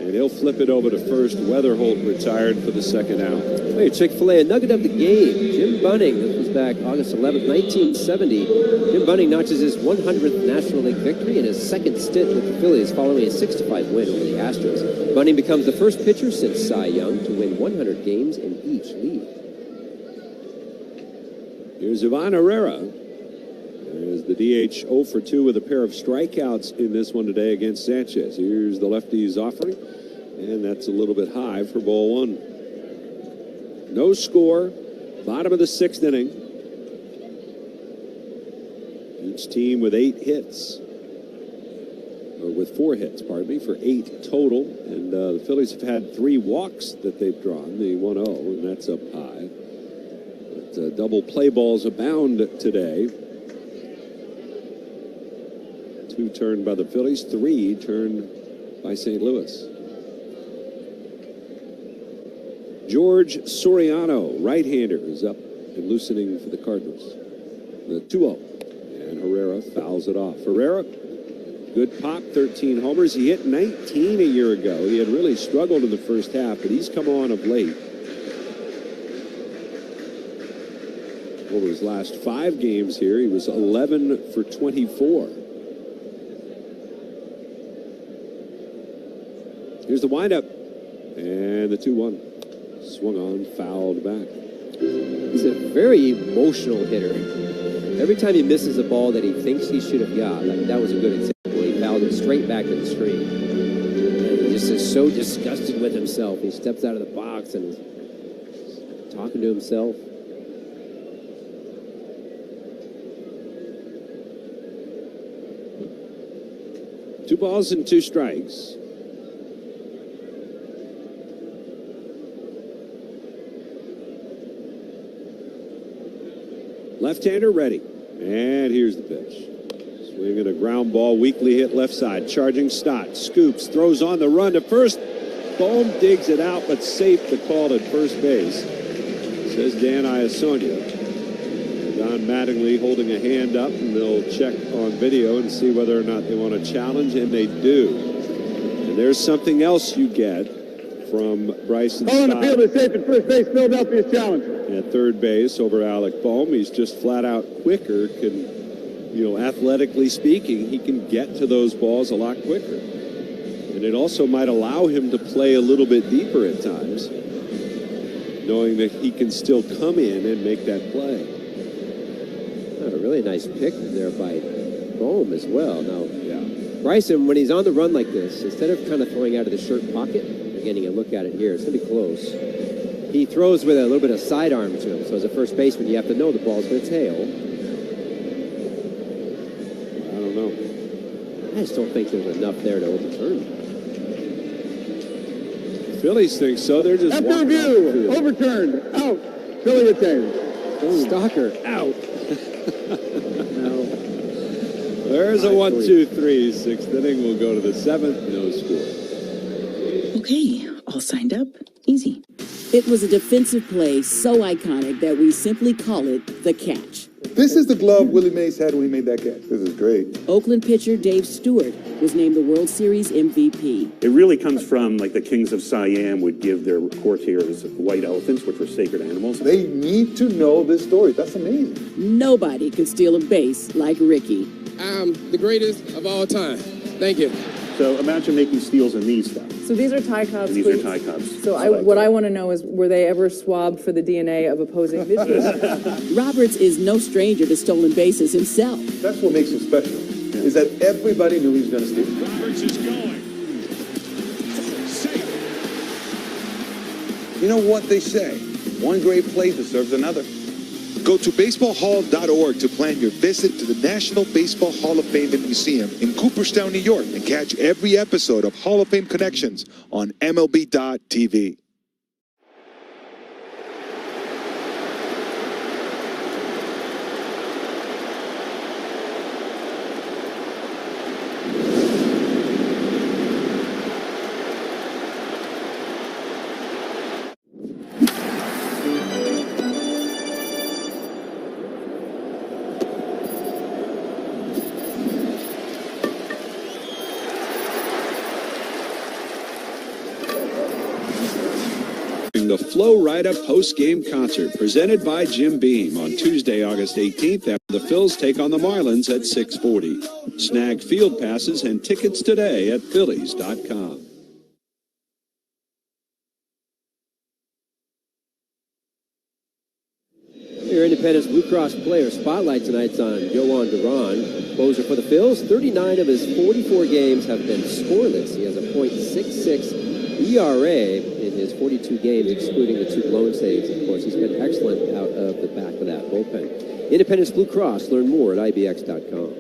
And he'll flip it over to first. Weatherholt retired for the second out. Hey, Chick-fil-A, a nugget of the game. Jim Bunning, this was back August 11th, 1970. Jim Bunning notches his 100th National League victory in his second stint with the Phillies following a 6-5 win over the Astros. Bunning becomes the first pitcher since Cy Young to win 100 games in each league. Here's Ivan Herrera. There's the DH 0 for 2 with a pair of strikeouts in this one today against Sanchez. Here's the lefty's offering, and that's a little bit high for ball one. No score, bottom of the 6th inning. Each team with 8 hits, or with 4 hits, pardon me, for 8 total. And the Phillies have had 3 walks that they've drawn, the 1-0, and that's up high. But double play balls abound today. 2 turned by the Phillies, 3 turned by St. Louis. George Soriano, right-hander, is up and loosening for the Cardinals. The 2-0. And Herrera fouls it off. Herrera, good pop, 13 homers. He hit 19 a year ago. He had really struggled in the first half, but he's come on of late. Over his last 5 games here, he was 11 for 24. Here's the windup, and the 2-1. Swung on, fouled back. He's a very emotional hitter. Every time he misses a ball that he thinks he should have got, like that was a good example. He fouled it straight back to the screen. And he just is so disgusted with himself. He steps out of the box and is talking to himself. Two balls and 2 strikes. Left-hander ready. And here's the pitch. Swinging a ground ball, weakly hit left side. Charging Stott. Scoops, throws on the run to first. Bohm digs it out, but safe the call at first base. Says Dan Iasonia. Don Mattingly holding a hand up, and they'll check on video and see whether or not they want to challenge, and they do. And there's something else you get from Bryson Stott. Calling the field is safe at first base. Philadelphia's challenge. At third base over Alec Bohm. He's just flat out quicker. Athletically speaking, he can get to those balls a lot quicker. And it also might allow him to play a little bit deeper at times, knowing that he can still come in and make that play. A really nice pick there by Bohm as well. Now, Bryson, when he's on the run like this, instead of kind of throwing out of the shirt pocket, you're getting a look at it here. It's going to be close. He throws with a little bit of sidearm to him. So as a first baseman, you have to know the ball's going to tail. I don't know. I just don't think there's enough there to overturn. Phillies think so. They're just after review, overturned, out. Philly retained. Stalker, out. No. There's a 1-2-3. 6th inning. We'll go to the 7th. No score. Okay, all signed up. Easy. It was a defensive play so iconic that we simply call it the catch. This is the glove Willie Mays had when he made that catch. This is great. Oakland pitcher Dave Stewart was named the World Series MVP. It really comes from like the kings of Siam would give their courtiers white elephants, which were sacred animals. They need to know this story. That's amazing. Nobody could steal a base like Ricky. I'm the greatest of all time. Thank you. So imagine making steals in these stuff. So these are Thai cubs. And these are Thai cubs. So what I want to know is, were they ever swabbed for the DNA of opposing pitchers? Roberts is no stranger to stolen bases himself. That's what makes him special, is that everybody knew he was going to steal. Roberts is going. Safe. You know what they say, one great play deserves another. Go to baseballhall.org to plan your visit to the National Baseball Hall of Fame and Museum in Cooperstown, New York, and catch every episode of Hall of Fame Connections on MLB.tv. the Flow Rida post-game concert presented by Jim Beam on Tuesday, August 18th after the Phils take on the Marlins at 6:40. Snag field passes and tickets today at Phillies.com. Your Independence Blue Cross player spotlight tonight's on Yohan Duran, closer for the Phils. 39 of his 44 games have been scoreless. He has a .66 ERA in his 42 games, excluding the 2 blown saves. Of course, he's been excellent out of the back of that bullpen. Independence Blue Cross. Learn more at IBX.com.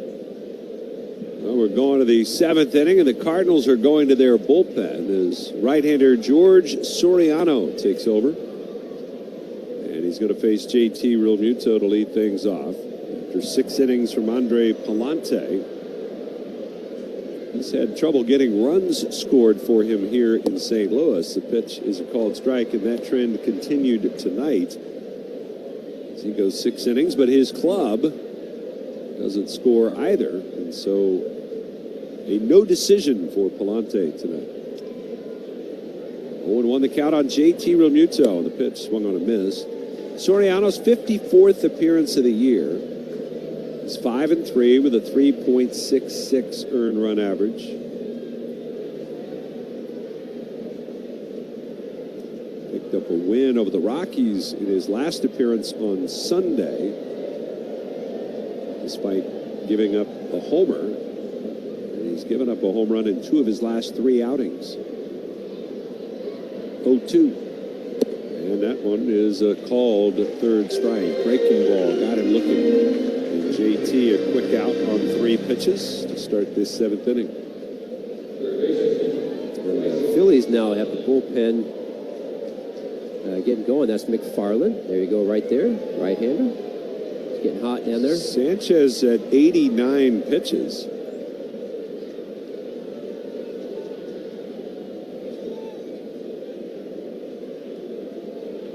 Well, we're going to the 7th inning, and the Cardinals are going to their bullpen as right-hander George Soriano takes over. He's going to face JT Realmuto to lead things off. After 6 innings from Andre Palante, he's had trouble getting runs scored for him here in St. Louis. The pitch is a called strike, and that trend continued tonight as he goes 6 innings, but his club doesn't score either, and so a no decision for Palante tonight. 0-1 the count on JT Realmuto. The pitch swung on a miss. Soriano's 54th appearance of the year. He's 5-3 with a 3.66 earned run average. Picked up a win over the Rockies in his last appearance on Sunday, despite giving up a homer. And he's given up a home run in 2 of his last 3 outings. 0-2. And that one is a called third strike. Breaking ball. Got him looking. And JT a quick out on 3 pitches to start this 7th inning. The Phillies now have the bullpen getting going. That's McFarland. There you go right there. Right-hander. It's getting hot down there. Sanchez at 89 pitches.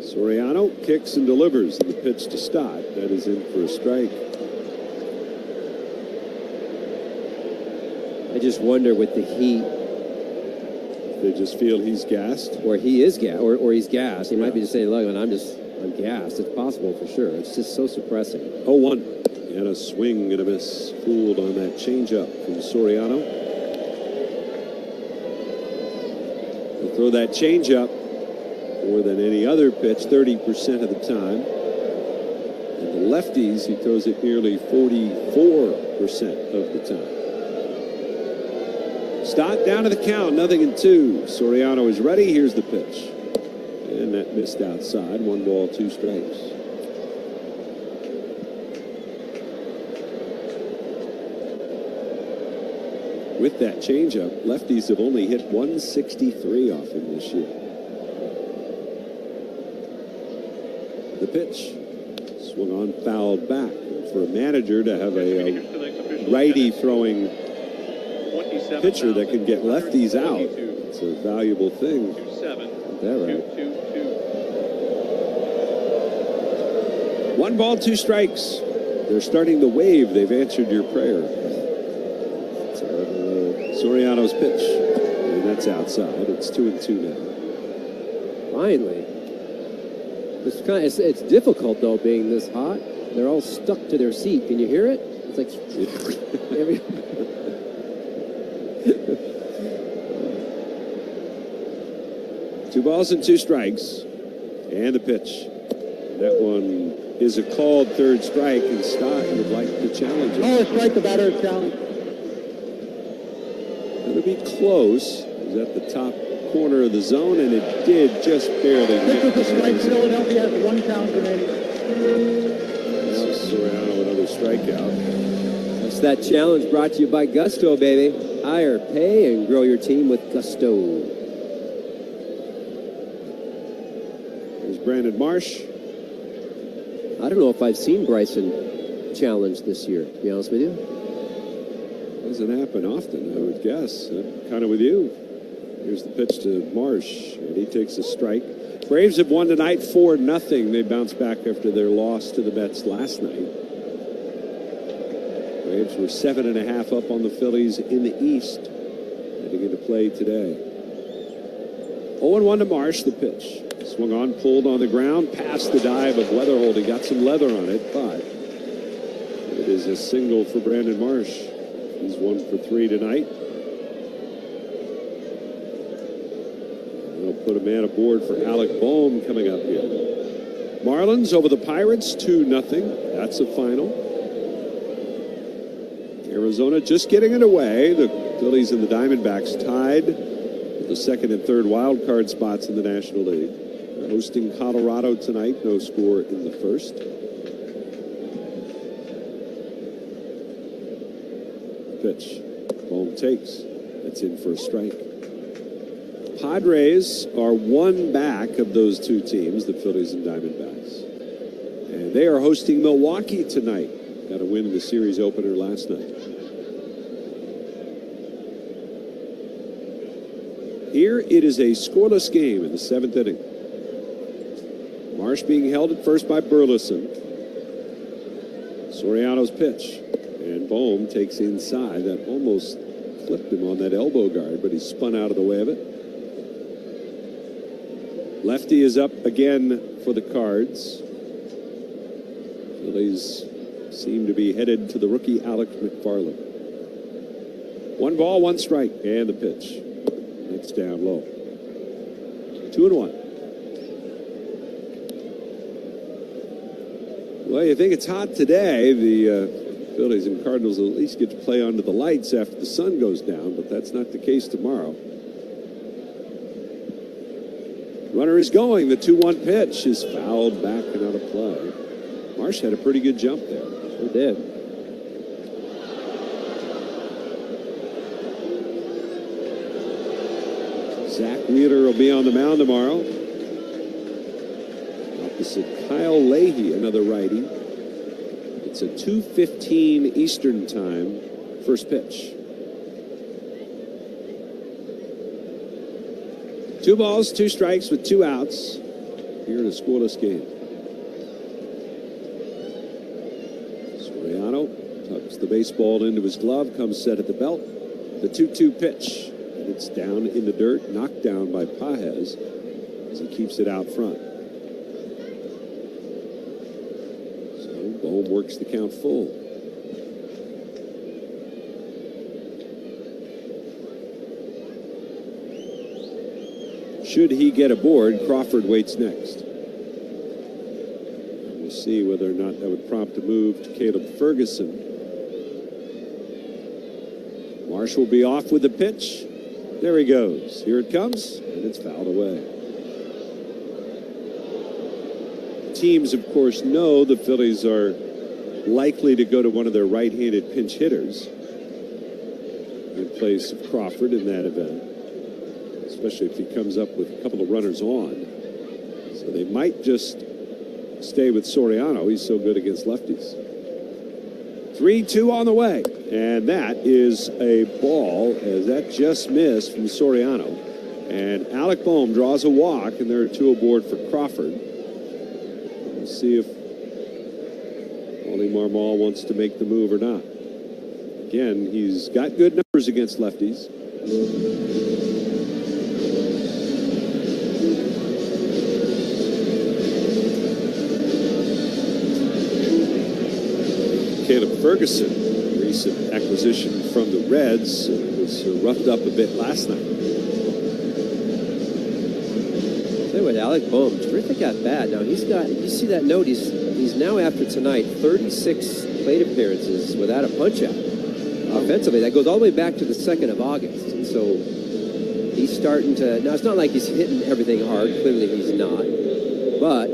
Soriano kicks and delivers, and the pitch to Stott. That is in for a strike. I just wonder with the heat. They just feel he's gassed? Or he is gassed, or he's gassed. He might be just saying, look, I'm gassed. It's possible for sure. It's just so suppressing. 0-1. And a swing and a miss. Fooled on that changeup from Soriano. He'll throw that changeup more than any other pitch, 30% of the time. And the lefties, he throws it nearly 44% of the time. Stott down to the count, 0-2. Soriano is ready. Here's the pitch. And that missed outside. 1 ball, 2 strikes. With that changeup, lefties have only hit 163 off him this year. The pitch swung on, fouled back. For a manager to have a righty throwing pitcher that can get lefties out, it's a valuable thing. Is that right? 1 ball, 2 strikes. They're starting the wave. They've answered your prayer. Soriano's pitch, and that's outside. It's 2-2 now. Finally. It's difficult, though, being this hot. They're all stuck to their seat. Can you hear it? It's like... 2 balls and 2 strikes. And the pitch. That one is a called third strike, and Stott would like to challenge it. Oh, strike, the batter challenge. It'll be close. It was at the top corner of the zone, and it did just barely. This is the strike. Philadelphia has 1 count remaining. Now Soriano another strikeout. That's that challenge brought to you by Gusto, baby. Hire, pay, and grow your team with Gusto. There's Brandon Marsh. I don't know if I've seen Bryson challenge this year, to be honest with you. Doesn't happen often, I would guess. Kind of with you. Here's the pitch to Marsh, and he takes a strike. Braves have won tonight 4-0. They bounced back after their loss to the Mets last night. Braves were 7.5 up on the Phillies in the East, heading into play today. 0-1 to Marsh, the pitch. Swung on, pulled on the ground, past the dive of Weatherhold. He got some leather on it, but it is a single for Brandon Marsh. He's 1 for 3 tonight. They'll put a man aboard for Alec Bohm coming up here. Marlins over the Pirates, 2-0. That's the final. Arizona just getting it away. The Phillies and the Diamondbacks tied for the second and third wild card spots in the National League. They're hosting Colorado tonight. No score in the first. Pitch. Bohm takes. That's in for a strike. Padres are 1 back of those 2 teams, the Phillies and Diamondbacks. And they are hosting Milwaukee tonight. Got a win in the series opener last night. Here it is a scoreless game in the 7th inning. Marsh being held at first by Burleson. Soriano's pitch. And Bohm takes inside. That almost clipped him on that elbow guard, but he spun out of the way of it. Lefty is up again for the Cards. Phillies seem to be headed to the rookie Alex McFarland. 1 ball, 1 strike, and the pitch. That's down low. 2-1. Well, you think it's hot today. The Phillies and Cardinals will at least get to play under the lights after the sun goes down, but that's not the case tomorrow. Runner is going. The 2-1 pitch is fouled back and out of play. Marsh had a pretty good jump there. Sure did. Zach Wheeler will be on the mound tomorrow. Opposite Kyle Leahy, another righty. It's a 2:15 Eastern time first pitch. 2 balls, 2 strikes with 2 outs here in a scoreless game. Soriano tucks the baseball into his glove, comes set at the belt. The 2-2 pitch. And it's down in the dirt, knocked down by Pages as he keeps it out front. So Bohm works the count full. Should he get aboard, Crawford waits next. We'll see whether or not that would prompt a move to Caleb Ferguson. Marsh will be off with the pitch. There he goes. Here it comes, and it's fouled away. Teams, of course, know the Phillies are likely to go to one of their right-handed pinch hitters in place of Crawford in that event, especially if he comes up with a couple of runners on. So they might just stay with Soriano. He's so good against lefties. 3-2 on the way. And that is a ball, as that just missed from Soriano. And Alec Bohm draws a walk, and there are 2 aboard for Crawford. We'll see if Ollie Marmol wants to make the move or not. Again, he's got good numbers against lefties. Caleb Ferguson, recent acquisition from the Reds, was roughed up a bit last night. Tell you what, Alec Bohm, terrific at bat. Now he's got. You see that note? He's now after tonight 36 plate appearances without a punch out. Offensively, that goes all the way back to the 2nd of August, and so he's starting to. Now it's not like he's hitting everything hard. Clearly he's not, but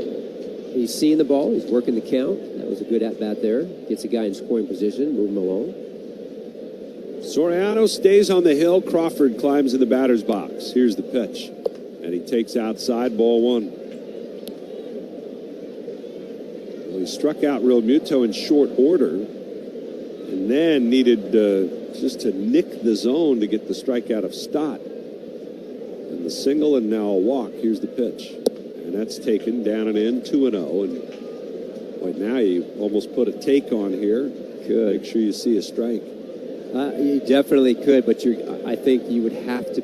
he's seeing the ball. He's working the count. That was a good at-bat there. Gets a guy in scoring position, move him along. Soriano stays on the hill. Crawford climbs in the batter's box. Here's the pitch. And he takes outside, ball 1. Well, he struck out Real Muto in short order and then needed just to nick the zone to get the strikeout of Stott. And the single and now a walk. Here's the pitch. And that's taken down and in, 2-0. And boy, now you almost put a take on here. Good. Make sure you see a strike. You definitely could, but I think you would have to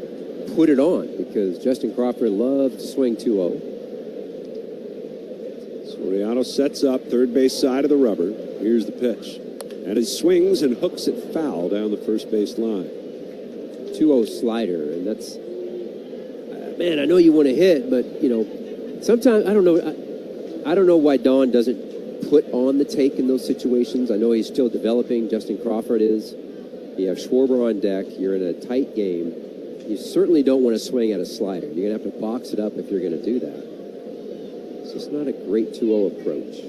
put it on because Justin Crawford loved to swing 2-0. Soriano sets up third base side of the rubber. Here's the pitch. And he swings and hooks it foul down the first base line. 2-0 slider, and that's man. I know you want to hit, but you know, sometimes I don't know. I don't know why Don doesn't put on the take in those situations. I know he's still developing. Justin Crawford is. You have Schwarber on deck. You're in a tight game. You certainly don't want to swing at a slider. You're going to have to box it up if you're going to do that. It's just not a great 2-0 approach.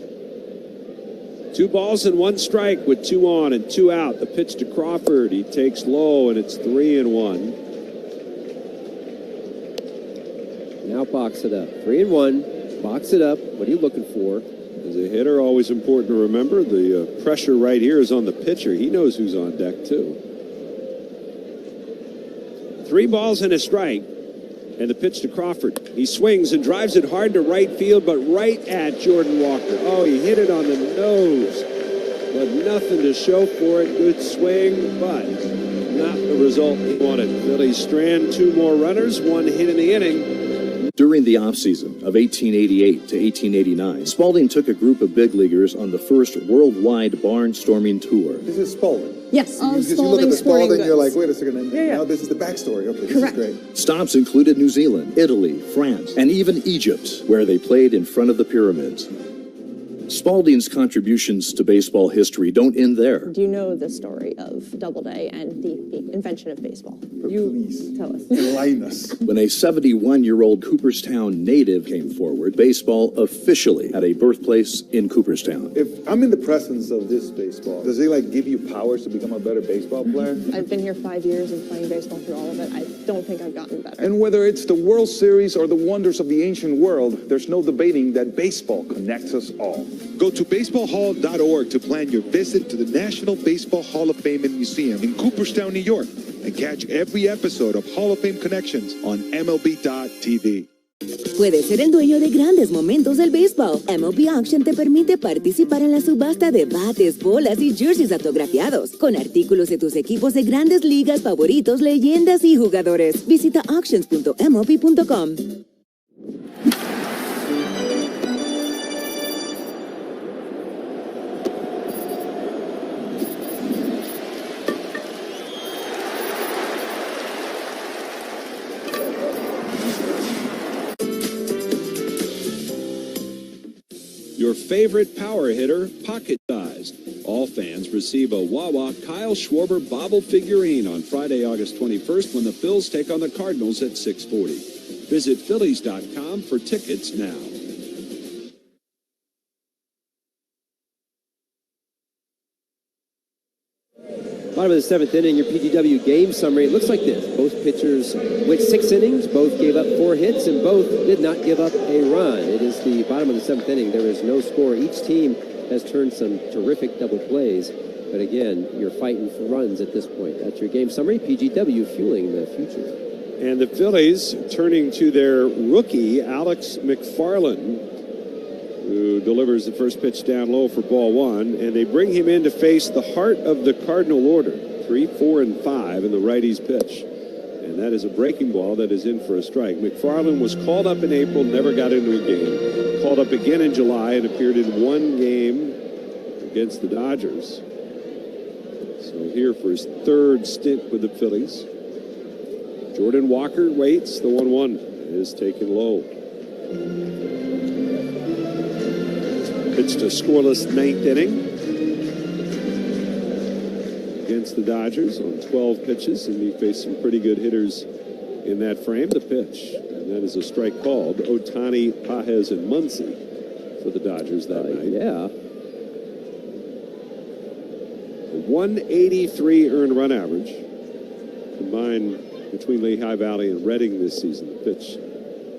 2 balls and 1 strike with 2 on and 2 out. The pitch to Crawford. He takes low, and it's 3-1. Now box it up. 3-1. Box it up. What are you looking for? As a hitter, always important to remember the pressure right here is on the pitcher. He knows who's on deck, too. 3 balls and a strike. And the pitch to Crawford. He swings and drives it hard to right field, but right at Jordan Walker. Oh, he hit it on the nose. But nothing to show for it. Good swing, but not the result he wanted. Phillies strand 2 more runners, 1 hit in the inning. During the offseason of 1888 to 1889, Spalding took a group of big leaguers on the first worldwide barnstorming tour. This is Spalding. Yes. Because you look at the Spalding, you're like, wait a second, and now this is the backstory. Okay, this Correct. is great. Stops included New Zealand, Italy, France, and even Egypt, where they played in front of the pyramids. Spalding's contributions to baseball history don't end there. Do you know the story of Doubleday and the invention of baseball? Please tell us. Enlighten us. When a 71-year-old Cooperstown native came forward, baseball officially had a birthplace in Cooperstown. If I'm in the presence of this baseball, does it like give you powers to become a better baseball player? I've been here 5 years and playing baseball through all of it. I don't think I've gotten better. And whether it's the World Series or the wonders of the ancient world, there's no debating that baseball connects us all. Go to baseballhall.org to plan your visit to the National Baseball Hall of Fame and Museum in Cooperstown, New York, and catch every episode of Hall of Fame Connections on MLB.tv. Puedes ser el dueño de grandes momentos del béisbol. MLB Auction te permite participar en la subasta de bates, bolas y jerseys autografiados, con artículos de tus equipos de grandes ligas favoritos, leyendas y jugadores. Visita auctions.mlb.com. Your favorite power hitter, pocket-sized. All fans receive a Wawa Kyle Schwarber bobble figurine on Friday, August 21st when the Phillies take on the Cardinals at 6:40. Visit Phillies.com for tickets now. Bottom of the 7th inning, your PGW game summary. It looks like this. Both pitchers went 6 innings, both gave up 4 hits, and both did not give up a run. It is the bottom of the 7th inning. There is no score. Each team has turned some terrific double plays. But again, you're fighting for runs at this point. That's your game summary. PGW fueling the future. And the Phillies turning to their rookie, Alex McFarland, who delivers the first pitch down low for ball 1, and they bring him in to face the heart of the Cardinal order, 3, 4, and 5 in the righty's pitch. And that is a breaking ball that is in for a strike. McFarland was called up in April, never got into a game. Called up again in July and appeared in 1 game against the Dodgers. So here for his 3rd stint with the Phillies. Jordan Walker waits. The 1-1 is taken low. Pitch to scoreless 9th inning against the Dodgers on 12 pitches, and he faced some pretty good hitters in that frame. The pitch, and that is a strike called. Ohtani, Pajes, and Muncy for the Dodgers that night. Yeah. A 183 earned run average combined between Lehigh Valley and Reading this season. The pitch,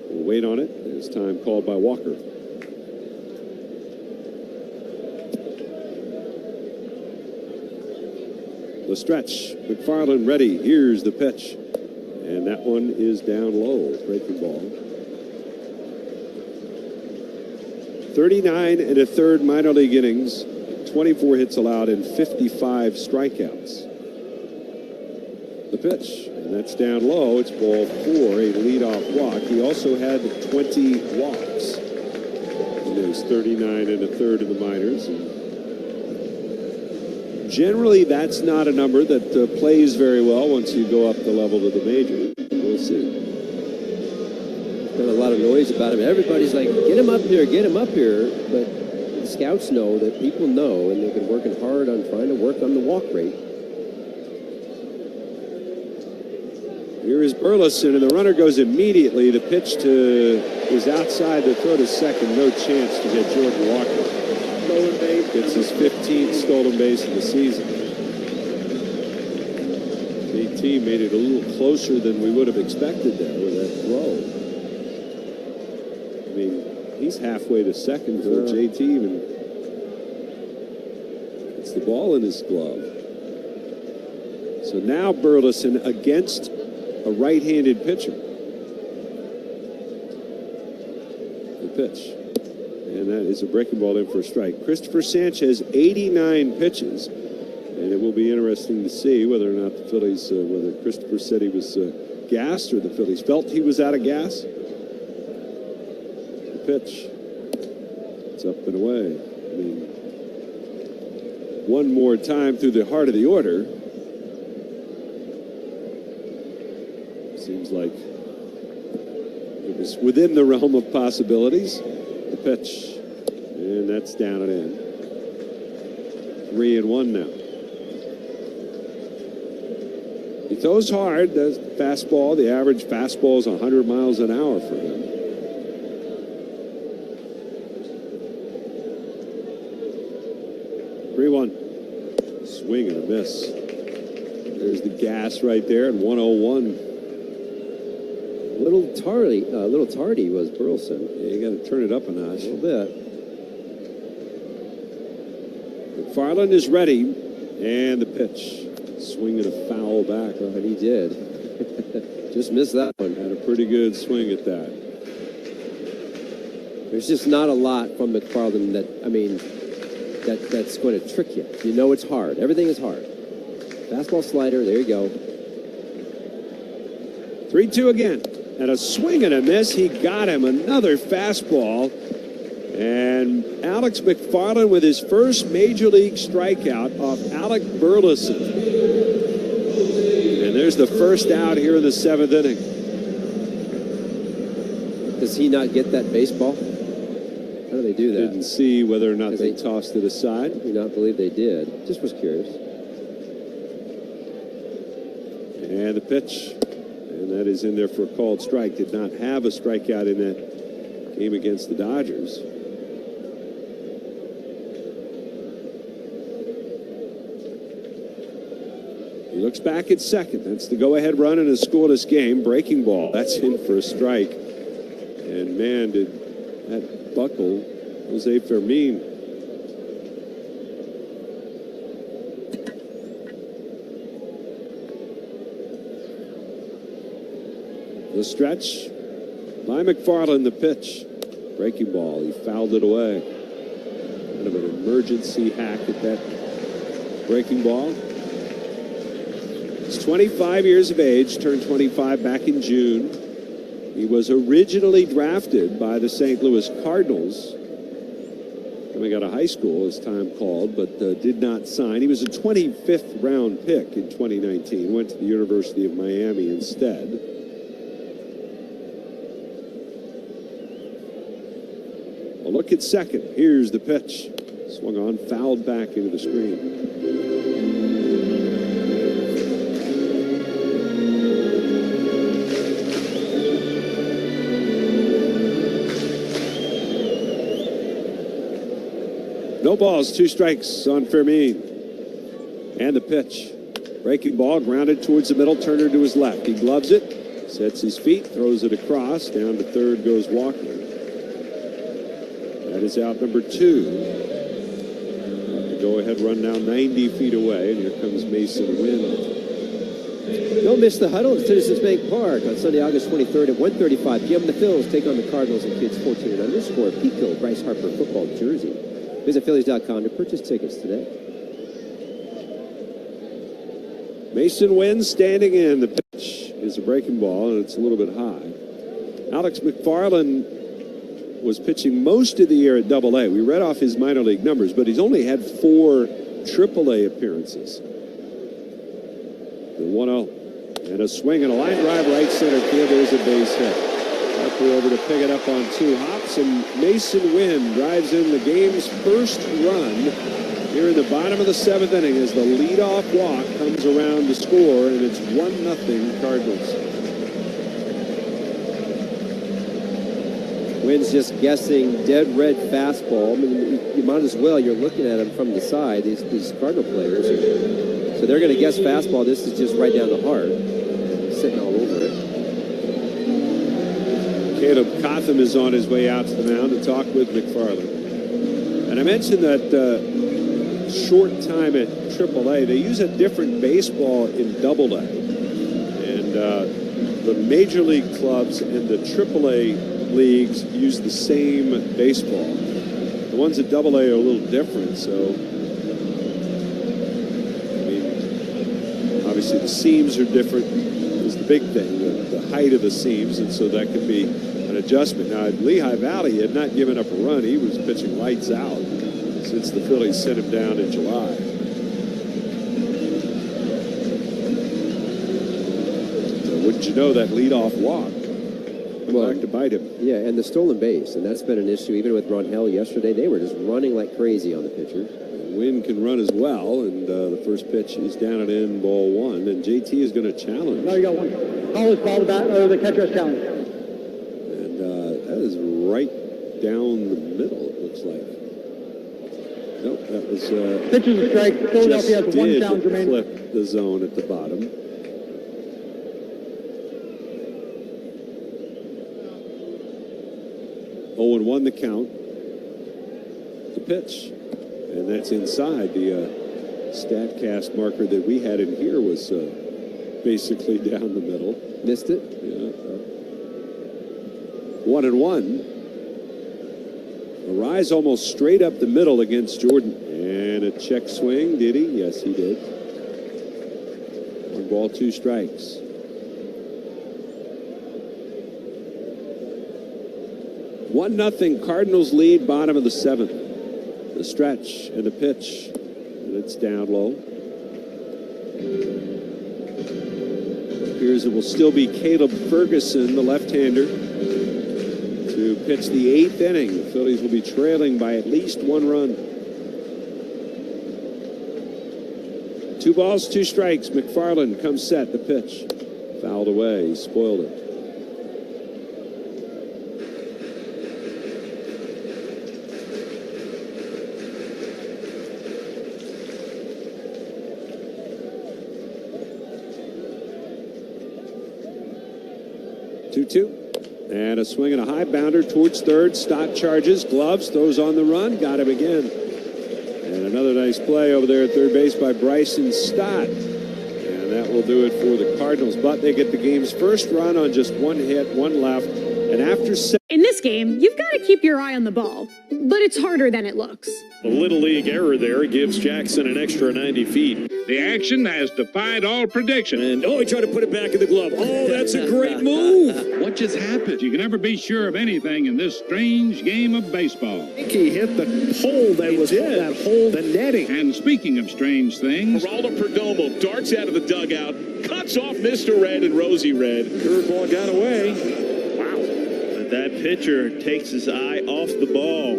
we'll wait on it. It's time called by Walker. The stretch. McFarland ready. Here's the pitch. And that one is down low. Breaking ball. 39 1/3 minor league innings. 24 hits allowed and 55 strikeouts. The pitch. And That's down low. It's ball 4, a leadoff walk. He also had 20 walks. And there's 39 and a third in the minors. Generally, that's not a number that plays very well once you go up the level to the major. We'll see. There's been a lot of noise about him. Everybody's like, get him up here, get him up here. But the scouts know that people know, and they've been working hard on trying to work on the walk rate. Here is Burleson, and the runner goes immediately. The pitch is outside the throw to second. No chance to get Jordan Walker. Stolen base. It's his 15th stolen base of the season. JT made it a little closer than we would have expected there with that throw. I mean, he's halfway to second before JT even gets the ball in his glove. So now Burleson against a right-handed pitcher. The pitch. And that is a breaking ball in for a strike. Christopher Sanchez, 89 pitches. And it will be interesting to see whether or not the Phillies, whether Christopher said he was gassed or the Phillies felt he was out of gas. The pitch. It's up and away. I mean, one more time through the heart of the order. Seems like it was within the realm of possibilities. The pitch, and that's down and in. 3-1 now. He throws hard. The fastball, the average fastball is 100 miles an hour for him. Swing and a miss. There's the gas right there at 101. A little tardy was Burleson. Yeah, you got to turn it up a notch. A little bit. McFarland is ready, and the pitch. Swinging a foul back. Oh, and he did. Just missed that one. Had a pretty good swing at that. There's just not a lot from McFarland that's going to trick you. You know it's hard. Everything is hard. Fastball, slider. There you go. 3-2 again. And a swing and a miss. He got him another fastball. And Alex McFarland with his first major league strikeout off Alec Burleson. And there's the first out here in the 7th inning. Does he not get that baseball? How do they do that? Didn't see whether or not they tossed it aside. I do not believe they did. Just was curious. And the pitch. And that is in there for a called strike. Did not have a strikeout in that game against the Dodgers. He looks back at second. That's the go-ahead run in a scoreless game. Breaking ball. That's in for a strike. And man, did that buckle Jose Fermin. The stretch by McFarland, the pitch. Breaking ball. He fouled it away. Kind of an emergency hack at that breaking ball. He's 25 years of age, turned 25 back in June. He was originally drafted by the St. Louis Cardinals coming out of high school, as time called, but did not sign. He was a 25th round pick in 2019. Went to the University of Miami instead. A look at second. Here's the pitch. Swung on, fouled back into the screen. No balls, 2 strikes on Fermin. And the pitch. Breaking ball, grounded towards the middle, Turner to his left. He gloves it, sets his feet, throws it across. Down to third goes Walker. That is out number 2. The go-ahead run now 90 feet away, and here comes Mason Wynn. Don't miss the huddle at Citizens Bank Park on Sunday, August 23rd at 1:35 p.m. The Phillies take on the Cardinals and kids 14 and under. Score Pico Bryce Harper football jersey. Visit Phillies.com to purchase tickets today. Mason Wynn standing in the pitch. is a breaking ball, and it's a little bit high. Alex McFarland was pitching most of the year at Double-A. We read off his minor league numbers, but he's only had 4 Triple-A appearances. The 1-0. And a swing and a line drive right center field. There's a base hit. Parker over to pick it up on 2 hops, and Mason Wynn drives in the game's first run here in the bottom of the 7th inning as the leadoff walk comes around to score, and it's 1-0 Cardinals. Wynn's just guessing dead red fastball. I mean, you might as well. You're looking at them from the side, these Cardinal players. So they're going to guess fastball. This is just right down the heart. Sitting all over it. Caleb Cotham is on his way out to the mound to talk with McFarland. And I mentioned that short time at AAA, they use a different baseball in Double-A. And the major league clubs and the AAA leagues use the same baseball. The ones at Double-A are a little different, so I mean, obviously the seams are different is the big thing, the height of the seams, and so that can be an adjustment. Now at Lehigh Valley, he had not given up a run. He was pitching lights out since the Phillies sent him down in July. So wouldn't you know, that leadoff walk back to bite him. Yeah, and the stolen base, and that's been an issue even with Ronhell yesterday. They were just running like crazy on the pitcher. Wynn can run as well, and the first pitch is down and in, ball 1, and JT is going to challenge. No, you got one. Call this ball to bat, or the catcher's challenge. And that is right down the middle, it looks like. Nope, that was... Pitches a strike. Philadelphia has 1 challenge remaining. Flip the zone at the bottom. Oh, and 1 the count. The pitch. And that's inside. The StatCast marker that we had in here was basically down the middle. Missed it? Yeah. 1-1. A rise almost straight up the middle against Jordan. And a check swing. Did he? Yes, he did. 1 ball, 2 strikes. One nothing Cardinals lead, bottom of the 7th. The stretch and the pitch, and it's down low. It appears it will still be Caleb Ferguson, the left-hander, to pitch the 8th inning. The Phillies will be trailing by at least 1 run. 2 balls, 2 strikes. McFarland comes set. The pitch fouled away. He spoiled it. And a swing and a high bounder towards third. Stott charges, gloves, throws on the run, got him again. And another nice play over there at third base by Bryson Stott. And that will do it for the Cardinals. But they get the game's first run on just 1 hit, 1 left. And after... In this game, you've got to keep your eye on the ball, but it's harder than it looks. A Little League error there gives Jackson an extra 90 feet. The action has defied all prediction. And, he tried to put it back in the glove. Oh, that's a great move. What just happened? You can never be sure of anything in this strange game of baseball. I think he hit the hole that was in that hole, the netting. And speaking of strange things... Geraldo Perdomo darts out of the dugout, cuts off Mr. Red and Rosie Red. Curveball got away. That pitcher takes his eye off the ball.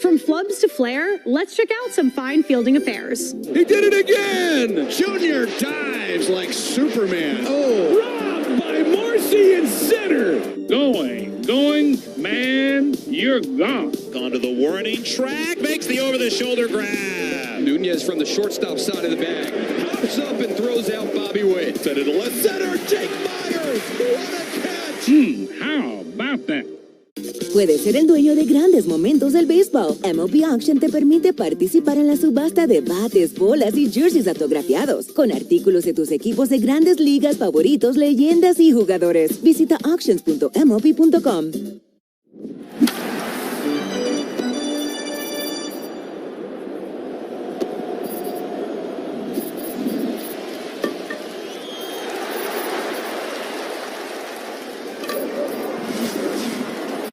From flubs to flair, let's check out some fine fielding affairs. He did it again! Junior dives like Superman. Oh! Robbed by Marcy in center! Going, man, you're gone. Onto the warning track, makes the over-the-shoulder grab. Nunez from the shortstop side of the bag. Pops up and throws out Bobby Witt. To the left center, Jake Myers! What a catch! How about that? Puedes ser el dueño de grandes momentos del béisbol. MLB Auction te permite participar en la subasta de bates, bolas y jerseys autografiados, con artículos de tus equipos de grandes ligas favoritos, leyendas y jugadores. Visita auctions.mlb.com.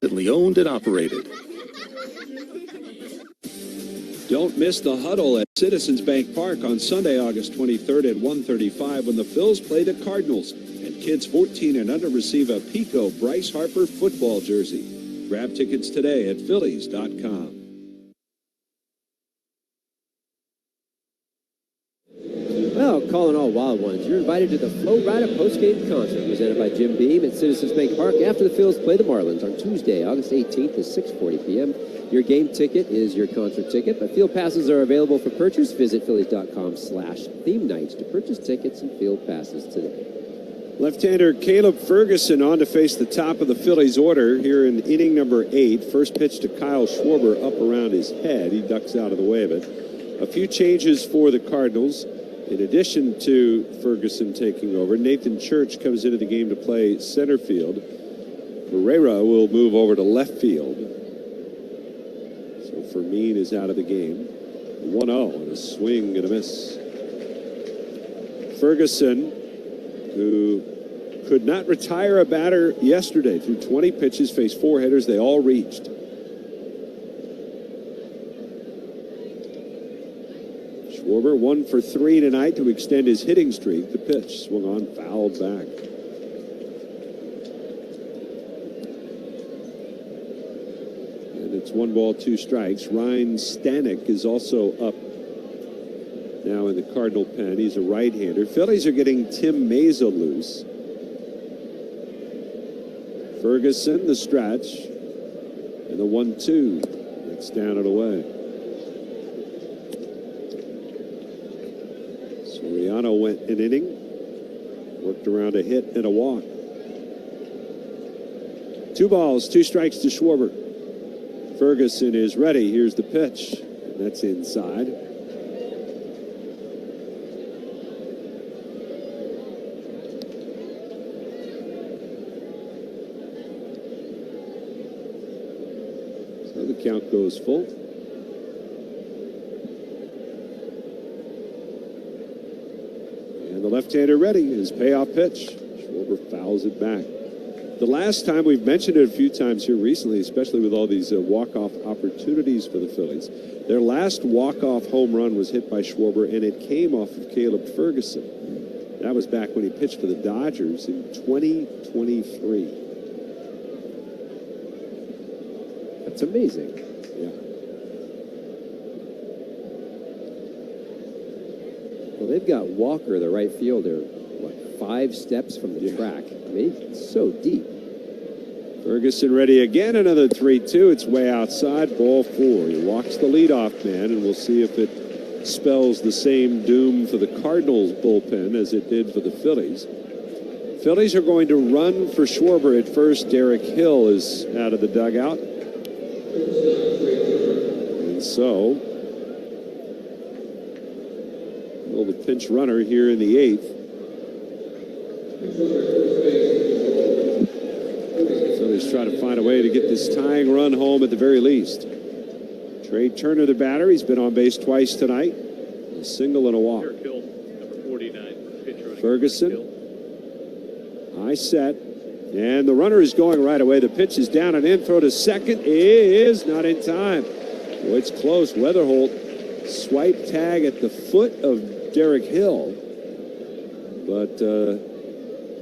independently owned and operated. Don't miss the huddle at Citizens Bank Park on Sunday, August 23rd at 1:35 when the Phillies play the Cardinals. And kids 14 and under receive a Pico Bryce Harper football jersey. Grab tickets today at Phillies.com. Well, calling all wild ones. You're invited to the Flow Rida postgame concert presented by Jim Beam at Citizens Bank Park after the Phillies play the Marlins on Tuesday, August 18th at 6:40 p.m. Your game ticket is your concert ticket, but field passes are available for purchase. Visit Phillies.com/theme nights to purchase tickets and field passes today. Left-hander Caleb Ferguson on to face the top of the Phillies order here in inning number 8. First pitch to Kyle Schwarber up around his head. He ducks out of the way of it. A few changes for the Cardinals. In addition to Ferguson taking over, Nathan Church comes into the game to play center field. Herrera will move over to left field. So Fermin is out of the game. 1-0 and a swing and a miss. Ferguson, who could not retire a batter yesterday, through 20 pitches, faced 4 hitters. They all reached. Schwarber 1 for 3 tonight to extend his hitting streak. The pitch swung on, fouled back. And it's 1 ball, 2 strikes. Ryan Stanek is also up now in the Cardinal pen. He's a right-hander. Phillies are getting Tim Mesa loose. Ferguson, the stretch, and the 1-2. It's down and away. Soriano went an inning, worked around a hit and a walk. 2 balls, 2 strikes to Schwarber. Ferguson is ready. Here's the pitch. And that's inside. So the count goes full. And the left-hander ready. His payoff pitch. Schwarber fouls it back. The last time, we've mentioned it a few times here recently, especially with all these walk-off opportunities for the Phillies. Their last walk-off home run was hit by Schwarber, and it came off of Caleb Ferguson. That was back when he pitched for the Dodgers in 2023. That's amazing. Yeah. Well, they've got Walker, the right fielder, 5 steps from the track. I mean, it's so deep. Ferguson ready again, another 3-2. It's way outside, ball 4. He walks the leadoff man, and we'll see if it spells the same doom for the Cardinals bullpen as it did for the Phillies. Phillies are going to run for Schwarber at first. Derek Hill is out of the dugout. And so, well, the pinch runner here in the 8th. Phillies try to find a way to get this tying run home at the very least. Trey Turner, the batter. He's been on base twice tonight. A single and a walk. Ferguson. High set. And the runner is going right away. The pitch is down and in. Throw to second is not in time. Boy, it's close. Weatherholt swipe tag at the foot of Derek Hill. But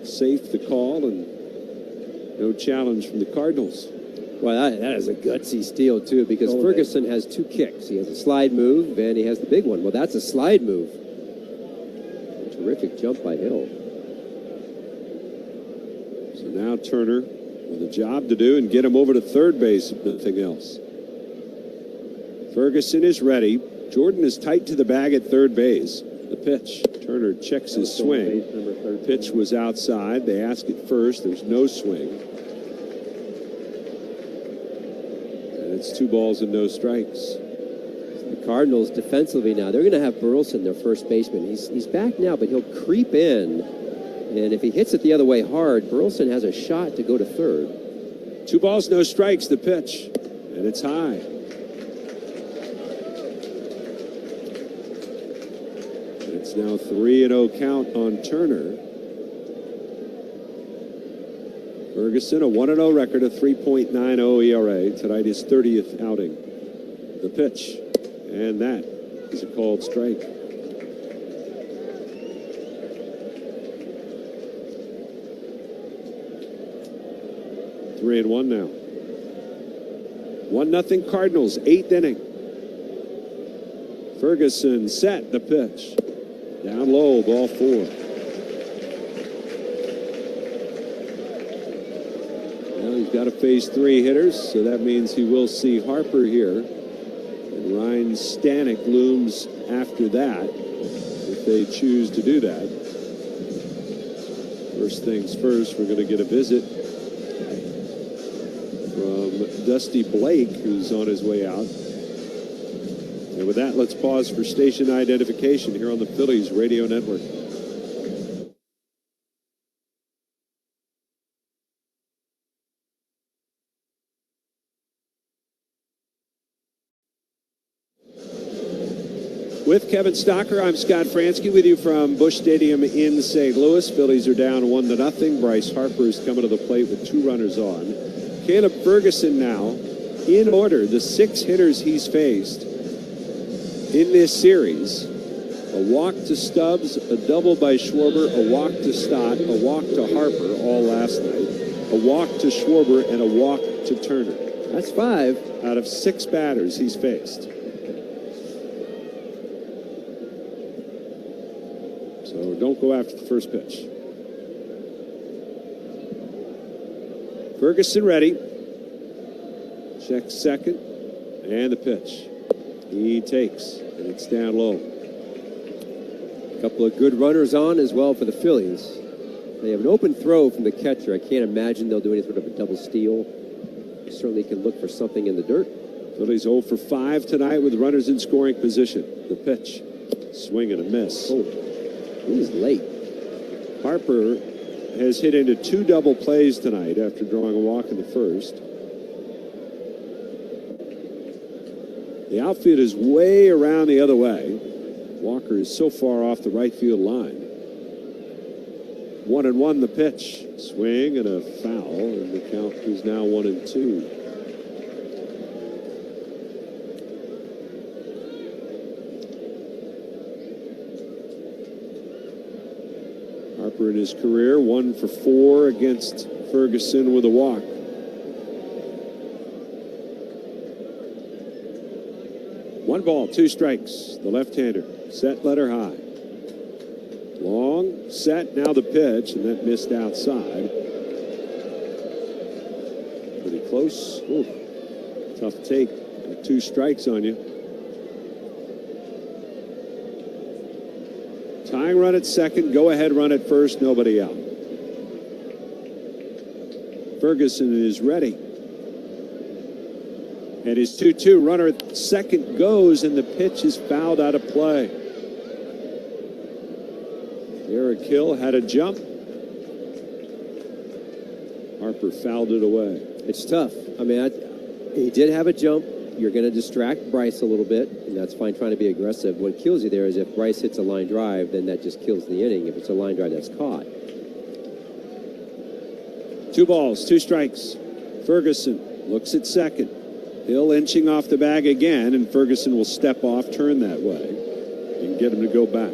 safe the call and no challenge from the Cardinals. Well, that is a gutsy steal, too, because Ferguson has 2 kicks. He has a slide move, and he has the big one. Well, that's a slide move. A terrific jump by Hill. So now Turner with a job to do and get him over to third base, if nothing else. Ferguson is ready. Jordan is tight to the bag at third base. The pitch. Turner checks his swing. Pitch was outside. They ask it first. There's no swing. It's 2 balls and no strikes. The Cardinals defensively now, they're going to have Burleson, their first baseman. He's back now, but he'll creep in. And if he hits it the other way hard, Burleson has a shot to go to third. 2 balls, no strikes, the pitch. And it's high. It's now 3-0 count on Turner. Ferguson, a 1-0 record, a 3.90 ERA. Tonight his 30th outing. The pitch, and that is a called strike. Three and one now. 1-0 Cardinals, 8th inning. Ferguson set the pitch. Down low, ball 4. Well, he's got to face 3 hitters, so that means he will see Harper here. And Ryan Stanek looms after that, if they choose to do that. First things first, we're going to get a visit from Dusty Blake, who's on his way out. And with that, let's pause for station identification here on the Phillies Radio Network. With Kevin Stocker, I'm Scott Fransky with you from Busch Stadium in St. Louis. Phillies are down 1-0. Bryce Harper is coming to the plate with 2 runners on. Caleb Ferguson now in order. The 6 hitters he's faced in this series: a walk to Stubbs, a double by Schwarber, a walk to Stott, a walk to Harper, all last night, a walk to Schwarber, and a walk to Turner. That's 5 out of 6 batters he's faced. So don't go after the first pitch. Ferguson ready. Checks second, and the pitch. He takes, and it's down low. A couple of good runners on as well for the Phillies. They have an open throw from the catcher. I can't imagine they'll do any sort of a double steal. Certainly can look for something in the dirt. Phillies 0 for 5 tonight with runners in scoring position. The pitch. Swing and a miss. Oh, he's late. Harper has hit into 2 double plays tonight after drawing a walk in the first. The outfield is way around the other way. Walker is so far off the right field line. 1-1 the pitch. Swing and a foul, and the count is now 1-2. Harper in his career 1 for 4 against Ferguson with a walk. One ball, 2 strikes. The left-hander set, letter high. Long, set, now the pitch, and that missed outside. Pretty close. Ooh, tough take. 2 strikes on you. Tying run at second, go-ahead run at first, nobody out. Ferguson is ready. And his 2-2 runner at second goes, and the pitch is fouled out of play. Eric Hill had a jump. Harper fouled it away. It's tough. I mean, he did have a jump. You're going to distract Bryce a little bit, and that's fine trying to be aggressive. What kills you there is if Bryce hits a line drive, then that just kills the inning if it's a line drive that's caught. 2 balls, 2 strikes. Ferguson looks at second. Hill inching off the bag again, and Ferguson will step off, turn that way, and get him to go back.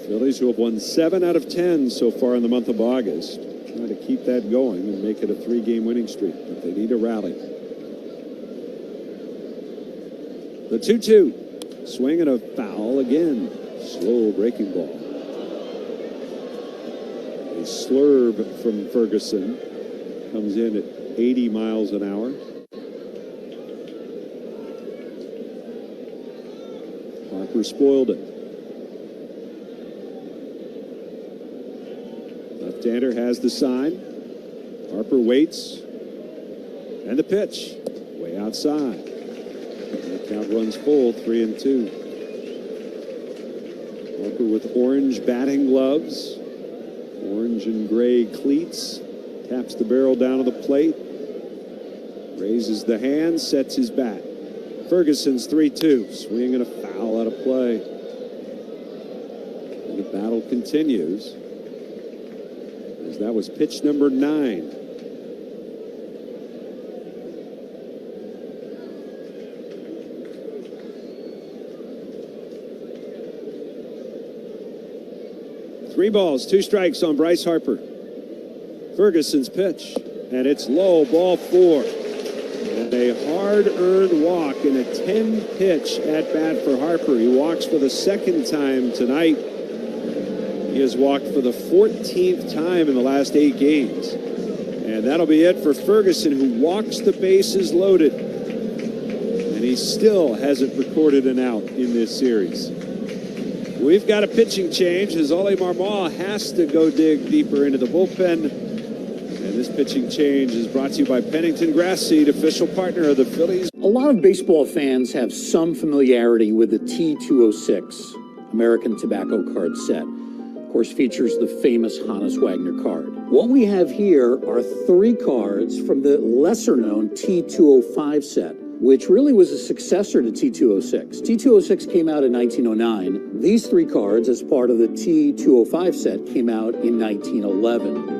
Phillies, who have won 7 out of 10 so far in the month of August, trying to keep that going and make it a 3-game winning streak, but they need a rally. The 2-2. Swing and a foul again. Slow breaking ball. A slurve from Ferguson. Comes in at 80 miles an hour. Harper spoiled it. Left-hander has the sign. Harper waits. And the pitch. Way outside. The count runs full, 3-2. Harper with orange batting gloves. Orange and gray cleats. Taps the barrel down to the plate. Raises the hand, sets his bat. Ferguson's 3-2. Swing and a foul out of play. And the battle continues. as that was pitch number 9. Three balls, 2 strikes on Bryce Harper. Ferguson's pitch, and it's low, ball 4. And a hard-earned walk in a 10-pitch at-bat for Harper. He walks for the 2nd time tonight. He has walked for the 14th time in the last 8 games. And that'll be it for Ferguson, who walks the bases loaded. And he still hasn't recorded an out in this series. We've got a pitching change as Ole Marmol has to go dig deeper into the bullpen. And this pitching change is brought to you by Pennington Grass Seed, official partner of the Phillies. A lot of baseball fans have some familiarity with the T206 American Tobacco card set. Of course, features the famous Hannes Wagner card. What we have here are 3 cards from the lesser-known T205 set, which really was a successor to T206. T206 came out in 1909. These 3 cards, as part of the T205 set, came out in 1911.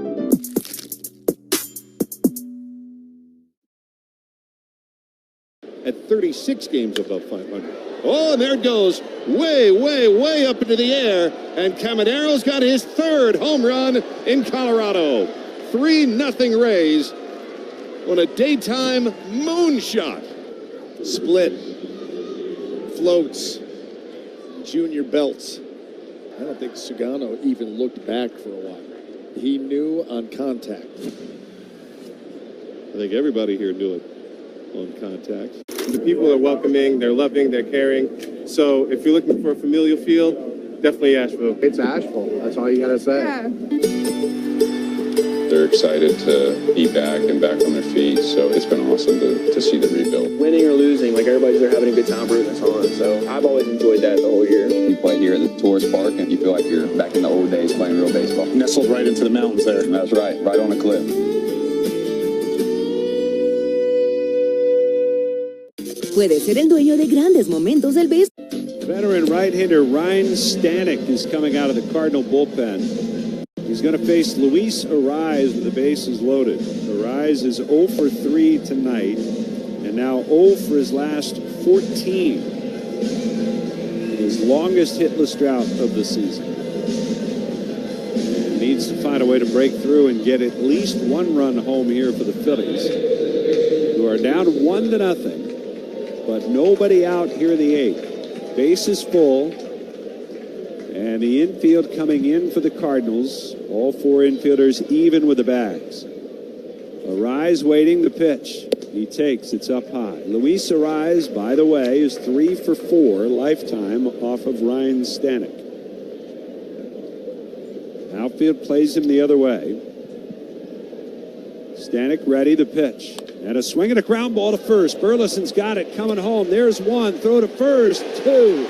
At 36 games above 500. Oh, and there it goes. Way, way, way up into the air. And Camadero's got his 3rd home run in Colorado. 3-0 Rays on a daytime moonshot. Split. Floats. Junior belts. I don't think Sugano even looked back for a while. He knew on contact. I think everybody here knew it on contact. The people are welcoming, they're loving, they're caring. So if you're looking for a familial feel, definitely Asheville. It's Asheville. That's all you gotta say. Yeah. They're excited to be back and back on their feet, so it's been awesome to see the rebuild. Winning or losing, like everybody's there having a good time rooting us on, so I've always enjoyed that the whole year. You play here at the tourist park and you feel like you're back in the old days playing real baseball. Nestled right into the mountains there. That's right on a cliff. Puede ser el dueño de grandes momentos del béisbol. Veteran right-hander Ryan Stanek is coming out of the Cardinal bullpen. He's going to face Luis Arraez with the bases loaded. Arraez is 0 for 3 tonight, and now 0 for his last 14. His longest hitless drought of the season. And needs to find a way to break through and get at least 1 run home here for the Phillies, who are down 1-0. But nobody out here in the 8th. Base is full. And the infield coming in for the Cardinals. All 4 infielders even with the bags. Arraez waiting the pitch. He takes. It's up high. Luis Arraez, by the way, is 3 for 4 lifetime off of Ryan Stanek. Outfield plays him the other way. Stanek ready, the pitch. And a swing and a ground ball to first. Burleson's got it coming home. There's 1. Throw to first. 2.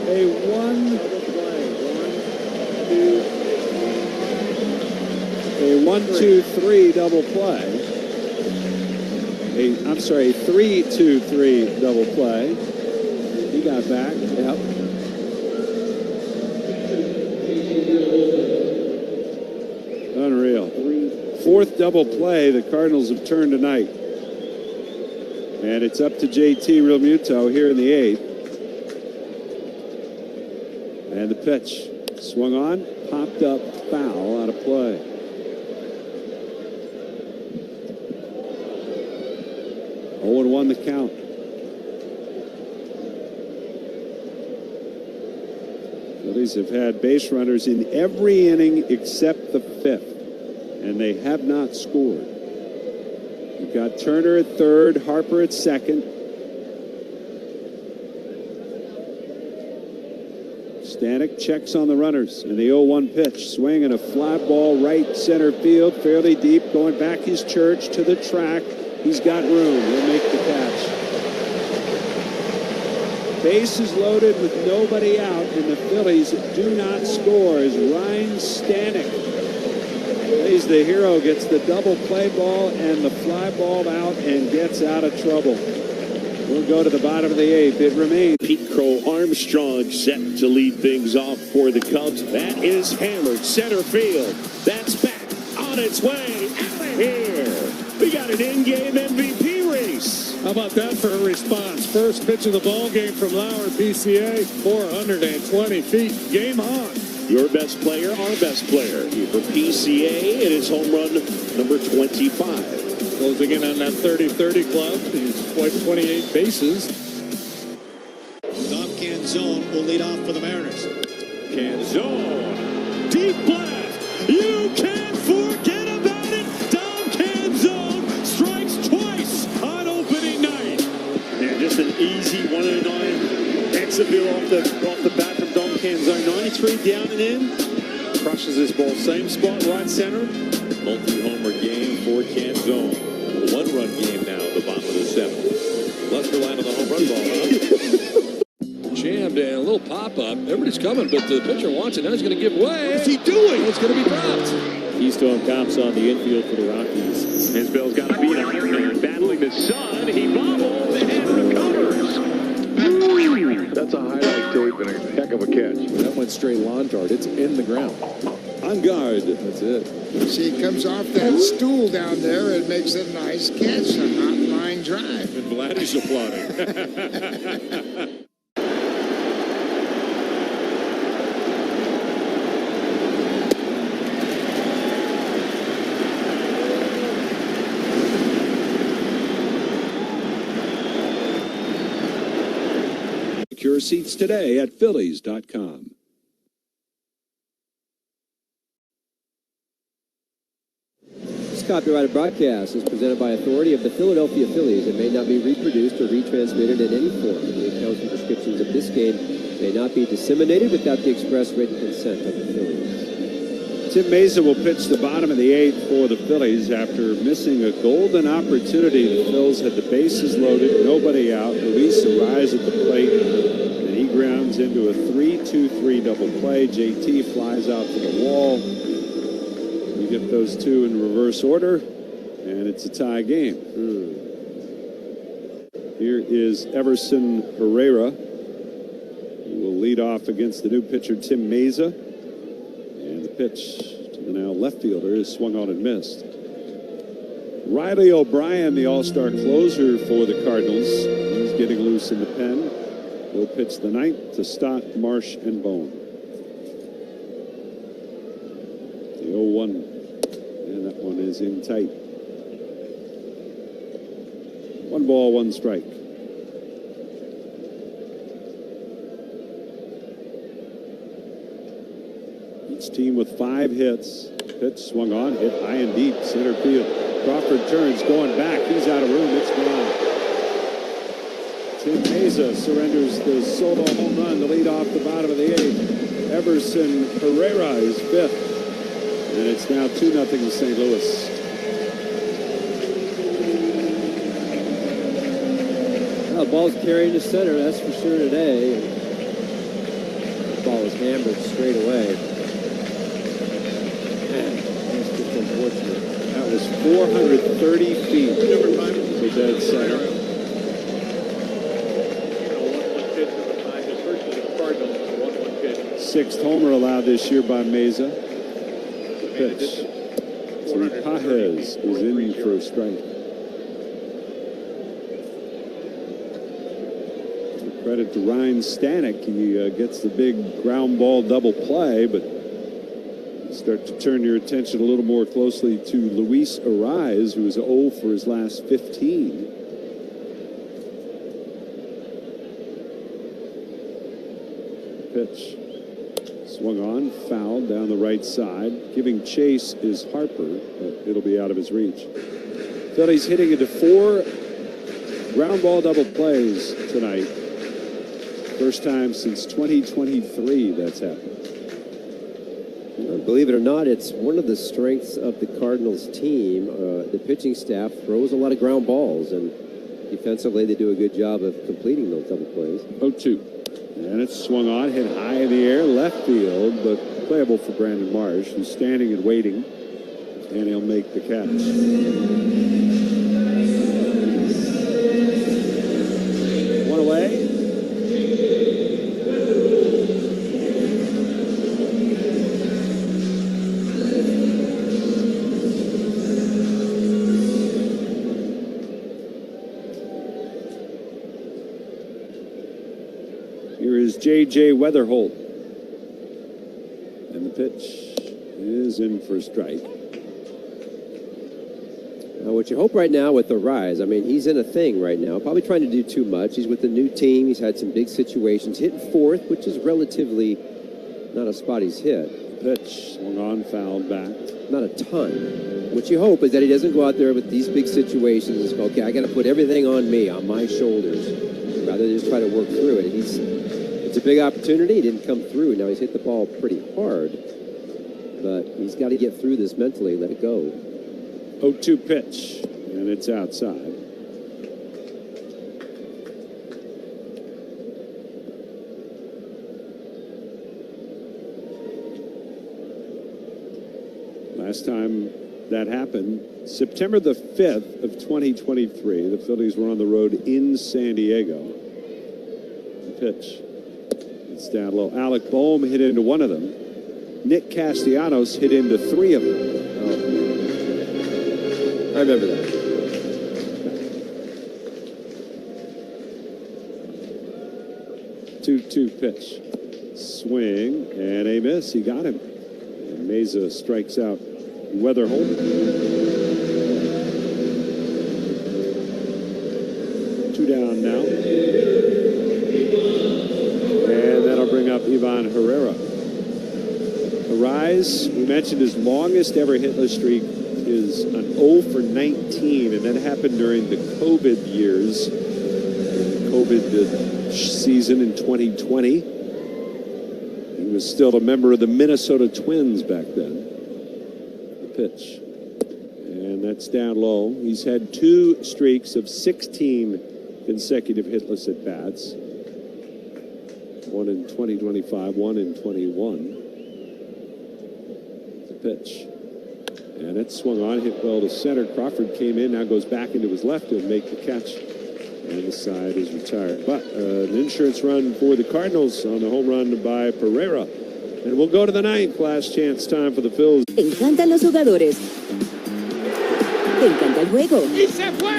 A 1-2-3 double play. A 3-2-3 double play. He got back. Yep. Unreal. 4th double play the Cardinals have turned tonight. And it's up to JT Realmuto here in the 8th. And the pitch swung on, popped up, foul, out of play. Oh, 0-1 the count. Phillies have had base runners in every inning except the 5th. And they have not scored. You've got Turner at 3rd, Harper at 2nd. Stanek checks on the runners, and the 0-1 pitch. Swing and a fly ball right center field, fairly deep, going back his church to the track. He's got room. He'll make the catch. Bases loaded with nobody out, and the Phillies do not score as Ryan Stanek plays the hero, gets the double play ball and the fly ball out and gets out of trouble. We'll go to the bottom of the 8th. It remains. Pete Crow Armstrong set to lead things off for the Cubs. That is hammered. Center field. That's back on its way out of here. We got an in-game MVP race. How about that for a response? First pitch of the ball game from Lauer, PCA, 420 feet. Game on. Your best player, our best player. For PCA, it is home run number 25. Closing in on that 30-30 club. He's wiped 28 bases. Dom Canzone will lead off for the Mariners. Canzone. Deep left. You can't forget about it. Dom Canzone strikes twice on opening night. Yeah, just an easy 1-9 exit off the bat from Dom Canzone. 93 down and in. Crushes this ball. Same spot, right center. Multi-homer game for Canzone. A one-run game now at the bottom of the 7th. Less relying on the home run ball, huh? Jammed in, a little pop-up. Everybody's coming, but the pitcher wants it. Now he's going to give way. What's he doing? It's going to be dropped. Keystone Cops on the infield for the Rockies. His bill's got to beat him. Battling the sun. He bobbles and recovers. That's a highlight tape and a heck of a catch. That went straight lawn dart. It's in the ground. On guard. That's it. See, he comes off that stool down there and makes a nice catch, a hot line drive. And Vladdy's applauding. Secure seats today at Phillies.com. This copyrighted broadcast is presented by authority of the Philadelphia Phillies and may not be reproduced or retransmitted in any form. The accounts and descriptions of this game may not be disseminated without the express written consent of the Phillies. Tim Mesa will pitch the bottom of the 8th for the Phillies after missing a golden opportunity. The Phils had the bases loaded, nobody out. Luis Ariz at the plate, and he grounds into a 3-2-3 double play. JT flies out to the wall. You get those two in reverse order, and it's a tie game. Here is Everson Herrera, who will lead off against the new pitcher Tim Mesa. And the pitch to the now left fielder is swung on and missed. Riley O'Brien, the all-star closer for the Cardinals. He's getting loose in the pen. He'll pitch the 9th to Stott, Marsh, and Bone. The 0-1. And that one is in tight. 1 ball, 1 strike. Each team with 5 hits. Pitch swung on, hit high and deep, center field. Crawford turns, going back. He's out of room. It's gone. Tim Mesa surrenders the solo home run to lead off the bottom of the 8th. Everson Herrera is 5th. And it's now 2-0 to St. Louis. Well, the ball's carrying to center, that's for sure today. The ball is hammered straight away. Man, that's just unfortunate. That was 430 feet to dead center. Sixth homer allowed this year by Mesa. Pitch to Pajes is in for a strike. Credit to Ryan Stanek. He gets the big ground ball double play, but start to turn your attention a little more closely to Luis Ariz, who is 0 for his last 15. Pitch. Swung on, fouled down the right side. Giving chase is Harper, but it'll be out of his reach. Phillies hitting into 4 ground ball double plays tonight. First time since 2023 that's happened. Believe it or not, it's one of the strengths of the Cardinals team. The pitching staff throws a lot of ground balls, and defensively they do a good job of completing those double plays. 0-2. And it's swung on, hit high in the air, left field, but playable for Brandon Marsh, who's standing and waiting, and he'll make the catch. J.J. Weatherholt. And the pitch is in for a strike. What you hope right now with the rise, I mean, he's in a thing right now, probably trying to do too much. He's with a new team. He's had some big situations. Hitting fourth, which is relatively not a spot he's hit. Pitch swung on, fouled back. Not a ton. What you hope is that he doesn't go out there with these big situations and go, okay, I got to put everything on me, on my shoulders, rather than just try to work through it. It's a big opportunity. He didn't come through. Now he's hit the ball pretty hard, but he's got to get through this mentally, let it go. 0-2 pitch, and it's outside. Last time that happened, September the 5th of 2023, the Phillies were on the road in San Diego. The pitch. It's down low. Alec Boehm hit into one of them. Nick Castellanos hit into three of them. I remember that. 2-2 pitch. Swing and a miss. He got him. And Meza strikes out Weatherholt. 2 down now. And that'll bring up Ivan Herrera. The rise, we mentioned his longest ever hitless streak is an 0 for 19, and that happened during the COVID years, COVID season in 2020. He was still a member of the Minnesota Twins back then. The pitch, and that's down low. He's had 2 streaks of 16 consecutive hitless at bats. One in 2025, one in 21. The pitch. And it swung on, hit well to center. Crawford came in, now goes back into his left to make the catch. And the side is retired. But an insurance run for the Cardinals on the home run by Pereira. And we'll go to the 9th. Last chance time for the Phillies. Te encantan los jugadores. Te encanta el juego. ¡Y se fue!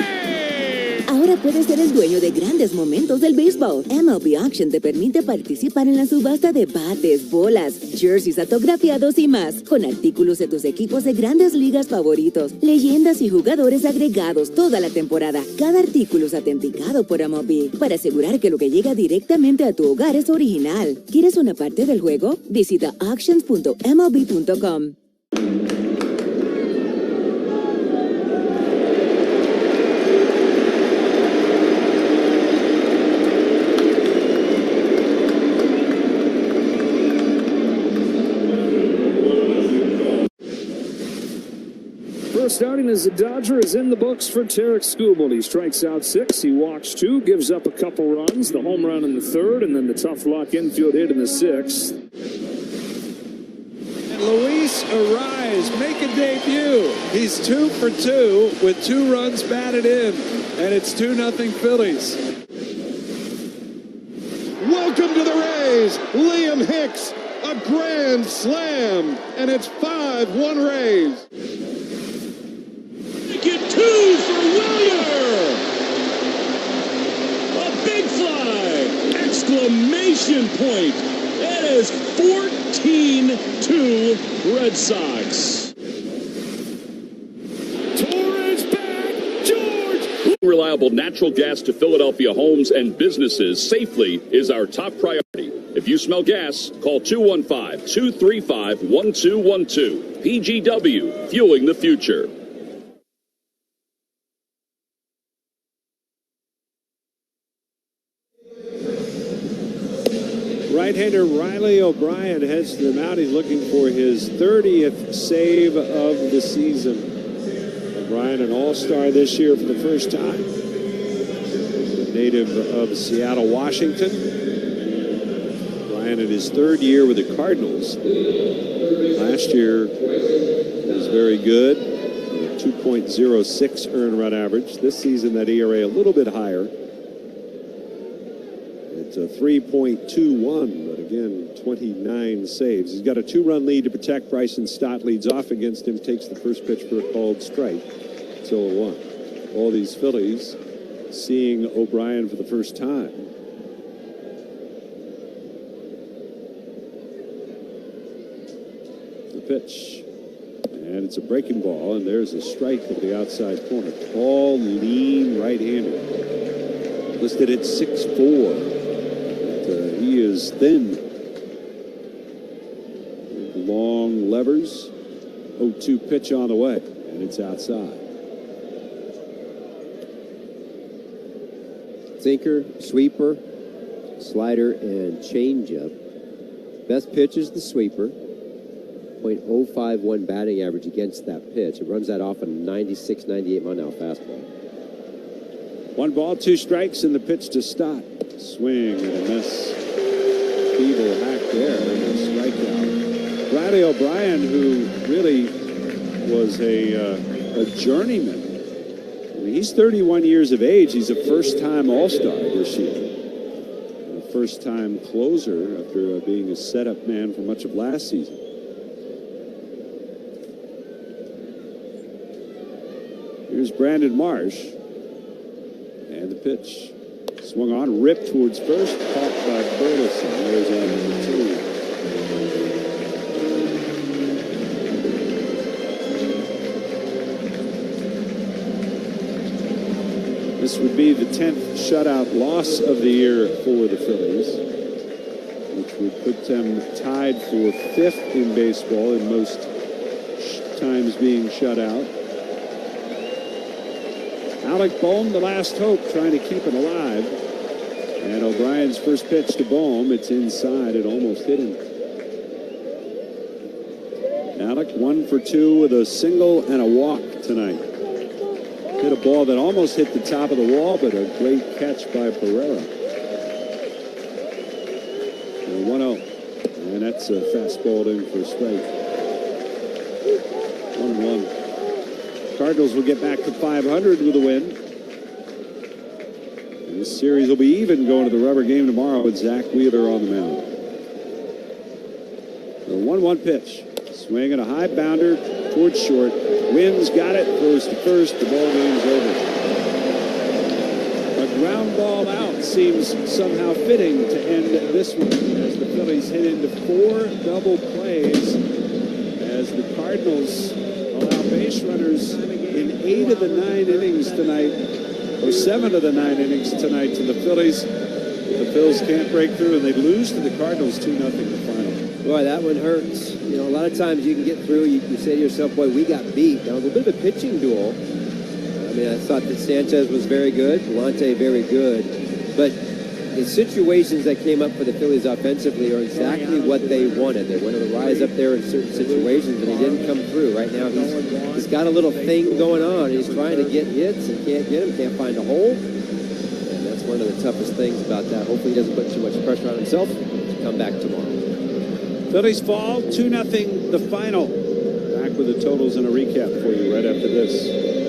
Ahora puedes ser el dueño de grandes momentos del béisbol. MLB Auction te permite participar en la subasta de bates, bolas, jerseys autografiados y más, con artículos de tus equipos de grandes ligas favoritos, leyendas y jugadores agregados toda la temporada. Cada artículo es autenticado por MLB para asegurar que lo que llega directamente a tu hogar es original. ¿Quieres una parte del juego? Visita auctions.mlb.com. Starting as a Dodger is in the books for Tarek Skubal. He strikes out 6, he walks 2, gives up a couple runs, the home run in the 3rd, and then the tough luck infield hit in the 6th. And Luis Arraez make a debut. He's 2 for 2 with 2 runs batted in, and it's 2-0 Phillies. Welcome to the Rays, Liam Hicks, a grand slam, and it's 5-1 Rays. Get 2 for Willier! A big fly! Exclamation point! It is 14-2 Red Sox. Torres back! George! Reliable natural gas to Philadelphia homes and businesses safely is our top priority. If you smell gas, call 215-235-1212. PGW, fueling the future. Right-hander Riley O'Brien heads to the mound. He's looking for his 30th save of the season. O'Brien, an all-star this year for the first time. Native of Seattle, Washington. O'Brien in his 3rd year with the Cardinals. Last year was very good. 2.06 earned run average. This season, that ERA a little bit higher. It's a 3.21, but again, 29 saves. He's got a 2-run lead to protect. Bryson Stott leads off against him, takes the first pitch for a called strike. 0-1. All these Phillies seeing O'Brien for the first time. pitch. And it's a breaking ball, and there's a strike at the outside corner. Tall, lean right-hander. Listed at 6'4". But, he is thin. Long levers. 0-2 pitch on the way, and it's outside. Sinker, sweeper, slider, and changeup. Best pitch is the sweeper. .051 batting average against that pitch. It runs that off a 96, 98 mile-an-hour fastball. 1 ball, 2 strikes, and the pitch to Stott. Swing and a miss. Feeble hack there, and a strikeout. Bradley O'Brien, who really was a journeyman. I mean, he's 31 years of age. He's a first-time All-Star this year. And a first-time closer after being a setup man for much of last season. Here's Brandon Marsh. And the pitch. Swung on, ripped towards first, caught by Burleson. There's out number 2. This would be the 10th shutout loss of the year for the Phillies, which would put them tied for 5th in baseball in most times being shut out. Alec Bohm, the last hope, trying to keep it alive. And O'Brien's first pitch to Bohm, it's inside. It almost hit him. Alec 1 for 2 with a single and a walk tonight. Hit a ball that almost hit the top of the wall, but a great catch by Pereira. And 1-0. And that's a fastball in for a strike. 1-1. Cardinals will get back to 500 with a win. And this series will be even going to the rubber game tomorrow with Zach Wheeler on the mound. The 1-1 pitch. Swing and a high bounder towards short. Wins, got it, throws to first. The ball game's over. A ground ball out seems somehow fitting to end this one as the Phillies hit into 4 double plays as the Cardinals allow base runners in 8 of the 9 innings tonight, or 7 of the 9 innings tonight to the Phillies. The Phils can't break through, and they lose to the Cardinals 2-0 the final. Boy, that one hurts. You know, a lot of times you can get through, you say to yourself, boy, we got beat. Now, a little bit of a pitching duel. I mean, I thought that Sanchez was very good, Galante very good, but the situations that came up for the Phillies offensively are exactly what they wanted. They wanted to rise up there in certain situations, and he didn't come through. Right now, he's got a little thing going on. He's trying to get hits and can't get them, can't find a hole. And that's one of the toughest things about that. Hopefully he doesn't put too much pressure on himself to come back tomorrow. Phillies fall 2-0 the final. Back with the totals and a recap for you right after this.